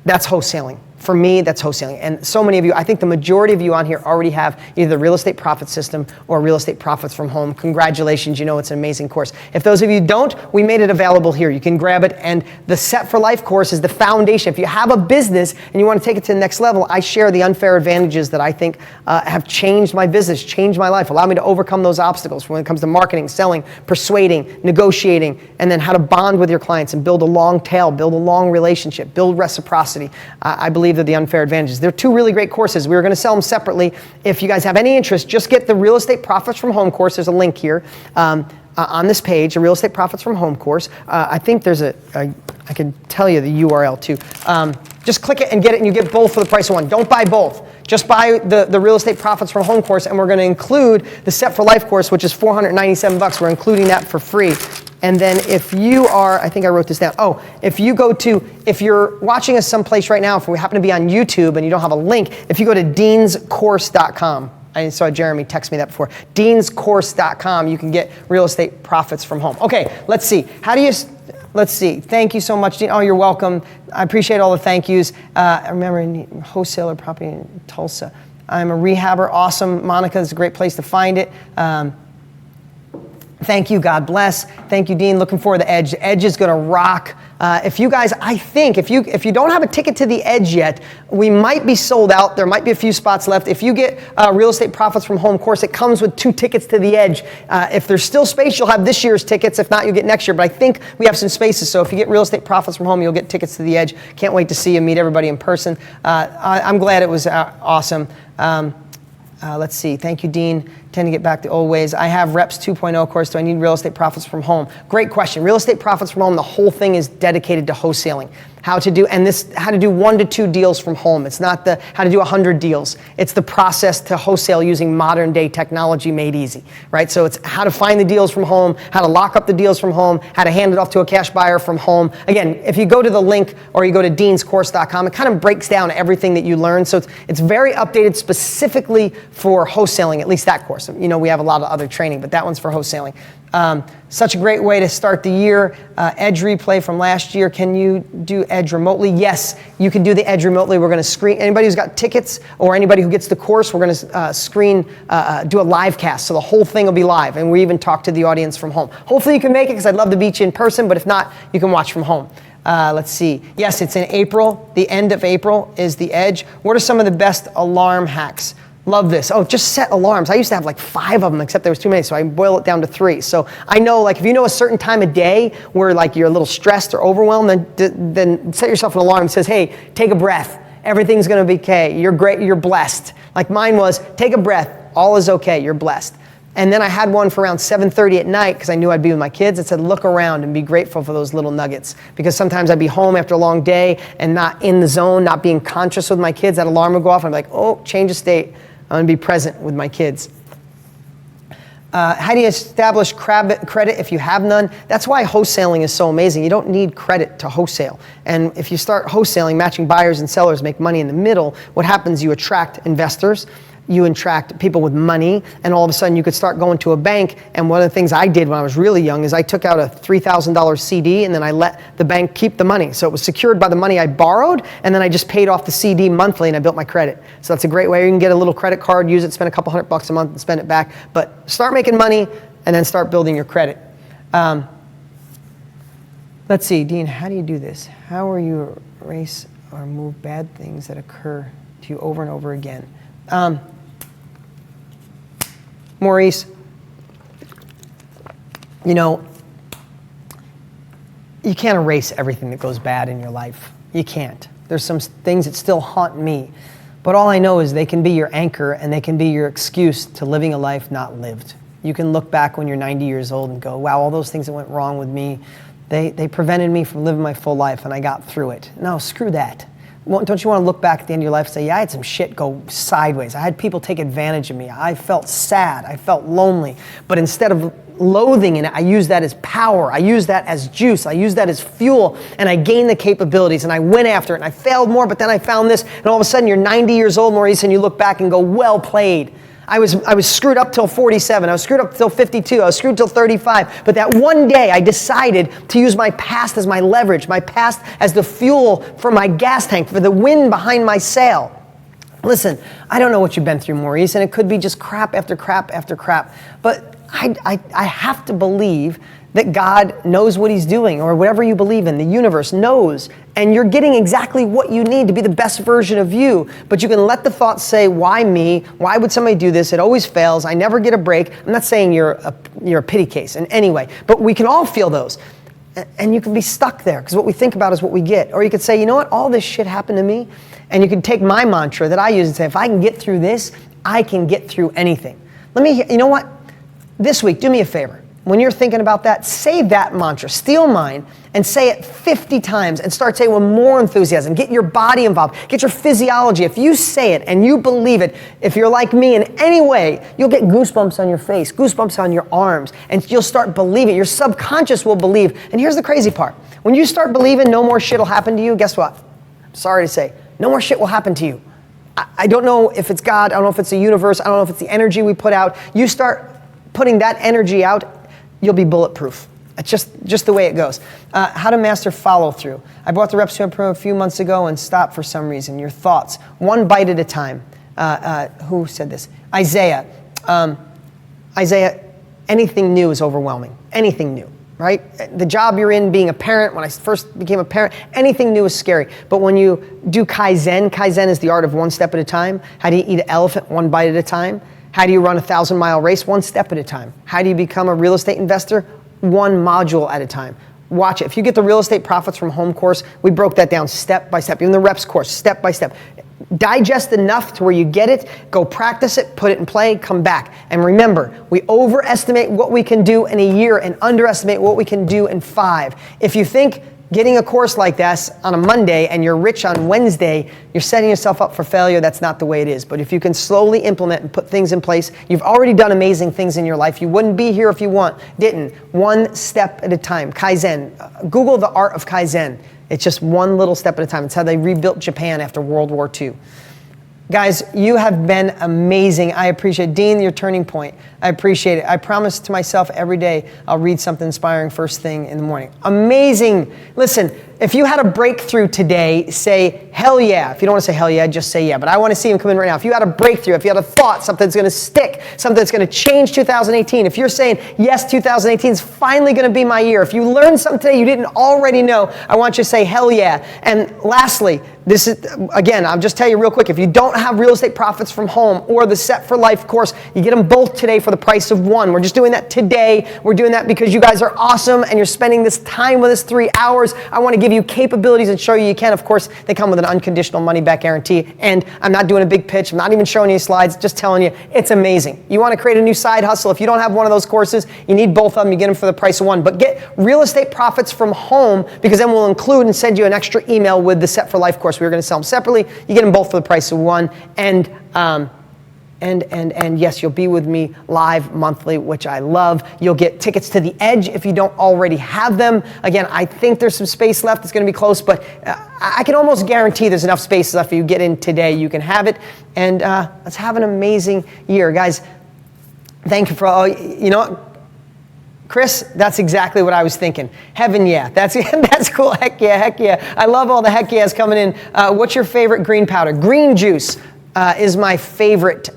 That's wholesaling. For me, that's wholesaling. And so many of you, I think the majority of you on here already have either the Real Estate Profit System or Real Estate Profits from Home. Congratulations, you know it's an amazing course. If those of you don't, we made it available here. You can grab it. And the Set for Life course is the foundation. If you have a business and you want to take it to the next level, I share the unfair advantages that I think have changed my business, changed my life, allow me to overcome those obstacles when it comes to marketing, selling, persuading, negotiating, and then how to bond with your clients and build a long tail, build a long relationship, build reciprocity. I believe that the unfair advantages. They're two really great courses. We were going to sell them separately. If you guys have any interest, just get the Real Estate Profits from Home course. There's a link here on this page, a Real Estate Profits from Home course. I think there's I can tell you the URL too. Just click it and get it, and you get both for the price of one. Don't buy both. Just buy the Real Estate Profits from Home course, and we're going to include the Set for Life course, which is $497. We're including that for free. And then if you are, I think I wrote this down. Oh, if you're watching us someplace right now, if we happen to be on YouTube and you don't have a link, if you go to deanscourse.com, I saw Jeremy text me that before, deanscourse.com, you can get Real Estate Profits from Home. Okay, let's see. Let's see. Thank you so much, Dean. Oh, you're welcome. I appreciate all the thank yous. I remember wholesaler property in Tulsa. I'm a rehabber. Awesome. Monica is a great place to find it. Thank you. God bless. Thank you, Dean. Looking forward to the Edge. The Edge is going to rock. If you guys, I think, if you don't have a ticket to the Edge yet, we might be sold out. There might be a few spots left. If you get Real Estate Profits from Home course, it comes with 2 tickets to the Edge. If there's still space, you'll have this year's tickets. If not, you'll get next year. But I think we have some spaces. So if you get Real Estate Profits from Home, you'll get tickets to the Edge. Can't wait to see you, meet everybody in person. I'm glad it was awesome. Let's see. Thank you, Dean. tend to get back to old ways. I have Reps 2.0 course. Do I need real estate profits from home? Great question. Real estate profits from home, the whole thing is dedicated to wholesaling. How to do 1 to 2 deals from home. It's not the how to do 100 deals. It's the process to wholesale using modern day technology made easy, right? So it's how to find the deals from home, how to lock up the deals from home, how to hand it off to a cash buyer from home. Again, if you go to the link or you go to deanscourse.com, it kind of breaks down everything that you learn. So it's very updated specifically for wholesaling, at least that course. You know, we have a lot of other training, but that one's for wholesaling. Such a great way to start the year. Edge replay from last year. Can you do Edge remotely? Yes, you can do the Edge remotely. We're going to screen, anybody who's got tickets or anybody who gets the course, we're going to do a live cast. So the whole thing will be live, and we even talk to the audience from home. Hopefully you can make it, because I'd love to meet you in person, but if not, you can watch from home. Let's see. Yes, it's in April. The end of April is the Edge. What are some of the best alarm hacks? Love this. Oh, just set alarms. I used to have like 5 of them, except there was too many, so I boil it down to 3. So I know, like, if you know a certain time of day where like you're a little stressed or overwhelmed, then set yourself an alarm that says, hey, take a breath. Everything's going to be okay. You're great. You're blessed. Like mine was, take a breath. All is okay. You're blessed. And then I had one for around 7:30 at night, because I knew I'd be with my kids. It said, look around and be grateful for those little nuggets. Because sometimes I'd be home after a long day and not in the zone, not being conscious with my kids. That alarm would go off and I'd be like, oh, change of state. I'm going to be present with my kids. How do you establish credit if you have none? That's why wholesaling is so amazing. You don't need credit to wholesale. And if you start wholesaling, matching buyers and sellers, make money in the middle, what happens, you attract investors, you attract people with money, and all of a sudden you could start going to a bank. And one of the things I did when I was really young is I took out a $3,000 CD and then I let the bank keep the money. So it was secured by the money I borrowed, and then I just paid off the CD monthly and I built my credit. So that's a great way. You can get a little credit card, use it, spend a couple $100 a month and spend it back. But start making money and then start building your credit. Let's see, Dean, how do you do this? How will you erase or move bad things that occur to you over and over again? Maurice, you know, you can't erase everything that goes bad in your life. You can't. There's some things that still haunt me. But all I know is they can be your anchor and they can be your excuse to living a life not lived. You can look back when you're 90 years old and go, wow, all those things that went wrong with me, they prevented me from living my full life and I got through it. No, screw that. Don't you want to look back at the end of your life and say, yeah, I had some shit go sideways. I had people take advantage of me. I felt sad. I felt lonely. But instead of loathing in it, I use that as power. I use that as juice. I use that as fuel. And I gained the capabilities and I went after it and I failed more, but then I found this. And all of a sudden you're 90 years old, Maurice, and you look back and go, well played. I was screwed up till 47. I was screwed up till 52. I was screwed till 35. But that one day I decided to use my past as my leverage, my past as the fuel for my gas tank, for the wind behind my sail. Listen, I don't know what you've been through, Maurice, and it could be just crap after crap after crap. But I have to believe that God knows what he's doing, or whatever you believe in, the universe knows, and you're getting exactly what you need to be the best version of you. But you can let the thoughts say, why me? Why would somebody do this? It always fails. I never get a break. I'm not saying you're a pity case in any way, but we can all feel those. And you can be stuck there, because what we think about is what we get. Or you could say, you know what? All this shit happened to me. And you can take my mantra that I use and say, if I can get through this, I can get through anything. You know what? This week, do me a favor. When you're thinking about that, say that mantra, steal mine, and say it 50 times and start saying it with more enthusiasm. Get your body involved, get your physiology. If you say it and you believe it, if you're like me in any way, you'll get goosebumps on your face, goosebumps on your arms, and you'll start believing. Your subconscious will believe. And here's the crazy part. When you start believing no more shit will happen to you, guess what? Sorry to say, no more shit will happen to you. I don't know if it's God, I don't know if it's the universe, I don't know if it's the energy we put out. You start putting that energy out, you'll be bulletproof. It's just the way it goes. How to master follow through. I bought the Reps 2.0 a few months ago and stopped for some reason. Your thoughts, one bite at a time. Who said this? Isaiah. Isaiah, anything new is overwhelming. Anything new, right? The job you're in, being a parent, when I first became a parent, anything new is scary. But when you do Kaizen is the art of one step at a time. How do you eat an elephant one bite at a time? How do you run a 1,000-mile race? One step at a time. How do you become a real estate investor? One module at a time. watch it. If you get the Real Estate Profits from Home course, we broke that down step by step. Even the reps course, step by step. Digest enough to where you get it, go practice it, put it in play, come back. And remember, we overestimate what we can do in a year and underestimate what we can do in 5. If you think getting a course like this on a Monday and you're rich on Wednesday, you're setting yourself up for failure. That's not the way it is. But if you can slowly implement and put things in place, you've already done amazing things in your life. You wouldn't be here if you didn't. One step at a time. Kaizen. Google the art of Kaizen. It's just one little step at a time. It's how they rebuilt Japan after World War II. Guys, you have been amazing. I appreciate it. Dean, your turning point. I appreciate it. I promise to myself every day I'll read something inspiring first thing in the morning. Amazing. Listen, if you had a breakthrough today, say hell yeah. If you don't want to say hell yeah, just say yeah. But I want to see him come in right now. If you had a breakthrough, if you had a thought, something that's going to stick, something that's going to change 2018, if you're saying yes, 2018 is finally going to be my year. If you learned something today you didn't already know, I want you to say hell yeah. And lastly, this is, again, I'll just tell you real quick, if you don't have Real Estate Profits from Home or the Set for Life course, you get them both today for the price of one. We're just doing that today. We're doing that because you guys are awesome and you're spending this time with us, 3 hours. I want to give you capabilities and show you can. Of course, they come with an unconditional money back guarantee. And I'm not doing a big pitch. I'm not even showing you slides, just telling you it's amazing. You want to create a new side hustle. If you don't have one of those courses, you need both of them. You get them for the price of one. But get Real Estate Profits from Home, because then we'll include and send you an extra email with the Set for Life course. We're going to sell them separately. You get them both for the price of one. And yes, you'll be with me live monthly, which I love. You'll get tickets to the Edge if you don't already have them. Again, I think there's some space left. It's going to be close, but I can almost guarantee there's enough space left for you. Get in today. You can have it. And let's have an amazing year. Guys, thank you for all. You know what? Chris, that's exactly what I was thinking. Heaven, yeah. That's cool. Heck yeah, heck yeah. I love all the heck yeahs coming in. What's your favorite green powder? Green juice is my favorite.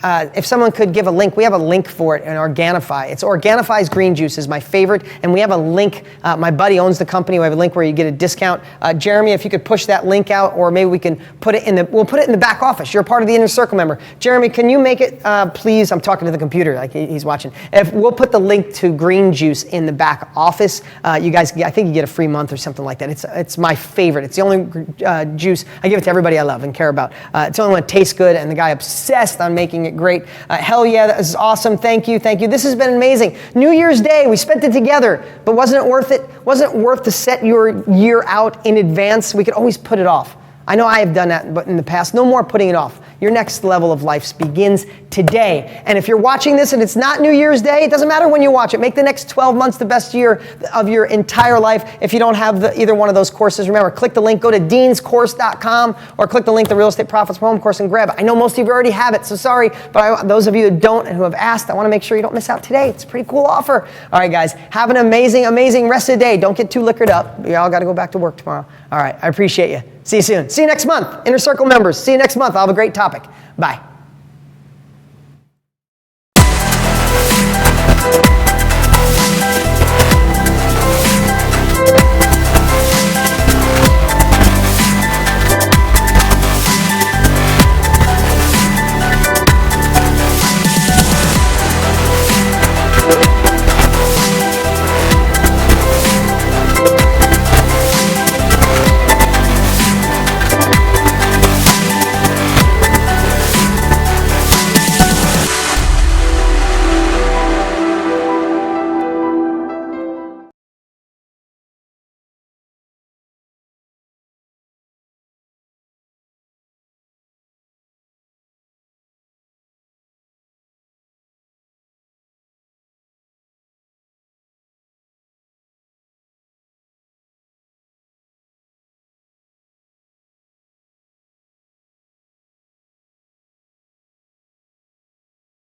If someone could give a link, we have a link for it in Organifi. It's Organifi's green juice is my favorite, and we have a link. My buddy owns the company. We have a link where you get a discount. Jeremy, if you could push that link out, or maybe we can put it we'll put it in the back office. You're part of the Inner Circle member. Jeremy, can you make it, please? I'm talking to the computer, like he's watching. If we'll put the link to green juice in the back office, you guys, I think you get a free month or something like that. It's my favorite. It's the only juice I give it to everybody I love and care about. It's the only one that tastes good, and the guy obsessed on making it great. Hell yeah, that is awesome. Thank you, thank you. This has been amazing. New Year's Day, we spent it together, but wasn't it worth it? Wasn't it worth to set your year out in advance? We could always put it off. I know I have done that but in the past. No more putting it off. Your next level of life begins today. And if you're watching this and it's not New Year's Day, it doesn't matter when you watch it. Make the next 12 months the best year of your entire life. If you don't have either one of those courses, remember, click the link, go to deanscourse.com, or click the link, the Real Estate Profits from Home course, and grab it. I know most of you already have it, so sorry, but those of you who don't and who have asked, I want to make sure you don't miss out today. It's a pretty cool offer. All right, guys, have an amazing, amazing rest of the day. Don't get too liquored up. We all got to go back to work tomorrow. All right, I appreciate you. See you soon. See you next month. Inner Circle members, see you next month. I'll have a great topic. Bye.